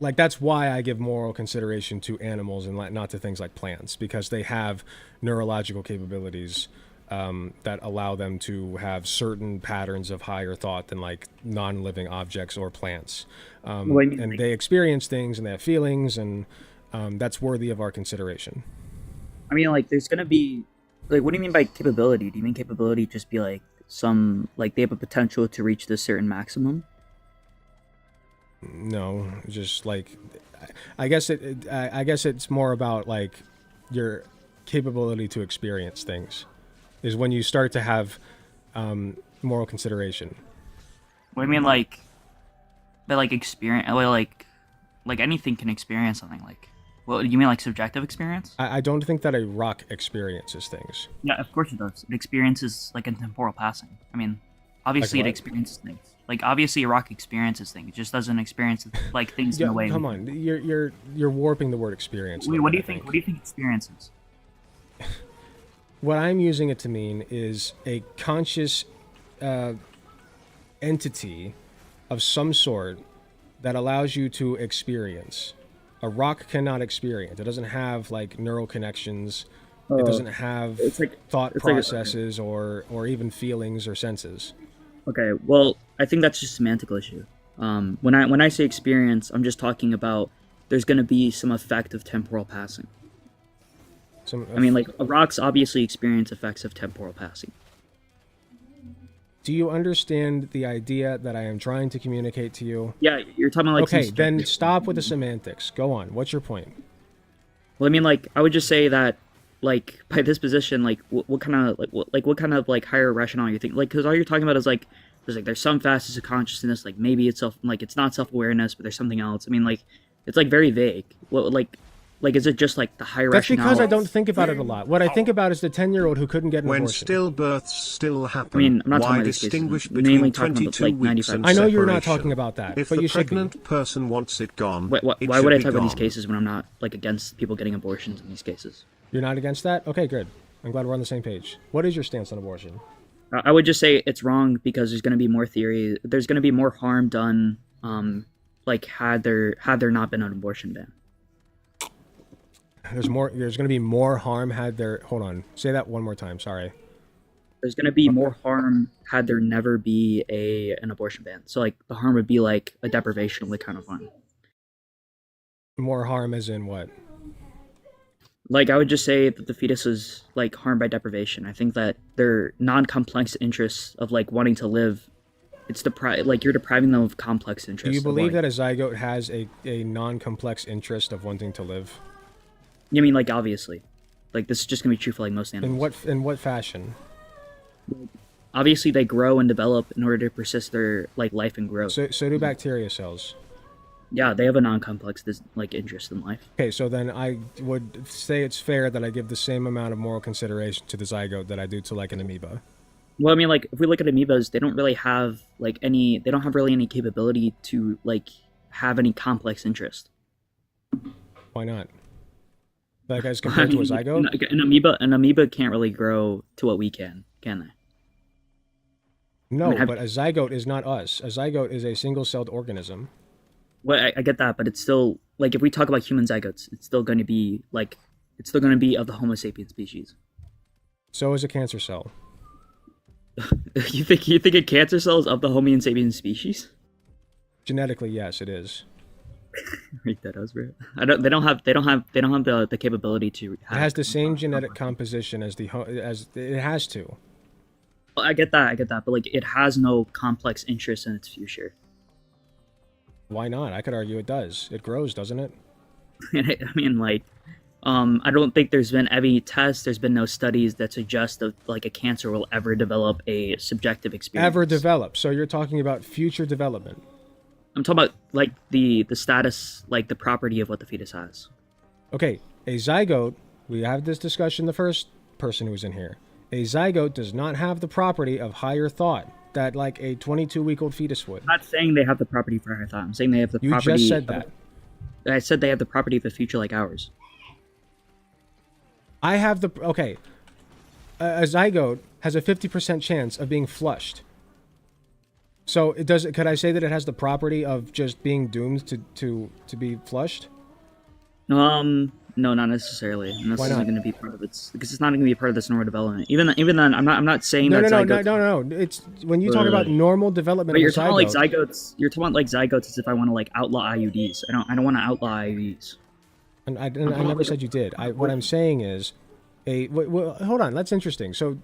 like that's why I give moral consideration to animals and not to things like plants, because they have neurological capabilities that allow them to have certain patterns of higher thought than like non-living objects or plants. And they experience things and they have feelings, and that's worthy of our consideration. I mean, like, there's gonna be, like, what do you mean by capability? Do you mean capability just be like some, like, they have a potential to reach this certain maximum? No, just like I guess I guess it's more about like your capability to experience things is when you start to have moral consideration. What do you mean, like, but like experience? Well, like anything can experience something. Like, well, you mean like subjective experience? I don't think that a rock experiences things. Yeah, of course it does. It experiences like in temporal passing. I mean, obviously Like it what? experiences things. Like, obviously a rock experiences things. It just doesn't experience like things in Yeah, a way. come on, you're warping the word experience. Wait, though, what do I you think? What do you think experiences? What I'm using it to mean is a conscious entity of some sort that allows you to experience. A rock cannot experience. It doesn't have like neural connections. It doesn't have it's like- thought it's like- processes or even feelings or senses. Okay, well, I think that's just a semantical issue. When I say experience, I'm just talking about there's going to be some effect of temporal passing. I mean, like, rocks obviously experience effects of temporal passing. Do you understand the idea that I am trying to communicate to you? Yeah, you're talking about like. Okay, some then subjective- stop with the semantics. Go on. What's your point? Well, I mean, like, I would just say that, like, by this position, like, what kind of what kind of like higher rationale you think? Like, because all you're talking about is like there's some facets of consciousness, like maybe it's it's not self-awareness, but there's something else. I mean, like, it's like very vague. What like is it just like the higher That's rationale? because I don't think about it a lot. What I think about is the 10-year-old who couldn't get an When abortion. stillbirths still happen, I mean, I'm not talking why about these cases. distinguish I'm mainly between talking about, 22 like, weeks 95%. and I know you're not separation? talking about that, If but the you should be. pregnant person wants it gone, Why it would should I be talk about these gone. cases when I'm not like against people getting abortions in these cases? You're not against that? Okay, good. I'm glad we're on the same page. What is your stance on abortion? I would just say it's wrong because there's going to be more theory. There's going to be more harm done, like had there not been an abortion ban. There's going to be more harm had there. Hold on. Say that one more time. Sorry. There's going to be more harm had there never be an abortion ban. So like the harm would be like a deprivationally kind of harm. More harm as in what? Like, I would just say that the fetus is like harmed by deprivation. I think that their non-complex interests of like wanting to live, it's like you're depriving them of complex interests. Do you of, believe like- that a zygote has a non-complex interest of wanting to live? You mean like obviously, like this is just gonna be true for like most animals. In what fashion? Obviously, they grow and develop in order to persist their like life and growth. So do bacteria cells. Yeah, they have a non-complex like interest in life. Okay, so then I would say it's fair that I give the same amount of moral consideration to the zygote that I do to like an amoeba. Well, I mean, like if we look at amoebas, they don't really have like they don't have really any capability to like have any complex interest. Why not? Like as compared to a zygote? An amoeba can't really grow to what we can they? No, I mean, but a zygote is not us. A zygote is a single-celled organism. Well, I get that, but it's still like if we talk about human zygotes, it's still going to be of the Homo sapiens species. So is a cancer cell. You think a cancer cell is of the Homo sapiens species? Genetically, yes, it is. Read that, bro. They don't have the capability to. It has the same genetic composition as it has to. Well, I get that, but like it has no complex interest in its future. Why not? I could argue it does. It grows, doesn't it? I mean, like, I don't think there's been any tests. There's been no studies that suggest that like a cancer will ever develop a subjective experience. Ever develop. So you're talking about future development. I'm talking about like the status, like the property of what the fetus has. Okay, a zygote, we had this discussion the first person who was in here. A zygote does not have the property of higher thought that like a 22-week-old fetus would. I'm not saying they have the property for higher thought. I'm saying they have the property. You just said that. I said they have the property of the future like ours. I have the... Okay. A zygote has a 50% chance of being flushed. So it does. Could I say that it has the property of just being doomed to be flushed? No, not necessarily. And this Why isn't not? going to be part of its because it's not going to be part of this normal development. Even then, I'm not saying No, that. No. It's when you talk about normal development. But of you're a talking zygote, like zygotes. You're talking about like zygotes as if I want to like outlaw IUDs. I don't want to outlaw IUDs. And I never said you did. What I'm saying is, hold on. That's interesting. So,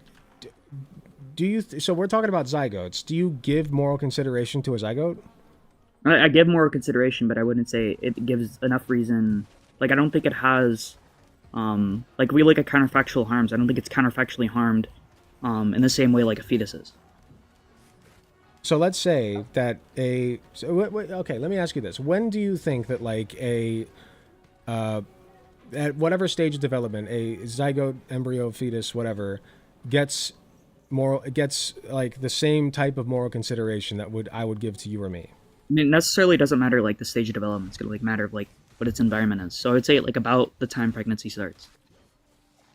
do you? So we're talking about zygotes. Do you give moral consideration to a zygote? I give moral consideration, but I wouldn't say it gives enough reason. Like I don't think it has. Like we look at counterfactual harms. I don't think it's counterfactually harmed, in the same way like a fetus is. So let's say that okay, let me ask you this. When do you think that like at whatever stage of development, a zygote, embryo, fetus, whatever, gets like the same type of moral consideration that I would give to you or me? I mean, it necessarily doesn't matter like the stage of development. It's gonna like matter of like what its environment is. So I would say like about the time pregnancy starts.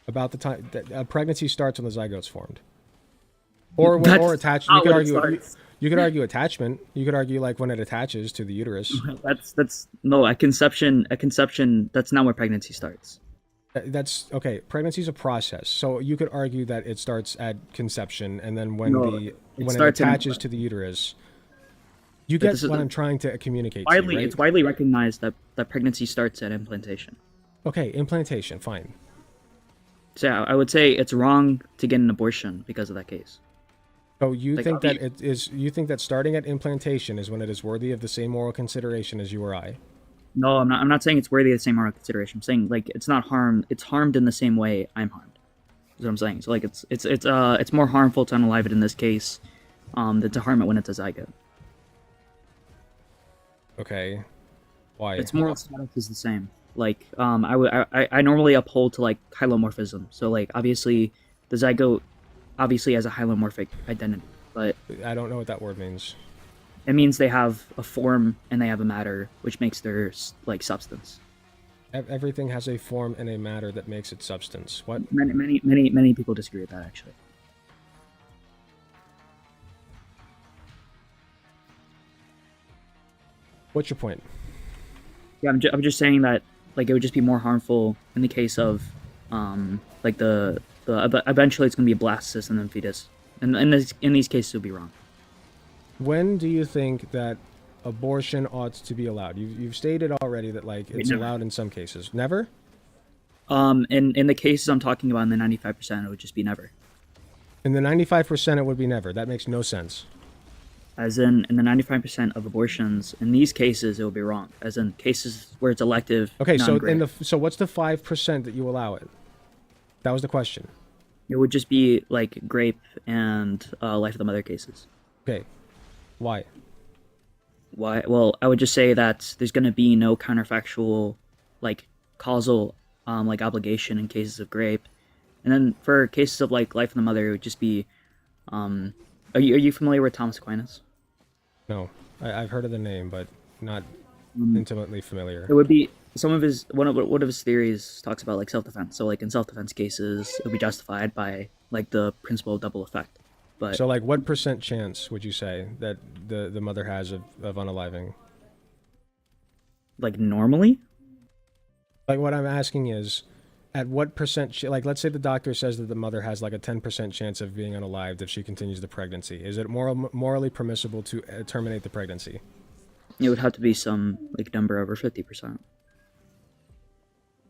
About the time that pregnancy starts when the zygote's formed, or attached. You could argue. You could argue attachment. You could argue like when it attaches to the uterus. That's no a conception. That's not where pregnancy starts. That's okay. Pregnancy is a process, so you could argue that it starts at conception, and then when it attaches to the uterus. You get what I'm trying to communicate to you, right? It's widely recognized that pregnancy starts at implantation. Okay, implantation, fine. So yeah, I would say it's wrong to get an abortion because of that case. So you think that it is? You think that starting at implantation is when it is worthy of the same moral consideration as you or I? No, I'm not. I'm not saying it's worthy of the same moral consideration. I'm saying like it's not harmed. It's harmed in the same way I'm harmed. Is what I'm saying. So like it's more harmful to unalive it in this case, than to harm it when it's a zygote. Okay, why? Its moral status is the same. Like I normally uphold to like hylomorphism. So like obviously the zygote obviously has a hylomorphic identity, but I don't know what that word means. it means they have a form and they have a matter, which makes their like substance. Everything has a form and a matter that makes it substance. What? Many people disagree with that actually. What's your point? Yeah, I'm just saying that like it would just be more harmful in the case of like the eventually it's gonna be a blastocyst and then fetus, and in these cases it would be wrong. When do you think that abortion ought to be allowed? You've stated already that like it's allowed in some cases. Never? In the cases I'm talking about, in the 95%, it would just be never. In the 95%, it would be never. That makes no sense. As in the 95% of abortions, in these cases, it will be wrong. As in cases where it's elective. Okay, so non-grape. so what's the 5% that you allow it? That was the question. It would just be like grape and life of the mother cases. Okay, why? Why? Well, I would just say that there's going to be no counterfactual, like causal, like obligation in cases of grape, and then for cases of like life of the mother, it would just be. Are you familiar with Thomas Aquinas? No, I've heard of the name, but not intimately familiar. It would be one of his theories talks about like self-defense. So like in self-defense cases, it would be justified by like the principle of double effect. But So, like, what % chance would you say that the mother has of unaliving? like normally, Like, what I'm asking is, at what % like, let's say the doctor says that the mother has like a 10% chance of being unalived if she continues the pregnancy. Is it morally permissible to terminate the pregnancy? it would have to be some like number over 50%.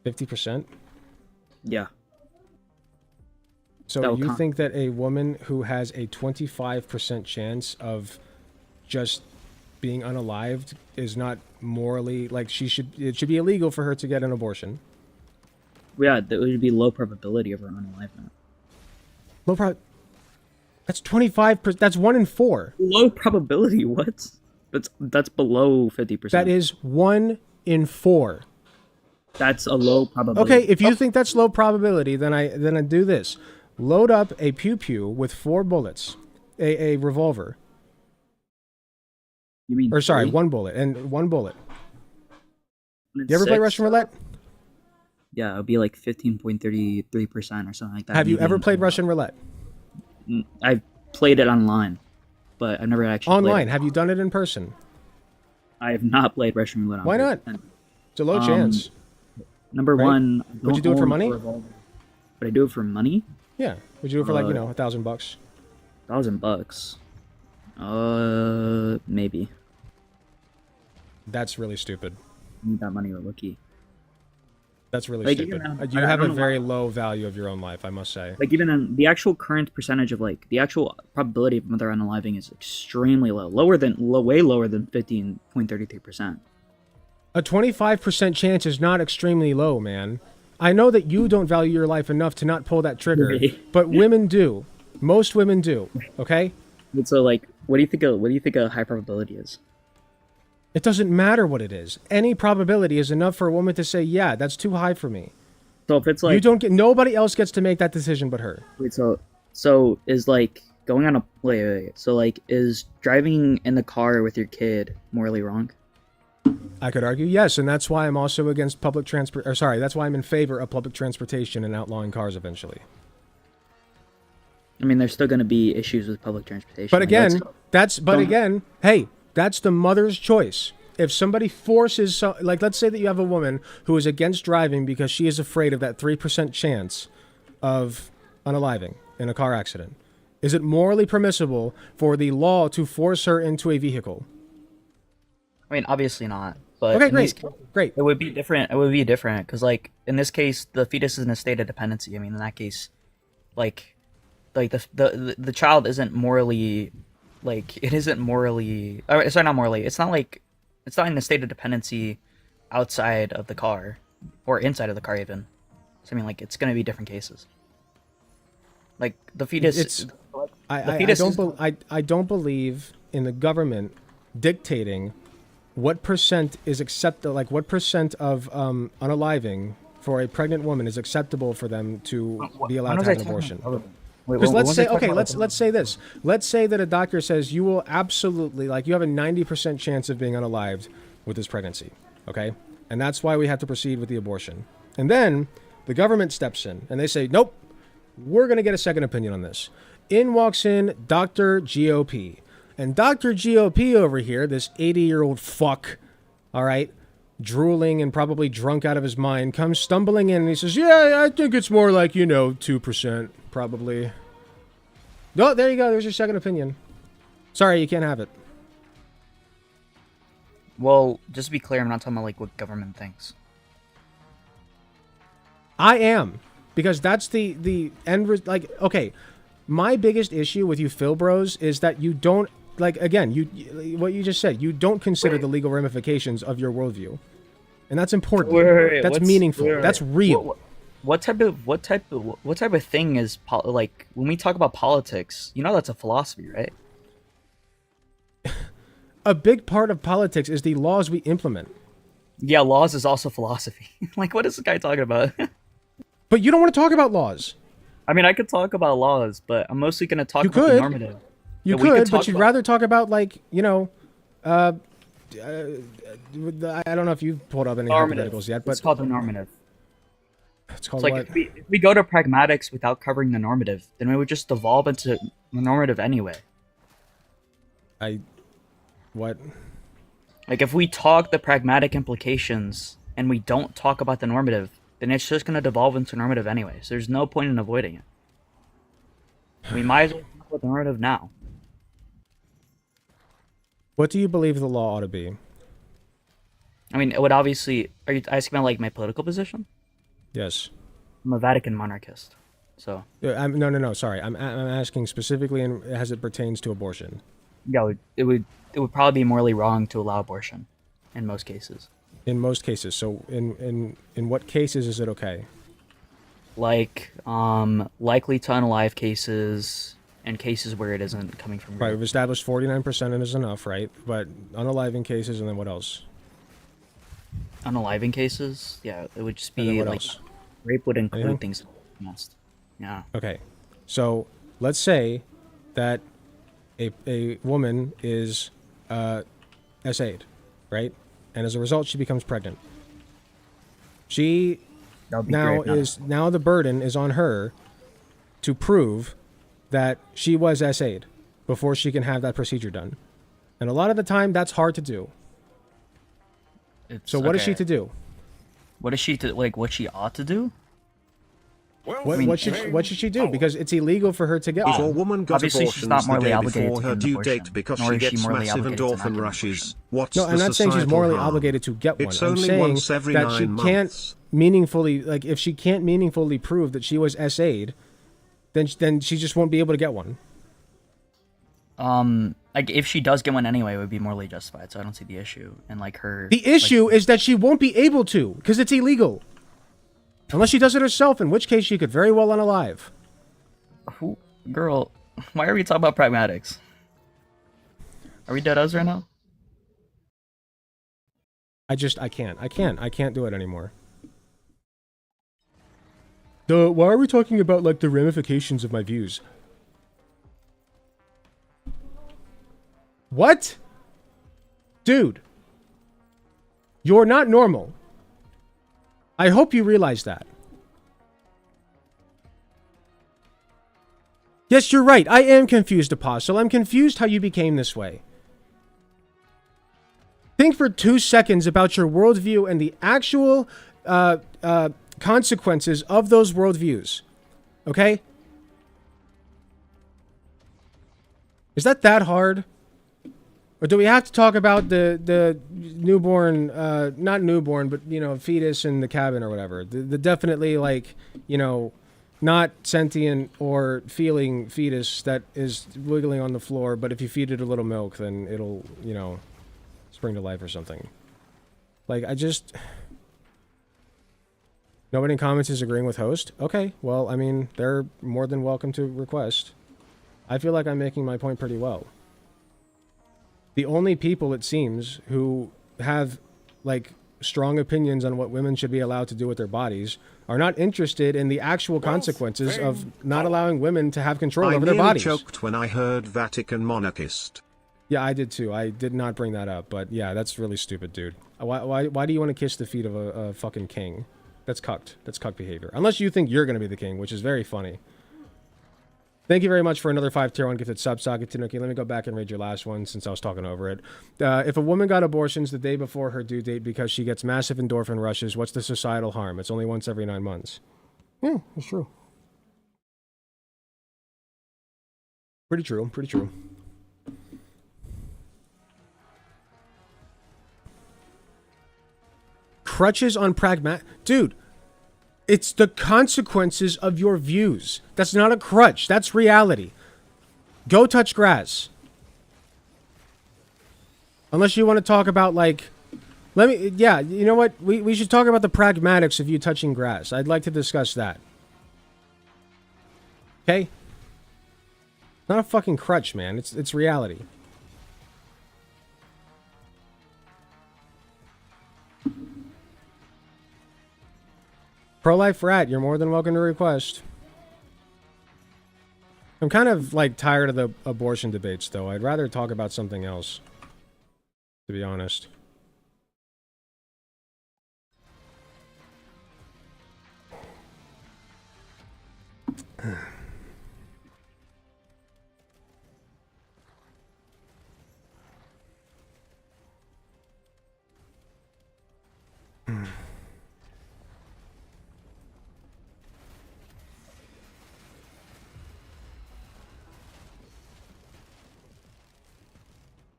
50%? Yeah. So That would you count. think that a woman who has a 25% chance of just being unalived is not morally, like, it should be illegal for her to get an abortion? Yeah, that would be low probability of her unalivement. That's 25%. That's 1 in 4. Low probability? What? That's below 50%. That is 1 in 4. That's a low probability. Okay, if you think that's low probability, then I do this. Load up a pew-pew with 4 bullets, a revolver. You mean Or sorry, three? 1 bullet and 1 bullet. And You ever play six? Russian roulette? Yeah, it would be like 15.33% or something like that. Have you Maybe ever in- played Russian roulette? I've played it online, but I've never actually Online. played it. Have you done it in person? I have not played Russian roulette. Why not? It's a low chance. Number Right? one, I Would you don't do it for own a money? revolver. Would I do it for money? Yeah. Would you do it for like, Uh, $1,000? $1,000. Maybe. That's really stupid. I need that money or lucky. That's really Like, stupid. even then, You I have a don't know very low value of your own life, I must say. Like even in the actual current percentage of like the actual probability of mother unaliving is extremely low, way lower than 15.33%. A 25% chance is not extremely low, man. I know that you don't value your life enough to not pull that trigger, Right. but women do. Most women do. Okay? But so like, what do you think a high probability is? It doesn't matter what it is. Any probability is enough for a woman to say, "Yeah, that's too high for me." So if it's like You don't get. Nobody else gets to make that decision but her. wait, so is like going on a wait. So like is driving in the car with your kid morally wrong? I could argue yes, and that's why I'm also against public transport. Or sorry, that's why I'm in favor of public transportation and outlawing cars eventually. I mean, there's still going to be issues with public transportation. But Like, again, don't- hey, that's the mother's choice. If somebody forces, like, let's say that you have a woman who is against driving because she is afraid of that 3% chance of unaliving in a car accident, is it morally permissible for the law to force her into a vehicle? I mean, obviously not. But Okay, in these great. It would be different. It would be different because, like, in this case, the fetus is in a state of dependency. I mean, in that case, like the child isn't morally, like, it isn't morally. Or, sorry, not morally. It's not like it's not in a state of dependency outside of the car or inside of the car even. So I mean, like, it's gonna be different cases. Like the fetus. I don't believe in the government dictating what percent is like what percent of unaliving for a pregnant woman is acceptable for them to be allowed to have an abortion. Because let's say this. Let's say that a doctor says you will absolutely, like, you have a 90% chance of being unalived with this pregnancy, okay? And that's why we have to proceed with the abortion. And then the government steps in and they say, nope, we're going to get a second opinion on this. In walks in Dr. GOP. And Dr. GOP over here, this 80-year-old fuck, all right, drooling and probably drunk out of his mind, comes stumbling in and he says, yeah, I think it's more like, 2%, probably. Oh, there you go. There's your second opinion. Sorry, you can't have it. Well, just to be clear, I'm not talking about like what government thinks. I am. Because that's the end, like, okay, my biggest issue with you Phil bros is that you don't, like, again, what you just said, you don't consider the legal ramifications of your worldview. And that's important. That's meaningful. That's real. What type of thing is like when we talk about politics? You know that's a philosophy, right? A big part of politics is the laws we implement. Yeah, laws is also philosophy. Like, what is this guy talking about? But you don't want to talk about laws. I mean, I could talk about laws, but I'm mostly going to talk You about could. the normative. You Yeah, we could, talk but you'd about- rather talk about, like, I don't know if you've pulled up any Normative. hypotheticals yet, but It's called the normative. it's called It's like what? if we go to pragmatics without covering the normative, then we would just devolve into the normative anyway. What? Like if we talk the pragmatic implications and we don't talk about the normative, then it's just going to devolve into normative anyway. So there's no point in avoiding it. We might as well talk about the normative now. What do you believe the law ought to be? I mean, it would obviously. Are you asking about like my political position? Yes. I'm a Vatican monarchist, so No. Sorry, I'm asking specifically as it pertains to abortion. yeah, it would probably be morally wrong to allow abortion, in most cases. In most cases. So in what cases is it okay? Like likely to unalive cases and cases where it isn't coming from. Right, we've established 49% is enough, right? But unaliving cases, and then what else? Unaliving cases, yeah, it would just And then be what like else? rape would include Anything? things. Must. Yeah. Okay, so let's say that a woman is SA'd, right? And as a result, she becomes pregnant. She That would be now great. now the burden is on her to prove that she was SA'd before she can have that procedure done. And a lot of the time, that's hard to do. So what is she to do? What is she to like? What she ought to do? What should she do? Because it's illegal for her to get If a one. woman got Obviously, she's abortions not the morally day obligated before to her get an due date abortion, because nor she is she gets morally massive obligated to not endorphin get an rushes, abortion. what's No, the I'm not saying she's societal morally harm? obligated to get one. It's I'm only saying once every that 9 she months. can't meaningfully, like, if she can't meaningfully prove that she was SA'd, then she just won't be able to get one. Like if she does get one anyway, it would be morally justified. So I don't see the issue. And like her. The issue is that she won't be able to, because it's illegal. Unless she does it herself, in which case she could very well unalive. Girl, why are we talking about pragmatics? Are we dead us right now? I can't do it anymore. Why are we talking about, like, the ramifications of my views? What? Dude. You're not normal. I hope you realize that. Yes, you're right. I am confused, Apostle. I'm confused how you became this way. Think for 2 seconds about your worldview and the actual consequences of those worldviews. Okay? Is that hard? Or do we have to talk about the newborn, not newborn, but, you know, fetus in the cabin or whatever? The definitely, like, you know, not sentient or feeling fetus that is wiggling on the floor, but if you feed it a little milk, then it'll, you know, spring to life or something. Like, nobody in comments is agreeing with host? Okay, well, I mean, they're more than welcome to request. I feel like I'm making my point pretty well. The only people, it seems, who have, like, strong opinions on what women should be allowed to do with their bodies are not interested in the actual consequences of not allowing women to have control over their bodies. I nearly choked when I heard Vatican monarchist. Yeah, I did too. I did not bring that up, but yeah, that's really stupid, dude. Why do you want to kiss the feet of a fucking king? That's cucked. That's cuck behavior. Unless you think you're going to be the king, which is very funny. Thank you very much for another 5 tier 1 gifted sub, Socket Tanuki. Let me go back and read your last one since I was talking over it. If a woman got abortions the day before her due date because she gets massive endorphin rushes, what's the societal harm? It's only once every 9 months. Yeah, that's true. Pretty true. Pretty true. Crutches on pragmat... Dude, it's the consequences of your views. That's not a crutch. That's reality. Go touch grass. Unless you want to talk about, like... Yeah, you know what? We should talk about the pragmatics of you touching grass. I'd like to discuss that. Okay? Not a fucking crutch, man. It's reality. Pro-life rat, you're more than welcome to request. I'm kind of, like, tired of the abortion debates, though. I'd rather talk about something else. to be honest.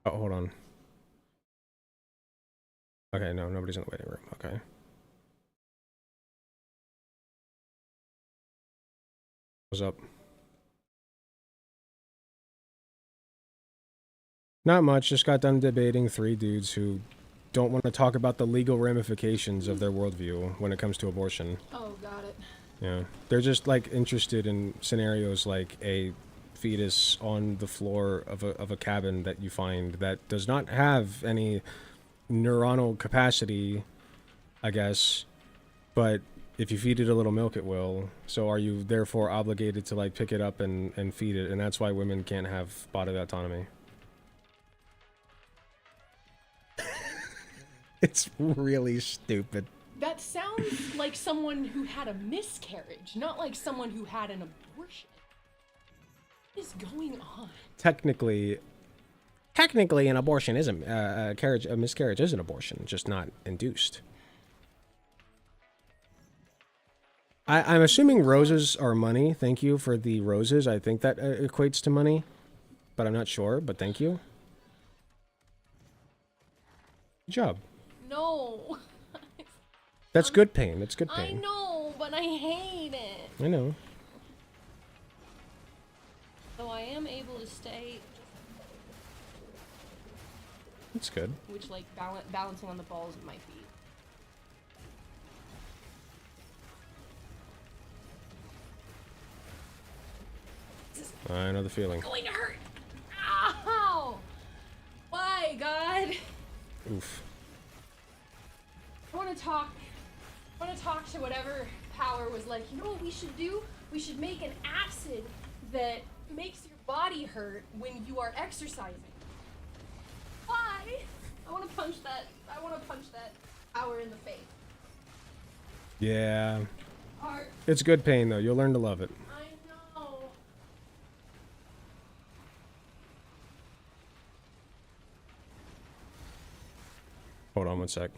Oh, hold on. Okay, no, nobody's in the waiting room. Okay. What's up? Not much. Just got done debating 3 dudes who don't want to talk about the legal ramifications of their worldview when it comes to abortion. Oh, got it. Yeah. They're just, like, interested in scenarios like a fetus on the floor of a cabin that you find that does not have any neuronal capacity, I guess, but if you feed it a little milk, it will. So are you therefore obligated to, like, pick it up and feed it? And that's why women can't have bodily autonomy. It's really stupid. That sounds like someone who had a miscarriage, not like someone who had an abortion. What is going on? Technically, an abortion is a miscarriage is an abortion, just not induced. I'm assuming roses are money. Thank you for the roses. I think that equates to money, but I'm not sure, but thank you. Good job. No. That's good pain. That's good pain. I know, but I hate it. I know. So I am able to stay, That's good. which like balancing on the balls of my feet. I know the feeling. Going to hurt. Ow! Why, God? Oof. I want to talk to whatever power was like, you know what we should do? We should make an acid that makes your body hurt when you are exercising. Why? I want to punch that power in the face. Yeah. Art. It's good pain, though. You'll learn to love it. I know. Hold on one sec.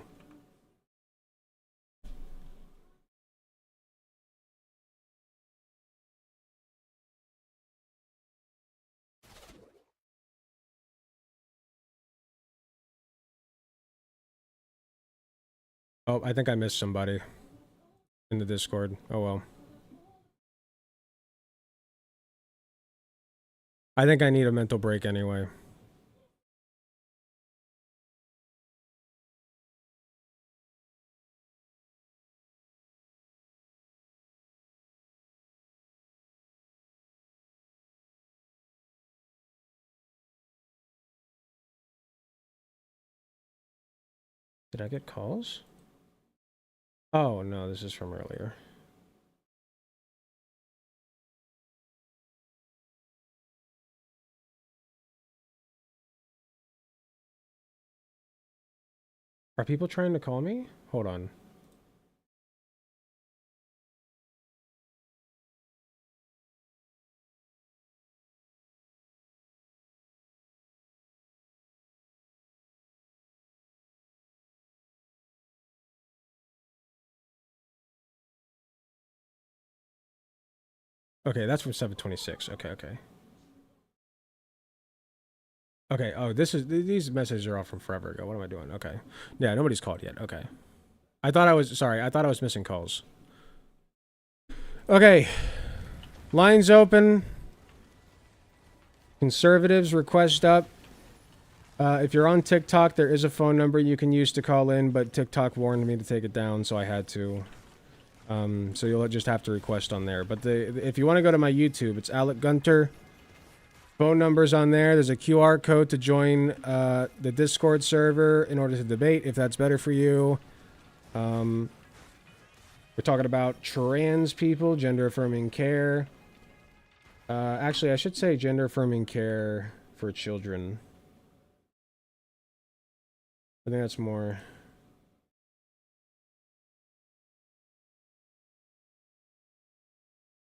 Oh, I think I missed somebody in the Discord. Oh well. I think I need a mental break anyway. Did I get calls? Oh, no, this is from earlier. Are people trying to call me? Hold on. Okay, that's from 726. Okay, okay. Okay, oh, these messages are all from forever ago. What am I doing? Okay. Yeah, nobody's called yet. Okay. I thought I was missing calls. Okay. Lines open. Conservatives request up. If you're on TikTok, there is a phone number you can use to call in, but TikTok warned me to take it down, so I had to. So you'll just have to request on there. But if you want to go to my YouTube, it's Alec Gunter. Phone number's on there. There's a QR code to join the Discord server in order to debate, if that's better for you. We're talking about trans people, gender-affirming care. Actually, I should say gender-affirming care for children. I think that's more.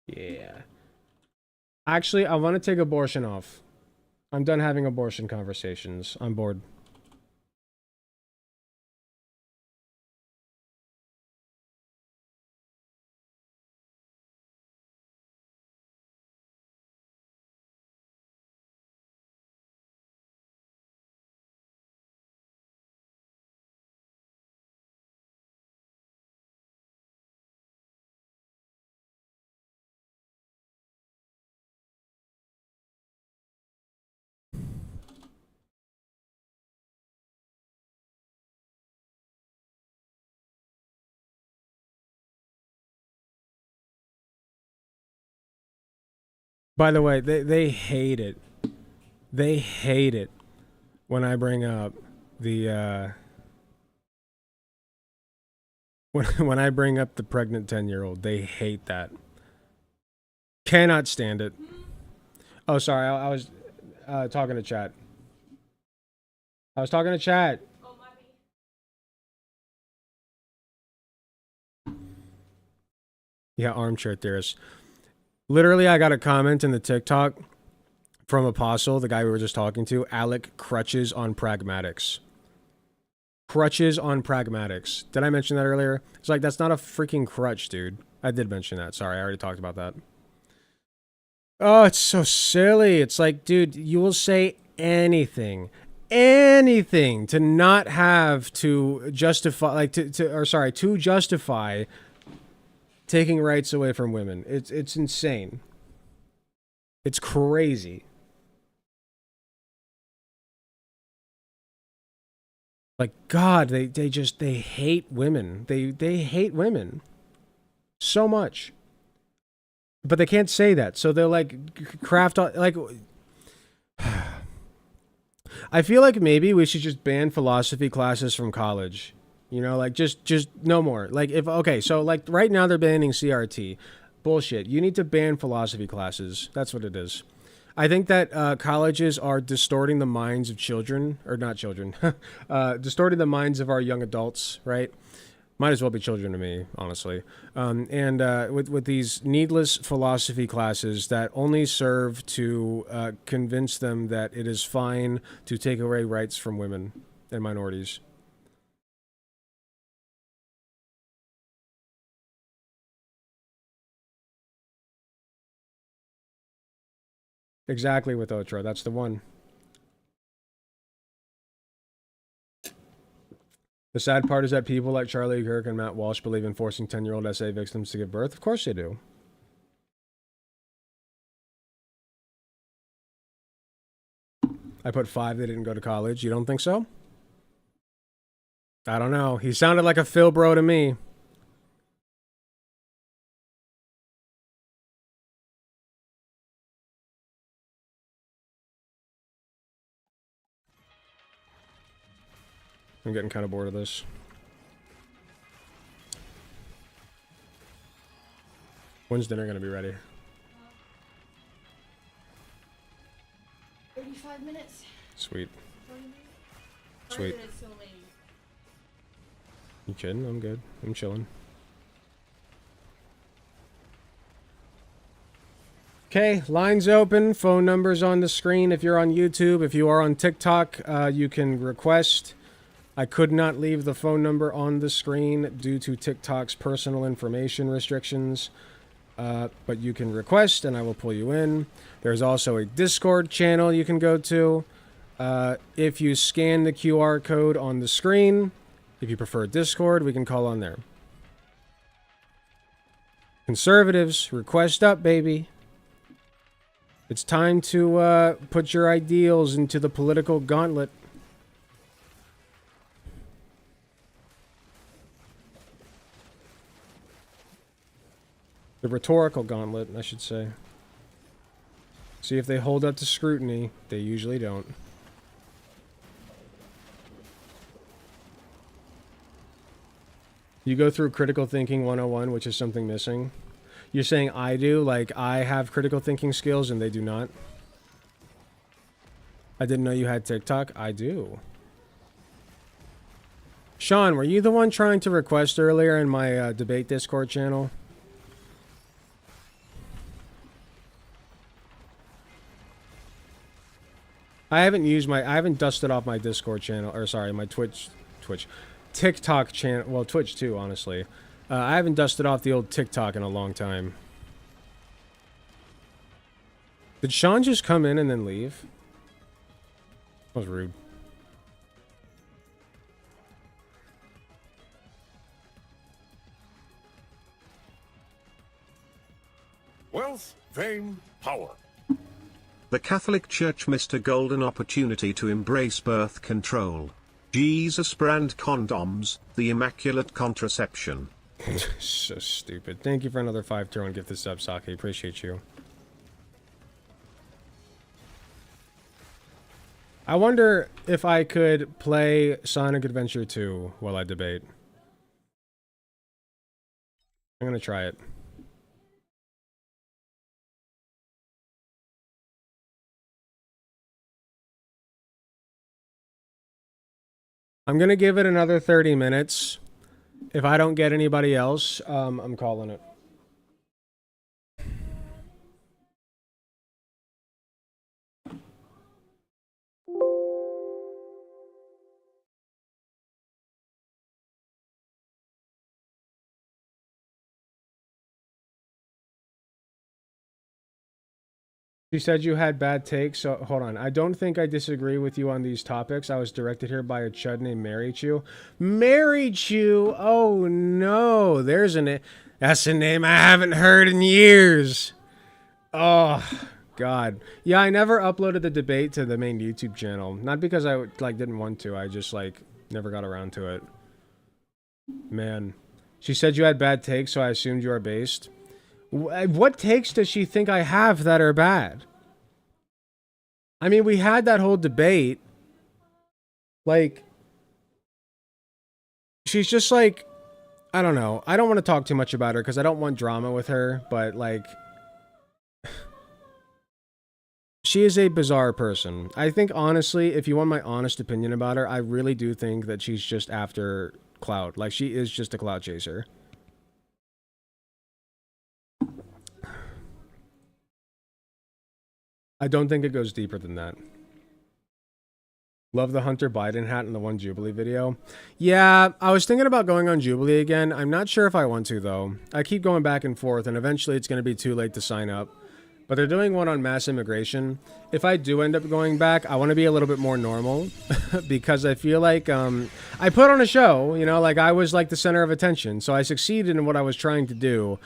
Yeah. Actually, I want to take abortion off. I'm done having abortion conversations. I'm bored. By the way, they hate it. They hate it when I bring up the when I bring up the pregnant 10-year-old. They hate that. Cannot stand it. Oh, sorry. I was talking to chat. I was talking to chat. Yeah, armchair theorist. Literally, I got a comment in the TikTok from Apostle, the guy we were just talking to. Alec crutches on pragmatics. Crutches on pragmatics. Did I mention that earlier? It's like, that's not a freaking crutch, dude. I did mention that. Sorry, I already talked about that. Oh, it's so silly. It's like, dude, you will say anything to not have to justify, like, to justify taking rights away from women. It's insane. It's crazy. Like, God, they hate women. They hate women so much. But they can't say that, so they're like craft on, like. I feel like maybe we should just ban philosophy classes from college. You know, like just no more. Like so like right now they're banning CRT. Bullshit. You need to ban philosophy classes. That's what it is. I think that colleges are distorting the minds of children, or not children, distorting the minds of our young adults, right? Might as well be children to me, honestly. With these needless philosophy classes that only serve to convince them that it is fine to take away rights from women and minorities. Exactly, with Otra. That's the one. The sad part is that people like Charlie Kirk and Matt Walsh believe in forcing 10-year-old SA victims to give birth. Of course they do. I put 5, they didn't go to college. You don't think so? I don't know. He sounded like a Phil bro to me. I'm getting kind of bored of this. When's dinner gonna be ready? 35 minutes. Sweet. 40 minutes. Sweet. So late. You kidding? I'm good. I'm chilling. Okay, lines open. Phone numbers on the screen if you're on YouTube. If you are on TikTok, you can request. I could not leave the phone number on the screen due to TikTok's personal information restrictions. But you can request and I will pull you in. There's also a Discord channel you can go to. If you scan the QR code on the screen, if you prefer Discord, we can call on there. Conservatives, request up, baby. It's time to put your ideals into the political gauntlet. The rhetorical gauntlet, I should say. See if they hold up to scrutiny. They usually don't. You go through critical thinking 101, which is something missing. You're saying I do? Like, I have critical thinking skills and they do not? I didn't know you had TikTok. I do. Sean, were you the one trying to request earlier in my debate Discord channel? I haven't dusted off my Discord channel, or sorry, my TikTok channel, well, Twitch too, honestly. I haven't dusted off the old TikTok in a long time. Did Sean just come in and then leave? That was rude. Wealth, fame, power. The Catholic Church missed a golden opportunity to embrace birth control. Jesus brand condoms, the immaculate contraception. So stupid. Thank you for another 5-tier gift this sub, Saki. Appreciate you. I wonder if I could play Sonic Adventure 2 while I debate. I'm gonna try it. I'm gonna give it another 30 minutes. If I don't get anybody else, I'm calling it. She said you had bad takes, so hold on. I don't think I disagree with you on these topics. I was directed here by a chud named Mary Chew. Mary Chew! Oh no, there's a name. That's a name I haven't heard in years. Oh, God. Yeah, I never uploaded the debate to the main YouTube channel. Not because I didn't want to. I just never got around to it. Man. She said you had bad takes, so I assumed you are based. What takes does she think I have that are bad? I mean, we had that whole debate. She's just I don't know. I don't want to talk too much about her because I don't want drama with her, but she is a bizarre person. I think, honestly, if you want my honest opinion about her, I really do think that she's just after clout. She is just a clout chaser. I don't think it goes deeper than that. Love the Hunter Biden hat in the One Jubilee video. Yeah, I was thinking about going on Jubilee again. I'm not sure if I want to, though. I keep going back and forth, and eventually it's going to be too late to sign up. But they're doing one on mass immigration. If I do end up going back, I want to be a little bit more normal. Because I feel I put on a show, I was the center of attention. So I succeeded in what I was trying to do.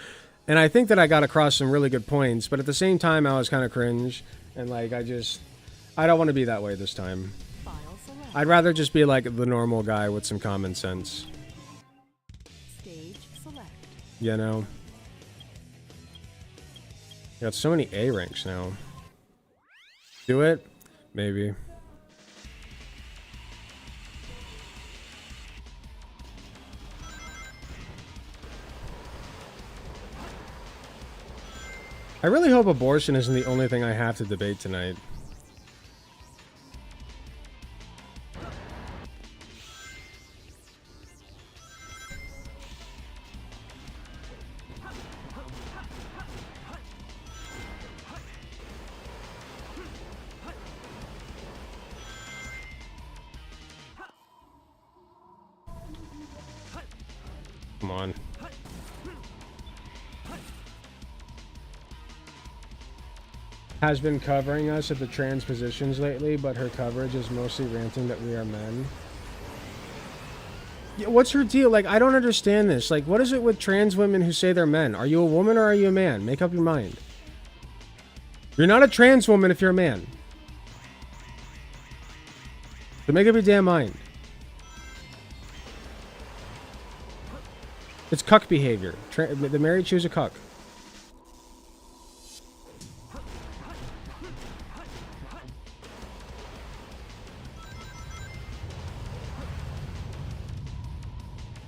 And I think that I got across some really good points. But at the same time, I was kind of cringe. And I don't want to be that way this time. I'd rather just be the normal guy with some common sense. Stage select. You know? Got so many A ranks now. Do it? Maybe. I really hope abortion isn't the only thing I have to debate tonight. Come on. Has been covering us at the trans positions lately, but her coverage is mostly ranting that we are men. Yeah, what's her deal? I don't understand this. What is it with trans women who say they're men? Are you a woman or are you a man? Make up your mind. You're not a trans woman if you're a man. So make up your damn mind. It's cuck behavior. The Mary Chew's a cuck.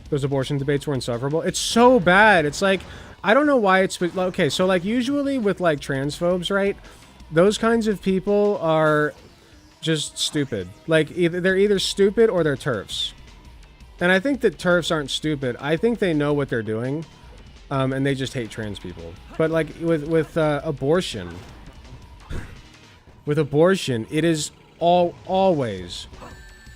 Those abortion debates were insufferable. It's so bad. It's I don't know why it's... Okay, so usually with transphobes, right? Those kinds of people are just stupid. They're either stupid or they're TERFs. And I think that TERFs aren't stupid. I think they know what they're doing, and they just hate trans people. But like with abortion, it is always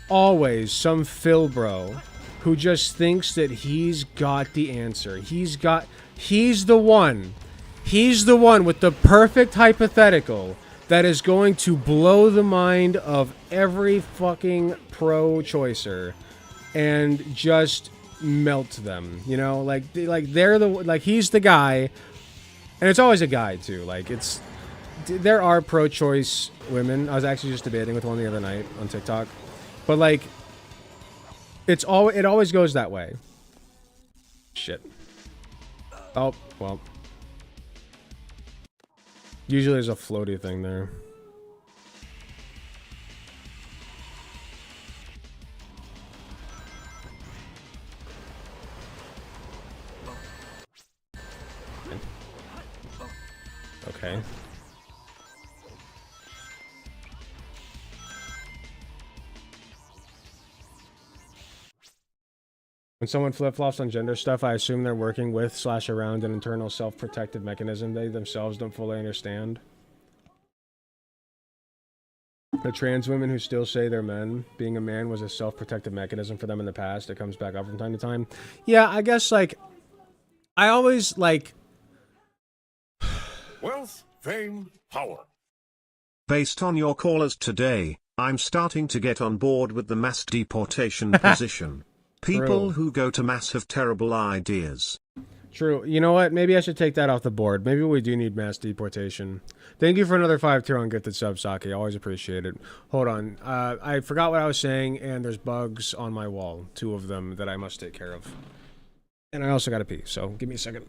some Philbro who just thinks that he's got the answer. He's the one with the perfect hypothetical that is going to blow the mind of every fucking pro-choicer and just melt them, you know? Like he's the guy, and it's always a guy too. There are pro-choice women. I was actually just debating with one the other night on TikTok, but like, it always goes that way. Shit. Oh well. Usually there's a floaty thing there. Okay. When someone flip-flops on gender stuff, I assume they're working with / around an internal self-protective mechanism they themselves don't fully understand. The trans women who still say they're men, being a man was a self-protective mechanism for them in the past. It comes back up from time to time. Yeah, I guess, like, I always, like... Wealth, fame, power. Based on your callers today, I'm starting to get on board with the mass deportation position. People who go to mass have terrible ideas. True. You know what? Maybe I should take that off the board. Maybe we do need mass deportation. Thank you for another 5-tier on Gifted Sub, Saki. Always appreciate it. Hold on. I forgot what I was saying, and there's bugs on my wall. 2 of them that I must take care of. And I also got to pee, so give me a second.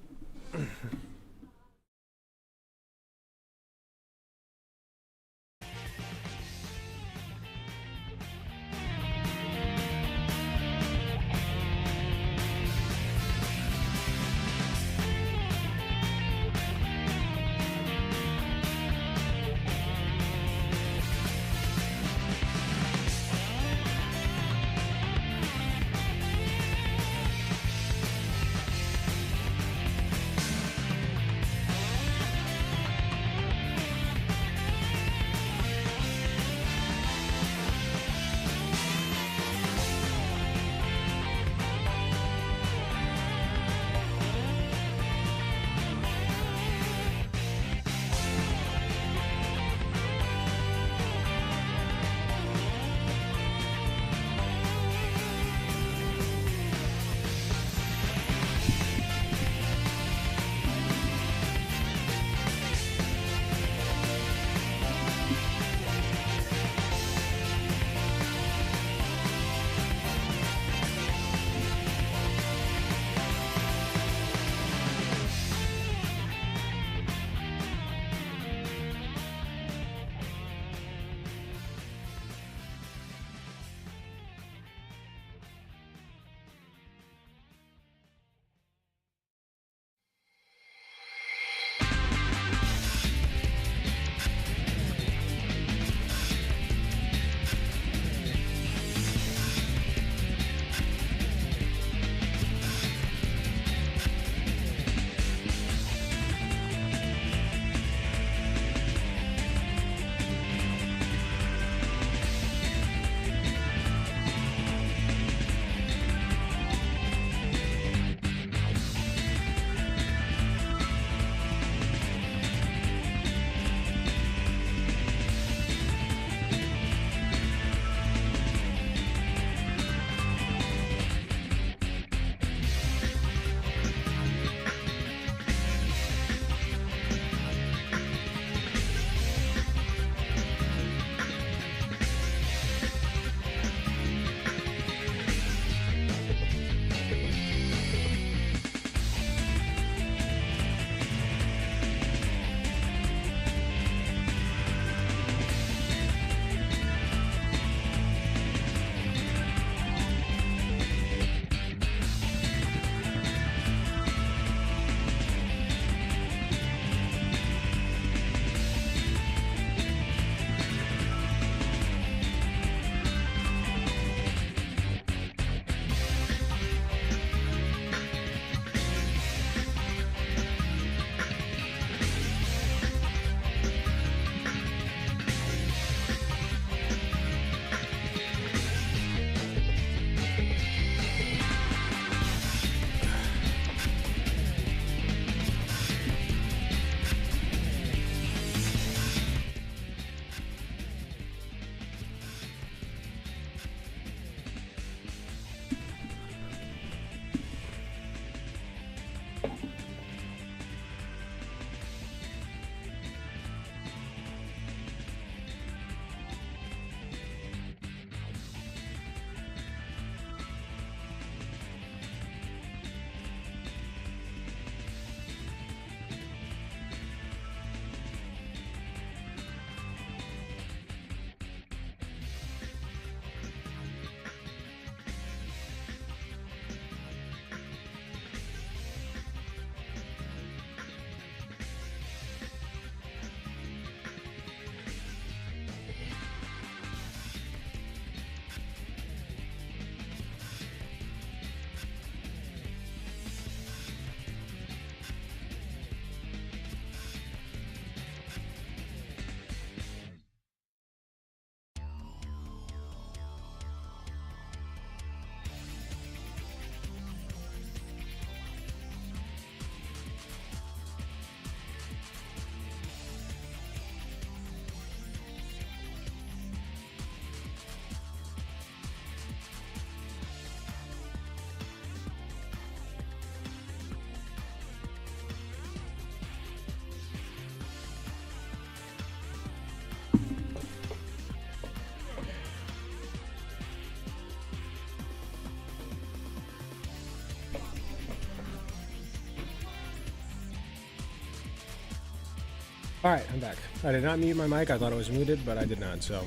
Alright, I'm back. I did not mute my mic. I thought it was muted, but I did not, so.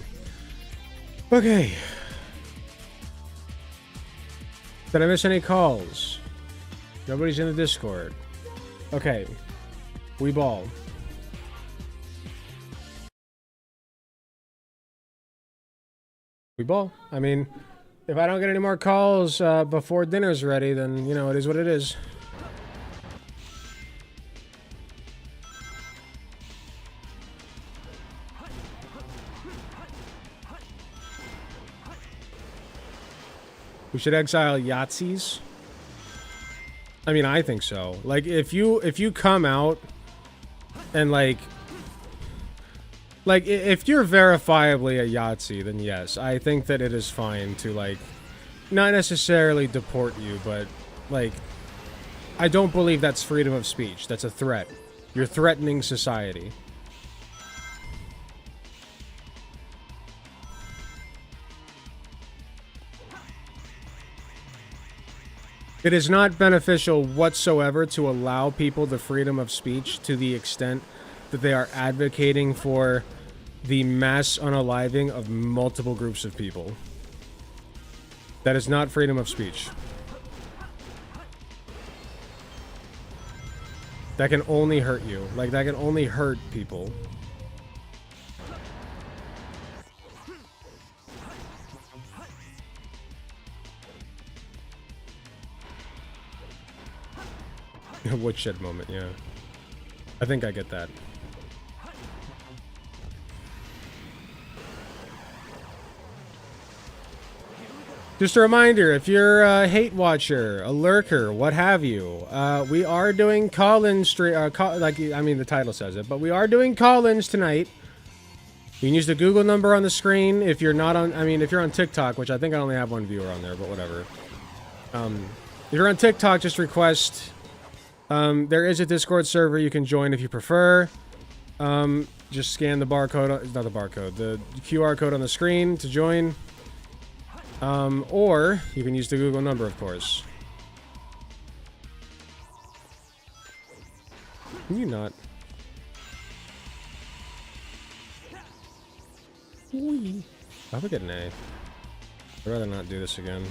Okay. Did I miss any calls? Nobody's in the Discord. Okay. We ball. We ball. I mean, if I don't get any more calls before dinner's ready, then, you know, it is what it is. We should exile Yahtzees. I mean, I think so. Like, if you come out and like if you're verifiably a Yahtzee, then yes, I think that it is fine to like not necessarily deport you, but like I don't believe that's freedom of speech. That's a threat. You're threatening society. It is not beneficial whatsoever to allow people the freedom of speech to the extent that they are advocating for the mass unaliving of multiple groups of people. That is not freedom of speech. That can only hurt you. Like, that can only hurt people. Woodshed moment, yeah. I think I get that. Just a reminder, if you're a hate watcher, a lurker, what have you, we are doing call-in I mean, the title says it, but we are doing call-ins tonight. You can use the Google number on the screen if you're not on, I mean, if you're on TikTok, which I think I only have one viewer on there, but whatever. If you're on TikTok, just request. There is a Discord server you can join if you prefer. Just scan the barcode, not the barcode, the QR code on the screen to join. Or you can use the Google number, of course. Can you not? I would get an A. I'd rather not do this again.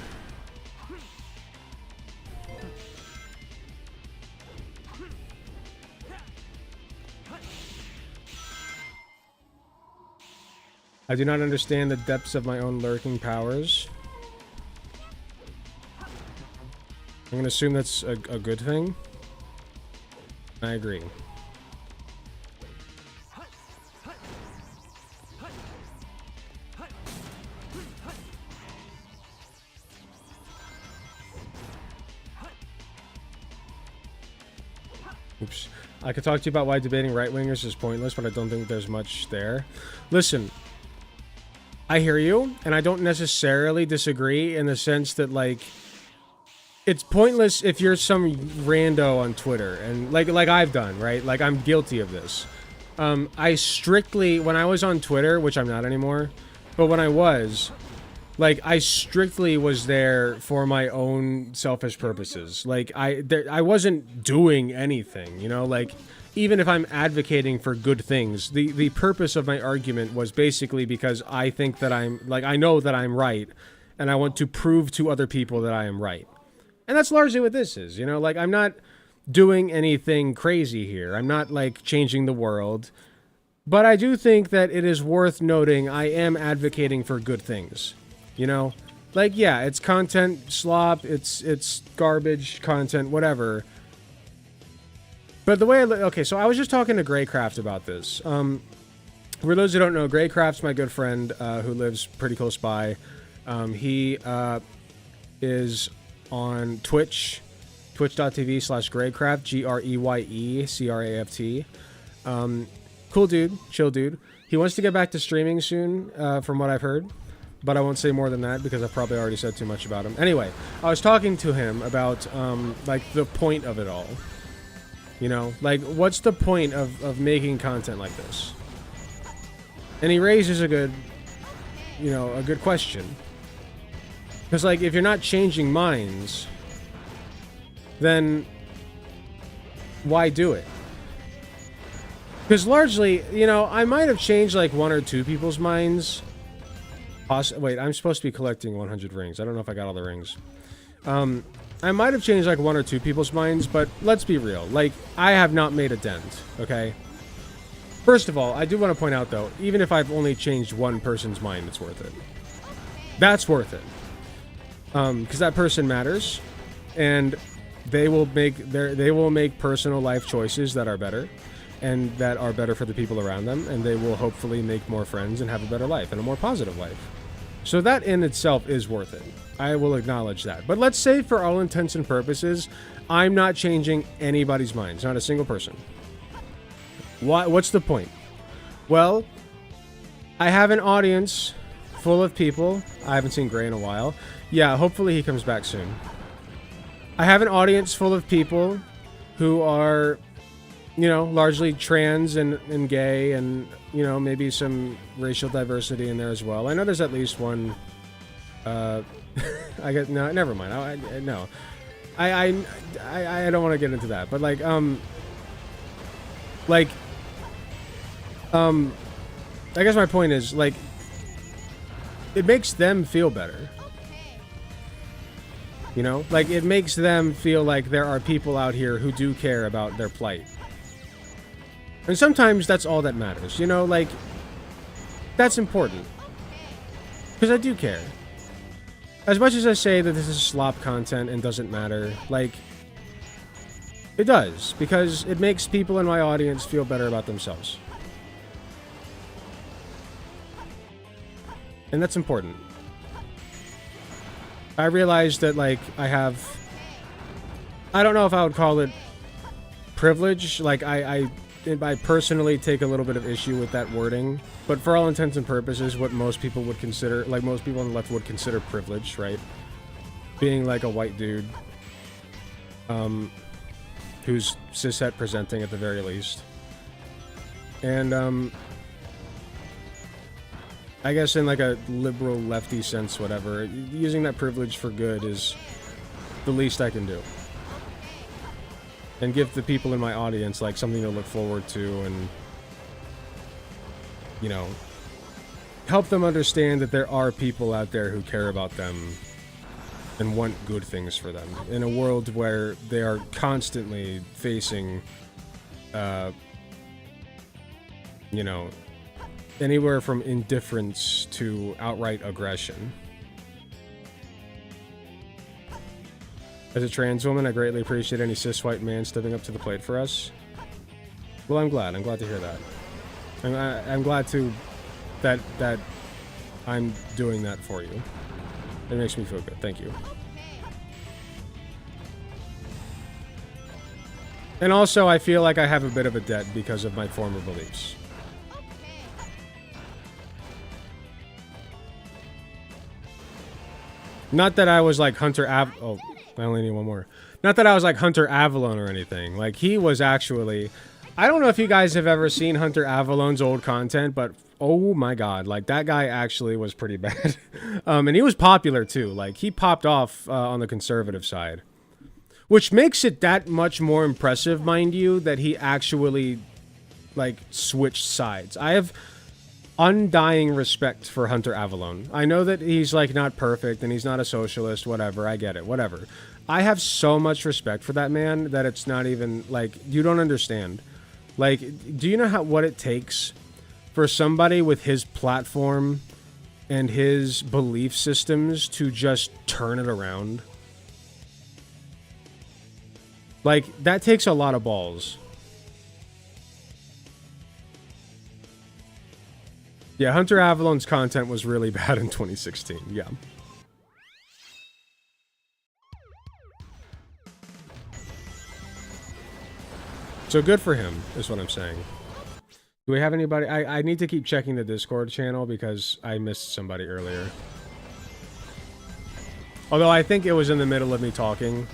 I do not understand the depths of my own lurking powers. I'm gonna assume that's a good thing. I agree. Oops. I could talk to you about why debating right-wingers is pointless, but I don't think there's much there. Listen, I hear you, and I don't necessarily disagree in the sense that, like, it's pointless if you're some rando on Twitter, and like I've done, right? Like, I'm guilty of this. I strictly, when I was on Twitter, which I'm not anymore, but when I was, like, I strictly was there for my own selfish purposes. Like, I wasn't doing anything, you know? Like, even if I'm advocating for good things, the purpose of my argument was basically because I think that I know that I'm right, and I want to prove to other people that I am right. And that's largely what this is, you know? Like, I'm not doing anything crazy here. I'm not, like, changing the world. But I do think that it is worth noting I am advocating for good things, you know? Like, yeah, it's content slop, it's garbage content, whatever. But the way okay, so I was just talking to Greycraft about this. For those who don't know, Greycraft's my good friend who lives pretty close by. He is on Twitch, twitch.tv/Greycraft, GREYECRAFT. Cool dude, chill dude. He wants to get back to streaming soon, from what I've heard. But I won't say more than that because I've probably already said too much about him. Anyway, I was talking to him about, like, the point of it all. You know? Like, what's the point of making content like this? And he raises a good question. Because, like, if you're not changing minds, then why do it? Because largely, you know, I might have changed like 1 or 2 people's minds. Wait, I'm supposed to be collecting 100 rings. I don't know if I got all the rings. I might have changed like 1 or 2 people's minds, but let's be real. Like, I have not made a dent, okay? First of all, I do want to point out, though, even if I've only changed one person's mind, it's worth it. That's worth it. Because that person matters, and they will make personal life choices that are better, and that are better for the people around them, and they will hopefully make more friends and have a better life and a more positive life. So that in itself is worth it. I will acknowledge that. But let's say for all intents and purposes, I'm not changing anybody's minds, not a single person. What's the point? Well, I have an audience full of people. I haven't seen Gray in a while. Yeah, hopefully he comes back soon. I have an audience full of people who are, you know, largely trans and gay, and, you know, maybe some racial diversity in there as well. I know there's at least one. I get no, never mind. I don't want to get into that, but I guess my point is, like, it makes them feel better. You know, like, it makes them feel like there are people out here who do care about their plight. And sometimes that's all that matters, you know, like, that's important. Because I do care. As much as I say that this is slop content and doesn't matter, like, it does. Because it makes people in my audience feel better about themselves. And that's important. I realize that, like, I don't know if I would call it privilege. Like, I personally take a little bit of issue with that wording, but for all intents and purposes, what most people would consider, like most people on the left would consider privilege, right? Being like a white dude, who's cishet presenting at the very least. And, I guess in like a liberal lefty sense, whatever, using that privilege for good is the least I can do. And give the people in my audience like something to look forward to, and, you know, help them understand that there are people out there who care about them and want good things for them in a world where they are constantly facing, you know, anywhere from indifference to outright aggression. As a trans woman, I greatly appreciate any cis white man stepping up to the plate for us. Well, I'm glad. I'm glad to hear that. I'm glad to that I'm doing that for you. It makes me feel good. Thank you. And also, I feel like I have a bit of a debt because of my former beliefs. Not that I was like Hunter oh, I only need one more. Not that I was like Hunter Avalon or anything. Like, he was actually... I don't know if you guys have ever seen Hunter Avalon's old content, but oh my god, like, that guy actually was pretty bad. And he was popular too. Like, he popped off on the conservative side. Which makes it that much more impressive, mind you, that he actually, like, switched sides. I have undying respect for Hunter Avalon. I know that he's, like, not perfect and he's not a socialist, whatever. I get it, whatever. I have so much respect for that man that it's not even, like, you don't understand. Like, do you know what it takes for somebody with his platform and his belief systems to just turn it around? Like, that takes a lot of balls. Yeah, Hunter Avalon's content was really bad in 2016, yeah. So good for him, is what I'm saying. Do we have anybody? I need to keep checking the Discord channel because I missed somebody earlier. Although I think it was in the middle of me talking,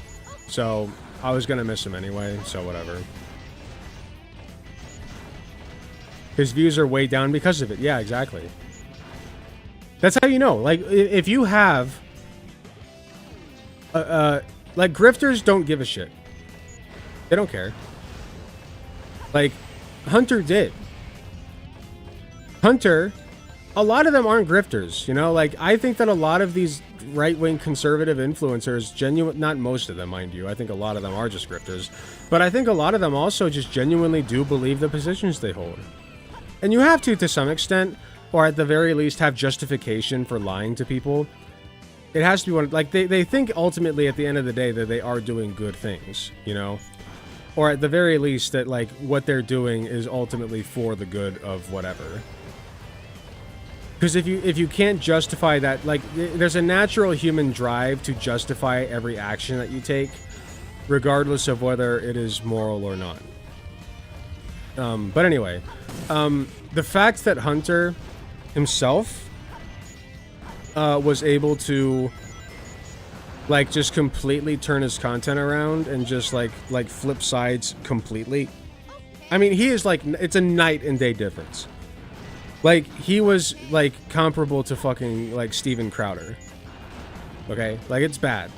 so I was gonna miss him anyway, so whatever. His views are way down because of it. Yeah, exactly. That's how you know. Like, if you have... like, grifters don't give a shit. They don't care. Like, Hunter did. Hunter, a lot of them aren't grifters, you know? Like, I think that a lot of these right-wing conservative influencers, not most of them, mind you, I think a lot of them are just grifters, but I think a lot of them also just genuinely do believe the positions they hold. And you have to some extent, or at the very least have justification for lying to people. It has to be one, like, they think ultimately at the end of the day that they are doing good things, you know? Or at the very least that, like, what they're doing is ultimately for the good of whatever. Because if you can't justify that, like, there's a natural human drive to justify every action that you take, regardless of whether it is moral or not. But anyway, the fact that Hunter himself was able to, like, just completely turn his content around and just like flip sides completely. I mean, he is like, it's a night and day difference. Like, he was like comparable to fucking like Steven Crowder. Okay, like, it's bad.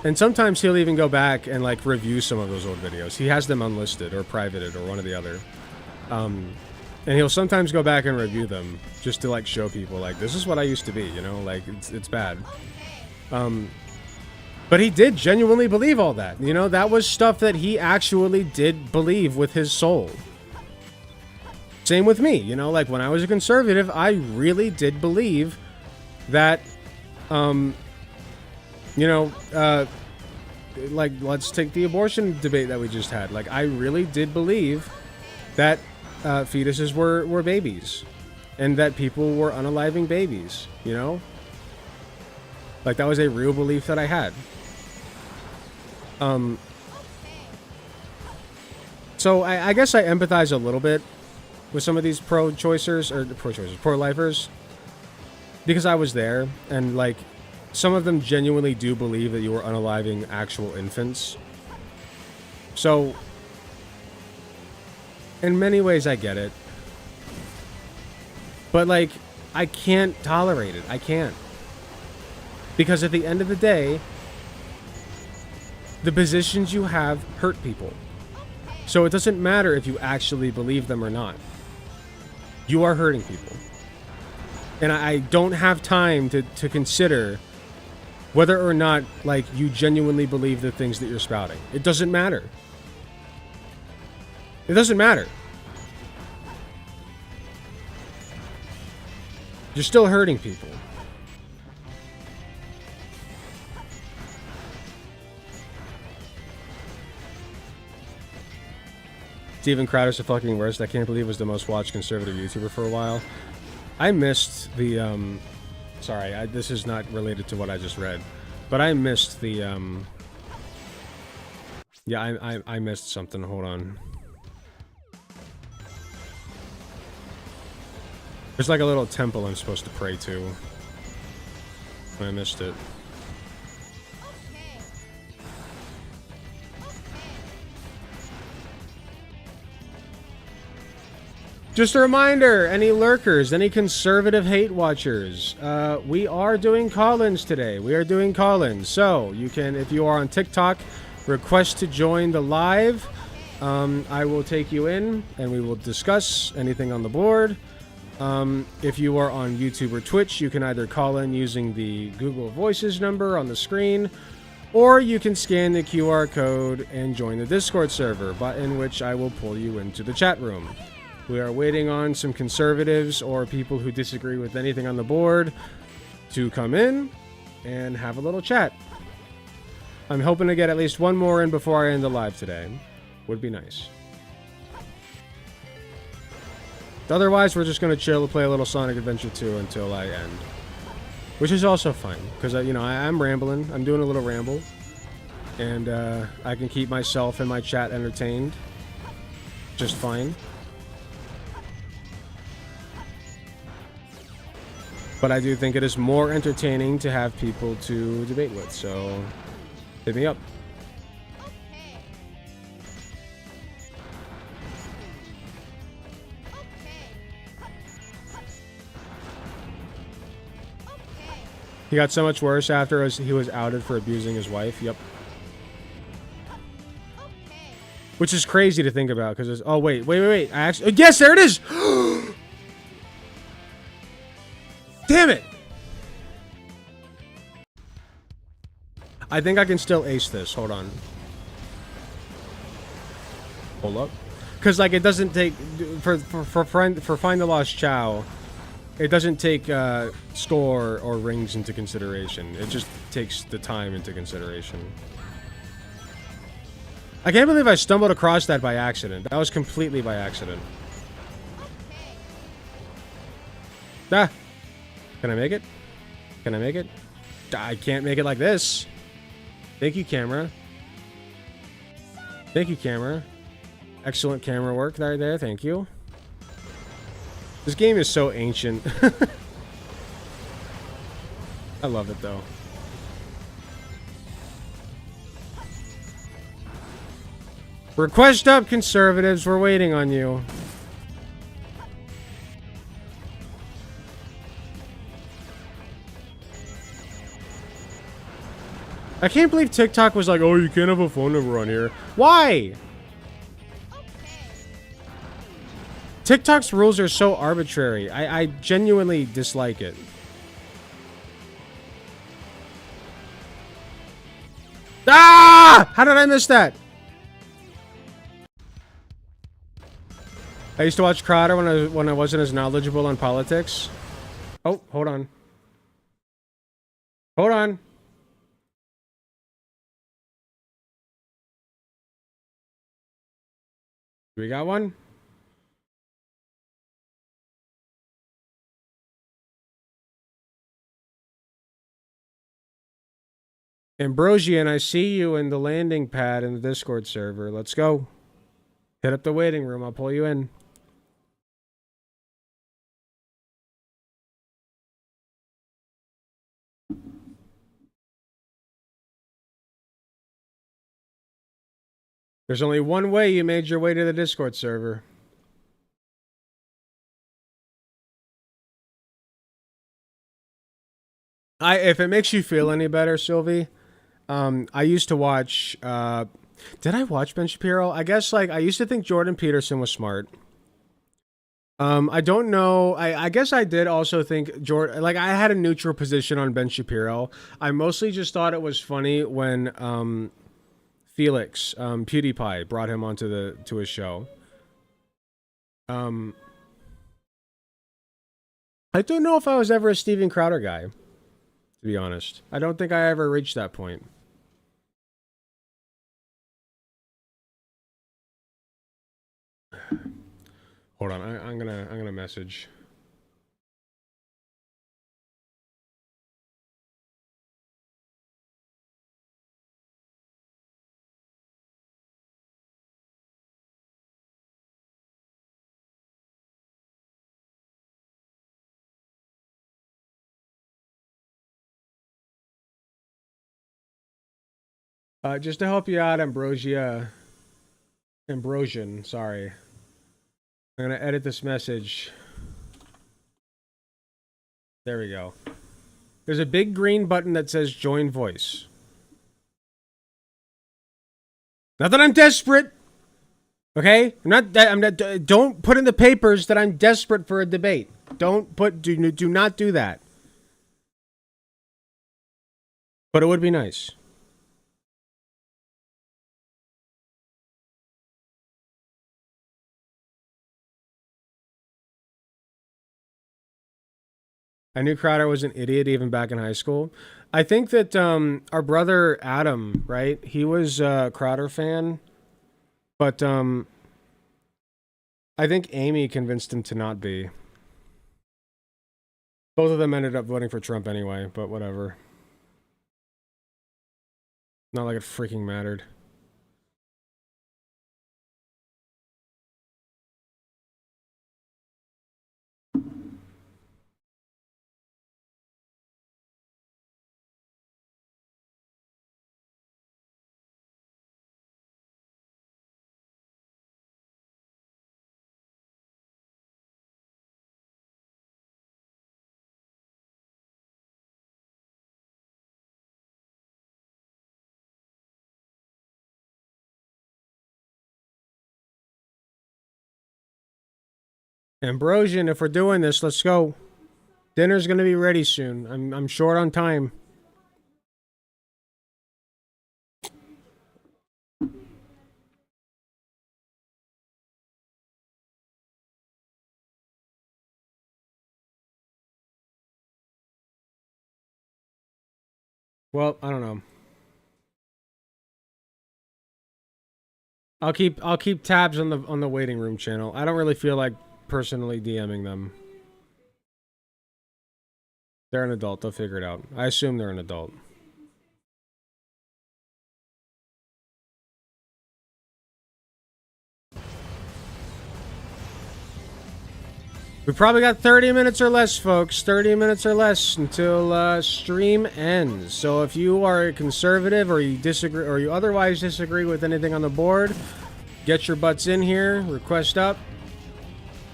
And sometimes he'll even go back and like review some of those old videos. He has them unlisted or privated or one or the other. And he'll sometimes go back and review them just to like show people like, this is what I used to be, you know, like it's bad. But he did genuinely believe all that, you know, that was stuff that he actually did believe with his soul. Same with me, you know, like when I was a conservative, I really did believe that, you know, like, let's take the abortion debate that we just had. Like, I really did believe that fetuses were babies and that people were unaliving babies, you know? Like, that was a real belief that I had. So I guess I empathize a little bit with some of these pro-lifers, because I was there, and like, some of them genuinely do believe that you were unaliving actual infants. So, in many ways I get it. But like, I can't tolerate it. I can't. Because at the end of the day, the positions you have hurt people. So it doesn't matter if you actually believe them or not. You are hurting people. And I don't have time to consider whether or not, like, you genuinely believe the things that you're spouting. It doesn't matter. It doesn't matter. You're still hurting people. Steven Crowder's the fucking worst. I can't believe he was the most watched conservative YouTuber for a while. I missed the, sorry, this is not related to what I just read, but I missed the, yeah, I missed something. Hold on. There's like a little temple I'm supposed to pray to. I missed it. Just a reminder, any lurkers, any conservative hate watchers, we are doing call-ins today. We are doing call-ins. So, you can, if you are on TikTok, request to join the live. I will take you in, and we will discuss anything on the board. If you are on YouTube or Twitch, you can either call in using the Google Voices number on the screen, or you can scan the QR code and join the Discord server, in which I will pull you into the chat room. We are waiting on some conservatives or people who disagree with anything on the board to come in and have a little chat. I'm hoping to get at least one more in before I end the live today. Would be nice. Otherwise, we're just going to chill and play a little Sonic Adventure 2 until I end. Which is also fine, because, you know, I'm rambling. I'm doing a little ramble. And I can keep myself and my chat entertained just fine. But I do think it is more entertaining to have people to debate with, so hit me up. He got so much worse after he was outed for abusing his wife. Yep. Which is crazy to think about because it's. Oh wait. I actually. Yes, there it is. Damn it! I think I can still ace this. Hold on. Hold up. Because like it doesn't take for Find the Lost Chow. It doesn't take score or rings into consideration. It just takes the time into consideration. I can't believe I stumbled across that by accident. That was completely by accident. Ah! Can I make it? Can I make it? I can't make it like this. Thank you, camera. Thank you, camera. Excellent camera work right there. Thank you. This game is so ancient. I love it, though. Request up, conservatives. We're waiting on you. I can't believe TikTok was like, oh, you can't have a phone number on here. Why? TikTok's rules are so arbitrary. I genuinely dislike it. Ah! How did I miss that? I used to watch Crowder when I wasn't as knowledgeable on politics. Oh, hold on. Hold on. We got one? Ambrosian, I see you in the landing pad in the Discord server. Let's go. Hit up the waiting room. I'll pull you in. There's only one way you made your way to the Discord server. If it makes you feel any better, Sylvie, I used to watch, did I watch Ben Shapiro? I guess, like, I used to think Jordan Peterson was smart. I don't know. I guess I did also think Jordan, like, I had a neutral position on Ben Shapiro. I mostly just thought it was funny when, Felix, PewDiePie brought him onto his show. I don't know if I was ever a Steven Crowder guy, to be honest. I don't think I ever reached that point. Hold on, I'm gonna message. Just to help you out, Ambrosian, sorry. I'm gonna edit this message. There we go. There's a big green button that says join voice. Not that I'm desperate. Okay? I'm not, don't put in the papers that I'm desperate for a debate. Do not do that. But it would be nice. I knew Crowder was an idiot even back in high school. I think that our brother Adam, right? He was a Crowder fan. But I think Amy convinced him to not be. Both of them ended up voting for Trump anyway, but whatever. Not like it freaking mattered. Ambrosian, if we're doing this, let's go. Dinner's gonna be ready soon. I'm short on time. Well, I don't know. I'll keep tabs on the waiting room channel. I don't really feel like personally DMing them. They're an adult, they'll figure it out. I assume they're an adult. We probably got 30 minutes or less, folks. 30 minutes or less until stream ends. So if you are a conservative or you disagree or you otherwise disagree with anything on the board, get your butts in here, request up.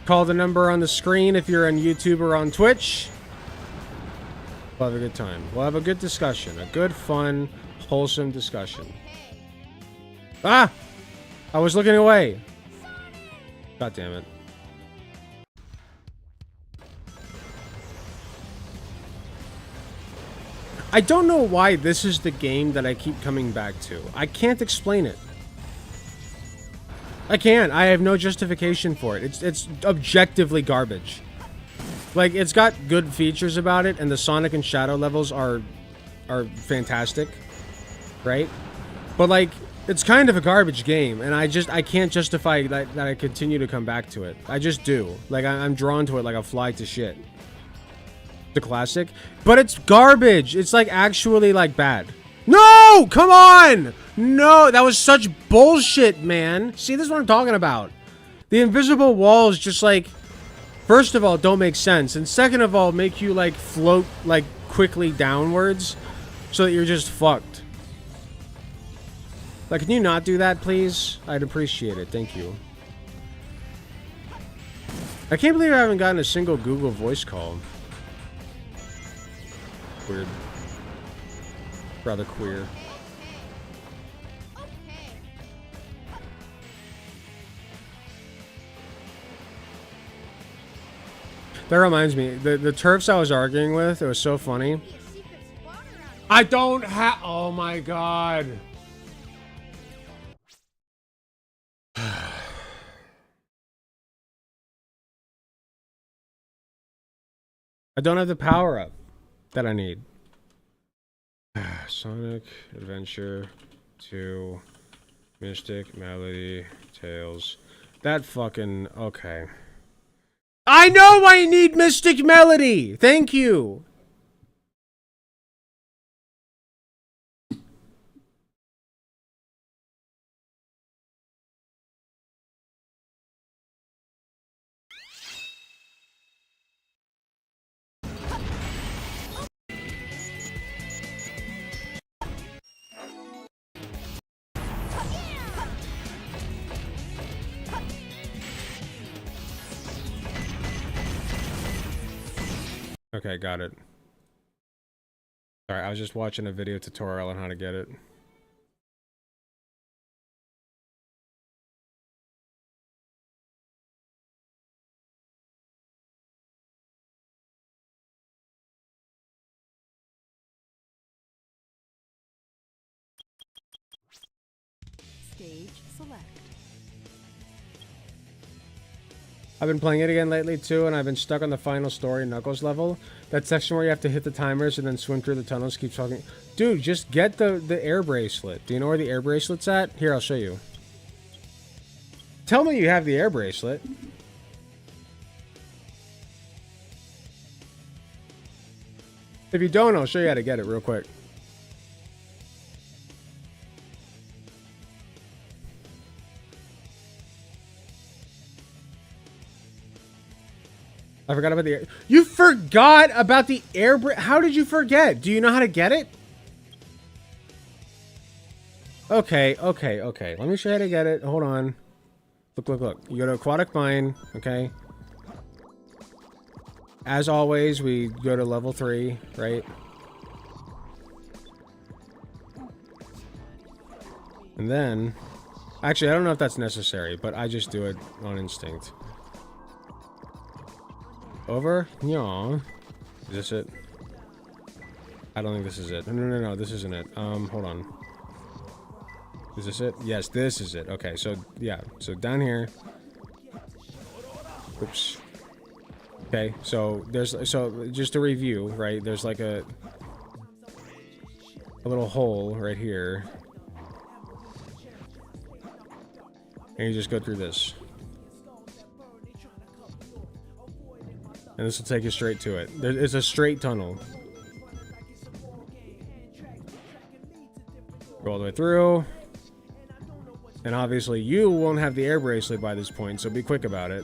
Call the number on the screen if you're on YouTube or on Twitch. We'll have a good time. We'll have a good discussion. A good, fun, wholesome discussion. Ah! I was looking away. God damn it. I don't know why this is the game that I keep coming back to. I can't explain it. I can't. I have no justification for it. It's objectively garbage. Like, it's got good features about it, and the Sonic and Shadow levels are fantastic, right? But like, it's kind of a garbage game, and I can't justify that I continue to come back to it. I just do. Like, I'm drawn to it like a fly to shit. The classic, but it's garbage. It's like actually like bad. No, come on. No, that was such bullshit, man. See, this is what I'm talking about. The invisible walls just like, first of all, don't make sense, and second of all, make you like float like quickly downwards so that you're just fucked. Like, can you not do that, please? I'd appreciate it. Thank you. I can't believe I haven't gotten a single Google voice call. Weird. Rather queer. That reminds me, the turfs I was arguing with, it was so funny. I don't have. Oh my god. I don't have the power up that I need. Sonic Adventure 2 Mystic Melody Tales. That fucking okay. I know I need Mystic Melody. Thank you. Okay, got it. Sorry, I was just watching a video tutorial on how to get it. Stage select. I've been playing it again lately too, and I've been stuck on the final story Knuckles level. That section where you have to hit the timers and then swim through the tunnels keeps talking. Dude, just get the air bracelet. Do you know where the air bracelet's at? Here, I'll show you. Tell me you have the air bracelet. If you don't, I'll show you how to get it real quick. I forgot about the air. You forgot about the air How did you forget? Do you know how to get it? Okay. Let me show you how to get it. Hold on. Look. You go to Aquatic Mine, okay? As always, we go to level 3, right? And then... Actually, I don't know if that's necessary, but I just do it on instinct. Over? Yeah. Is this it? I don't think this is it. No, this isn't it. Hold on. Is this it? Yes, this is it. Okay, so, yeah. So, down here. Oops. Okay, so, so, just to review, right? There's like a little hole right here. And you just go through this. And this will take you straight to it. It's a straight tunnel. Go all the way through. And obviously you won't have the air bracelet by this point, so be quick about it.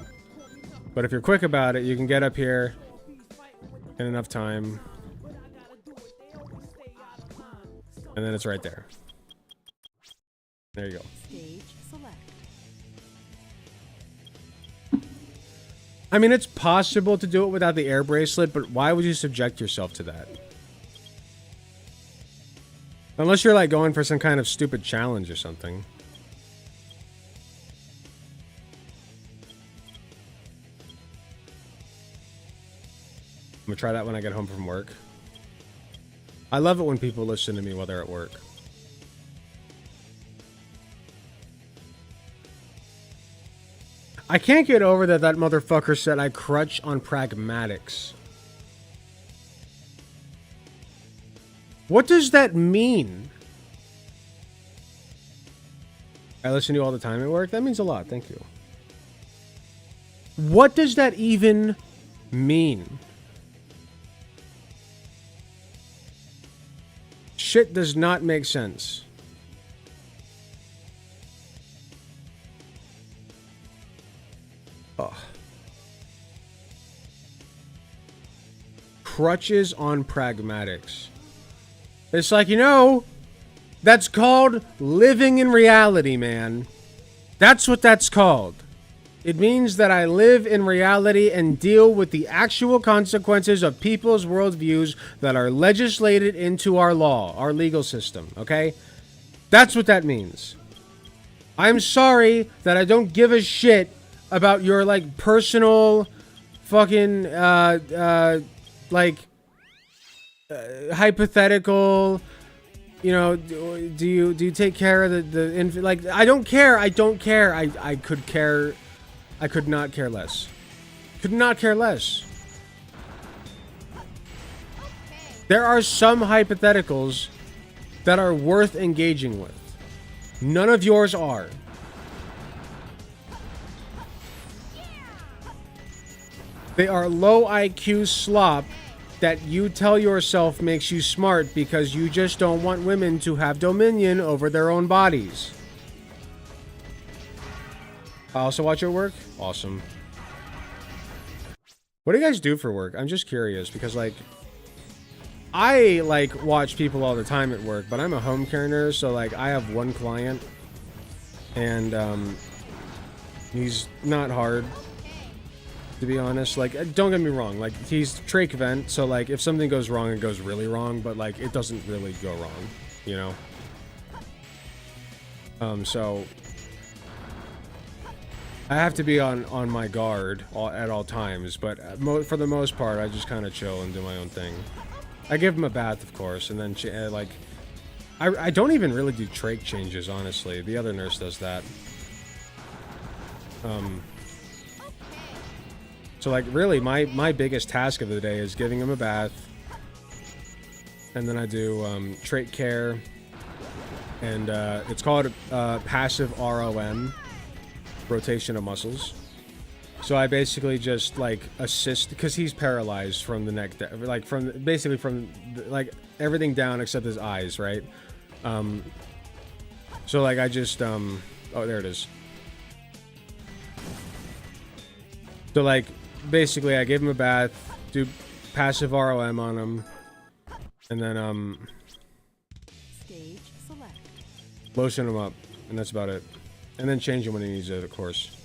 But if you're quick about it, you can get up here in enough time. And then it's right there. There you go. Stage select. I mean, it's possible to do it without the air bracelet, but why would you subject yourself to that? Unless you're like going for some kind of stupid challenge or something. I'm gonna try that when I get home from work. I love it when people listen to me while they're at work. I can't get over that motherfucker said I crutch on pragmatics. What does that mean? I listen to you all the time at work? That means a lot, thank you. What does that even mean? Shit does not make sense. Ugh. Crutches on pragmatics. It's like, you know, that's called living in reality, man. That's what that's called. It means that I live in reality and deal with the actual consequences of people's worldviews that are legislated into our law, our legal system, okay? That's what that means. I'm sorry that I don't give a shit about your, like, personal fucking, hypothetical, you know, do you take care of the infant? Like, I don't care. I could care. I could not care less. Could not care less. There are some hypotheticals that are worth engaging with. None of yours are. They are low IQ slop that you tell yourself makes you smart because you just don't want women to have dominion over their own bodies. I also watch your work? Awesome. What do you guys do for work? I'm just curious because, like, I, like, watch people all the time at work, but I'm a home care nurse, so, like, I have one client, and, he's not hard, to be honest. Like, don't get me wrong, like, he's trach vent, so, like, if something goes wrong, it goes really wrong, but, like, it doesn't really go wrong, you know? So I have to be on my guard at all times, but for the most part, I just kind of chill and do my own thing. I give him a bath, of course, and then, like, I don't even really do trach changes, honestly. The other nurse does that. So, like, really, my biggest task of the day is giving him a bath, and then I do trach care, and it's called passive ROM. Rotation of muscles. So I basically just, like, assist because he's paralyzed from the neck, like, basically from like everything down except his eyes, right? So, like, I just oh, there it is. So, like, basically I give him a bath, do passive ROM on him, and then Stage select. lotion him up, and that's about it. And then change him when he needs it, of course.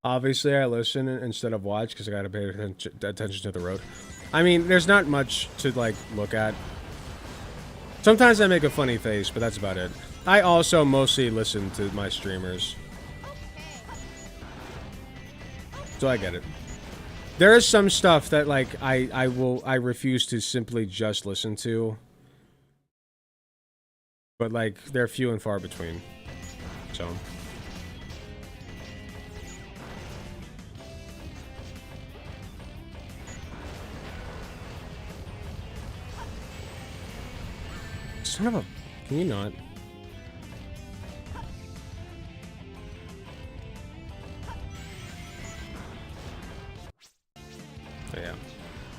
Obviously, I listen instead of watch because I gotta pay attention to the road. I mean, there's not much to, like, look at. Sometimes I make a funny face, but that's about it. I also mostly listen to my streamers. So I get it. There is some stuff that like I refuse to simply just listen to. But like they're few and far between. So son of a, can you not? Yeah.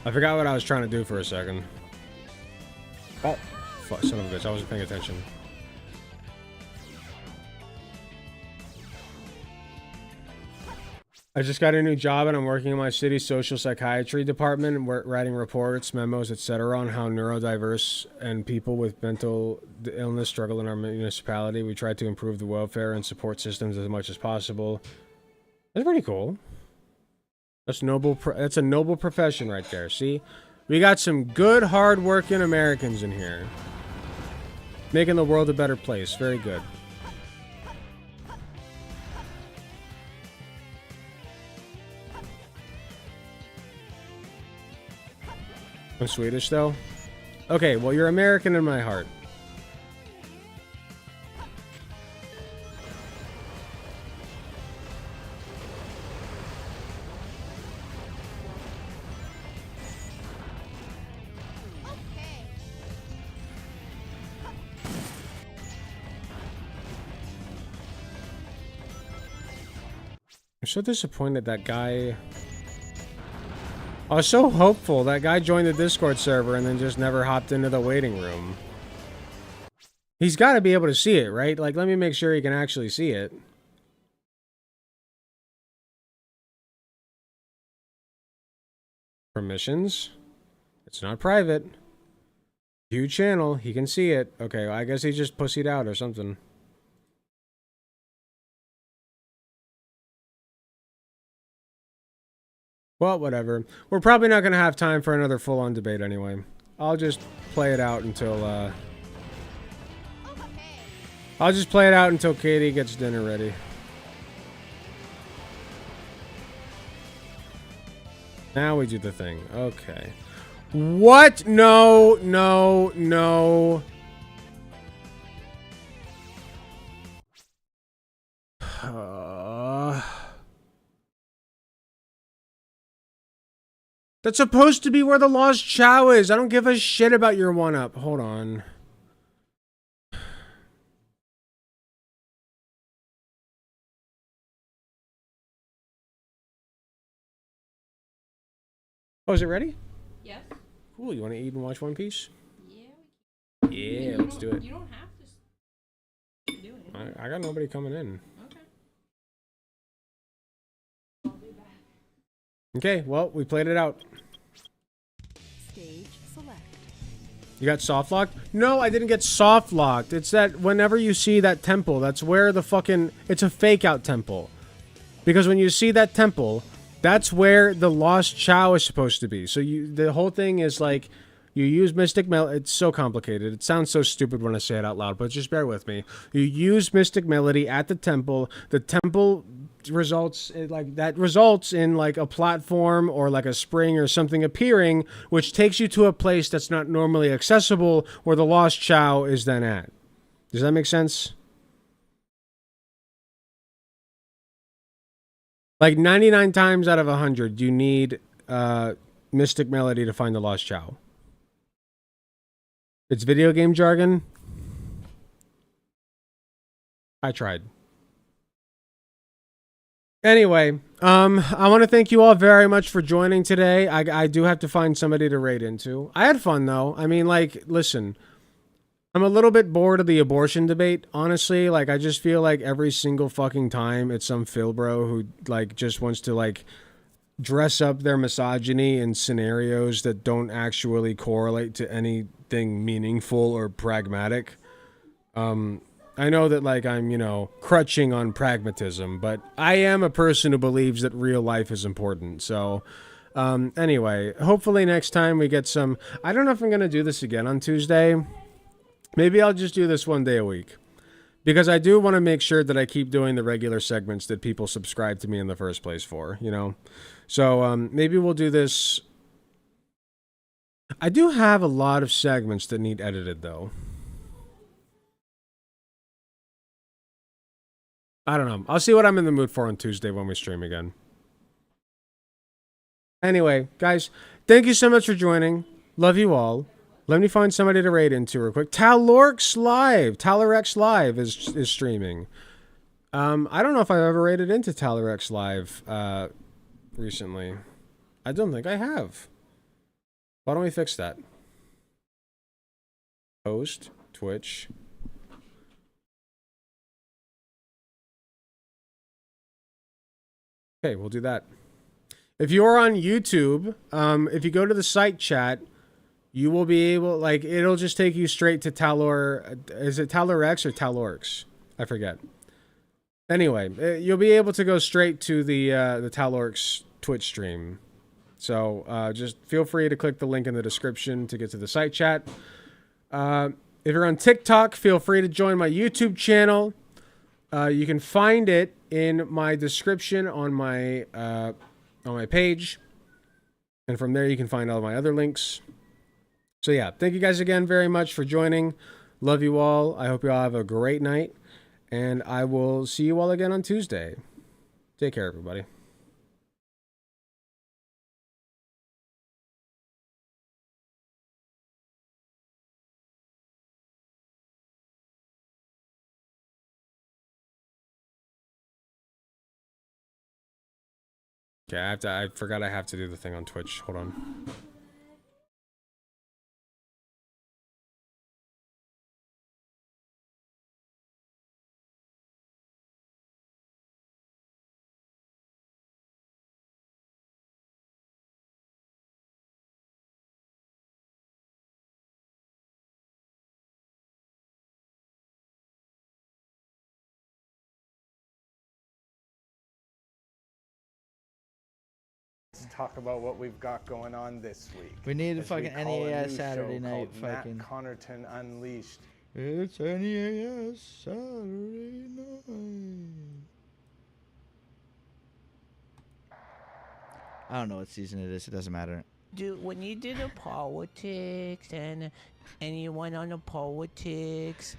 I forgot what I was trying to do for a second. Oh, fuck, son of a bitch, I wasn't paying attention. I just got a new job and I'm working in my city's social psychiatry department, writing reports, memos, etc. on how neurodiverse and people with mental illness struggle in our municipality. We try to improve the welfare and support systems as much as possible. That's pretty cool. That's noble. That's a noble profession right there. See, we got some good, hard-working Americans in here, making the world a better place. Very good. I'm Swedish, though? Okay, well, you're American in my heart. I'm so disappointed that guy... I was so hopeful. That guy joined the Discord server and then just never hopped into the waiting room. He's got to be able to see it, right? Like, let me make sure he can actually see it. Permissions. It's not private. View channel. He can see it. Okay, well, I guess he just pussied out or something. Well, whatever. We're probably not going to have time for another full-on debate anyway. I'll just play it out until, I'll just play it out until Katie gets dinner ready. Now we do the thing. Okay. What? No, no, no. That's supposed to be where the Lost Chow is. I don't give a shit about your one-up. Hold on. Oh, is it ready? Yes. Cool. You want to eat and watch One Piece? Yeah. Yeah, let's do it. You don't have to do it. I got nobody coming in. Okay. Okay, well, we played it out. Stage select. You got soft locked? No, I didn't get soft locked. It's that whenever you see that temple, that's where the fucking... It's a fake out temple. Because when you see that temple, that's where the Lost Chow is supposed to be. So the whole thing is like... You use Mystic Melody. It's so complicated. It sounds so stupid when I say it out loud, but just bear with me. You use Mystic Melody at the temple. The temple results in like a platform or like a spring or something appearing, which takes you to a place that's not normally accessible, where the Lost Chow is then at. Does that make sense? Like 99 times out of 100, you need Mystic Melody to find the Lost Chow. It's video game jargon. I tried. Anyway, I want to thank you all very much for joining today. I do have to find somebody to raid into. I had fun, though. I mean, like, listen. I'm a little bit bored of the abortion debate, honestly. Like, I just feel like every single fucking time it's some Phil bro who, like, just wants to, like... dress up their misogyny in scenarios that don't actually correlate to anything meaningful or pragmatic. I know that, like, I'm, you know, crutching on pragmatism, but I am a person who believes that real life is important. So, anyway, hopefully next time we get some... I don't know if I'm going to do this again on Tuesday. Maybe I'll just do this one day a week. Because I do want to make sure that I keep doing the regular segments that people subscribe to me in the first place for, you know? So maybe we'll do this. I do have a lot of segments that need edited, though. I don't know. I'll see what I'm in the mood for on Tuesday when we stream again. Anyway, guys, thank you so much for joining. Love you all. Let me find somebody to raid into real quick. Talorx Live. Talorx Live is streaming. I don't know if I've ever raided into Talorx Live recently. I don't think I have. Why don't we fix that? Host, Twitch. Okay, we'll do that. If you're on YouTube, if you go to the site chat, you will be able, like, it'll just take you straight to Talor. Is it Talorx or Talorx? I forget. Anyway, you'll be able to go straight to the Talorx Twitch stream. So just feel free to click the link in the description to get to the site chat. If you're on TikTok, feel free to join my YouTube channel. You can find it in my description on my page. And from there, you can find all my other links. So yeah, thank you guys again very much for joining. Love you all. I hope you all have a great night. And I will see you all again on Tuesday. Take care, everybody. Okay, I forgot I have to do the thing on Twitch. Hold on. Let's talk about what we've got going on this week. We need a As fucking we call a NEAS new Saturday show night called Matt fucking. Connerton Unleashed. It's NEAS Saturday night. I don't know what season it is. It doesn't matter. Dude, when you did the politics and you went on the politics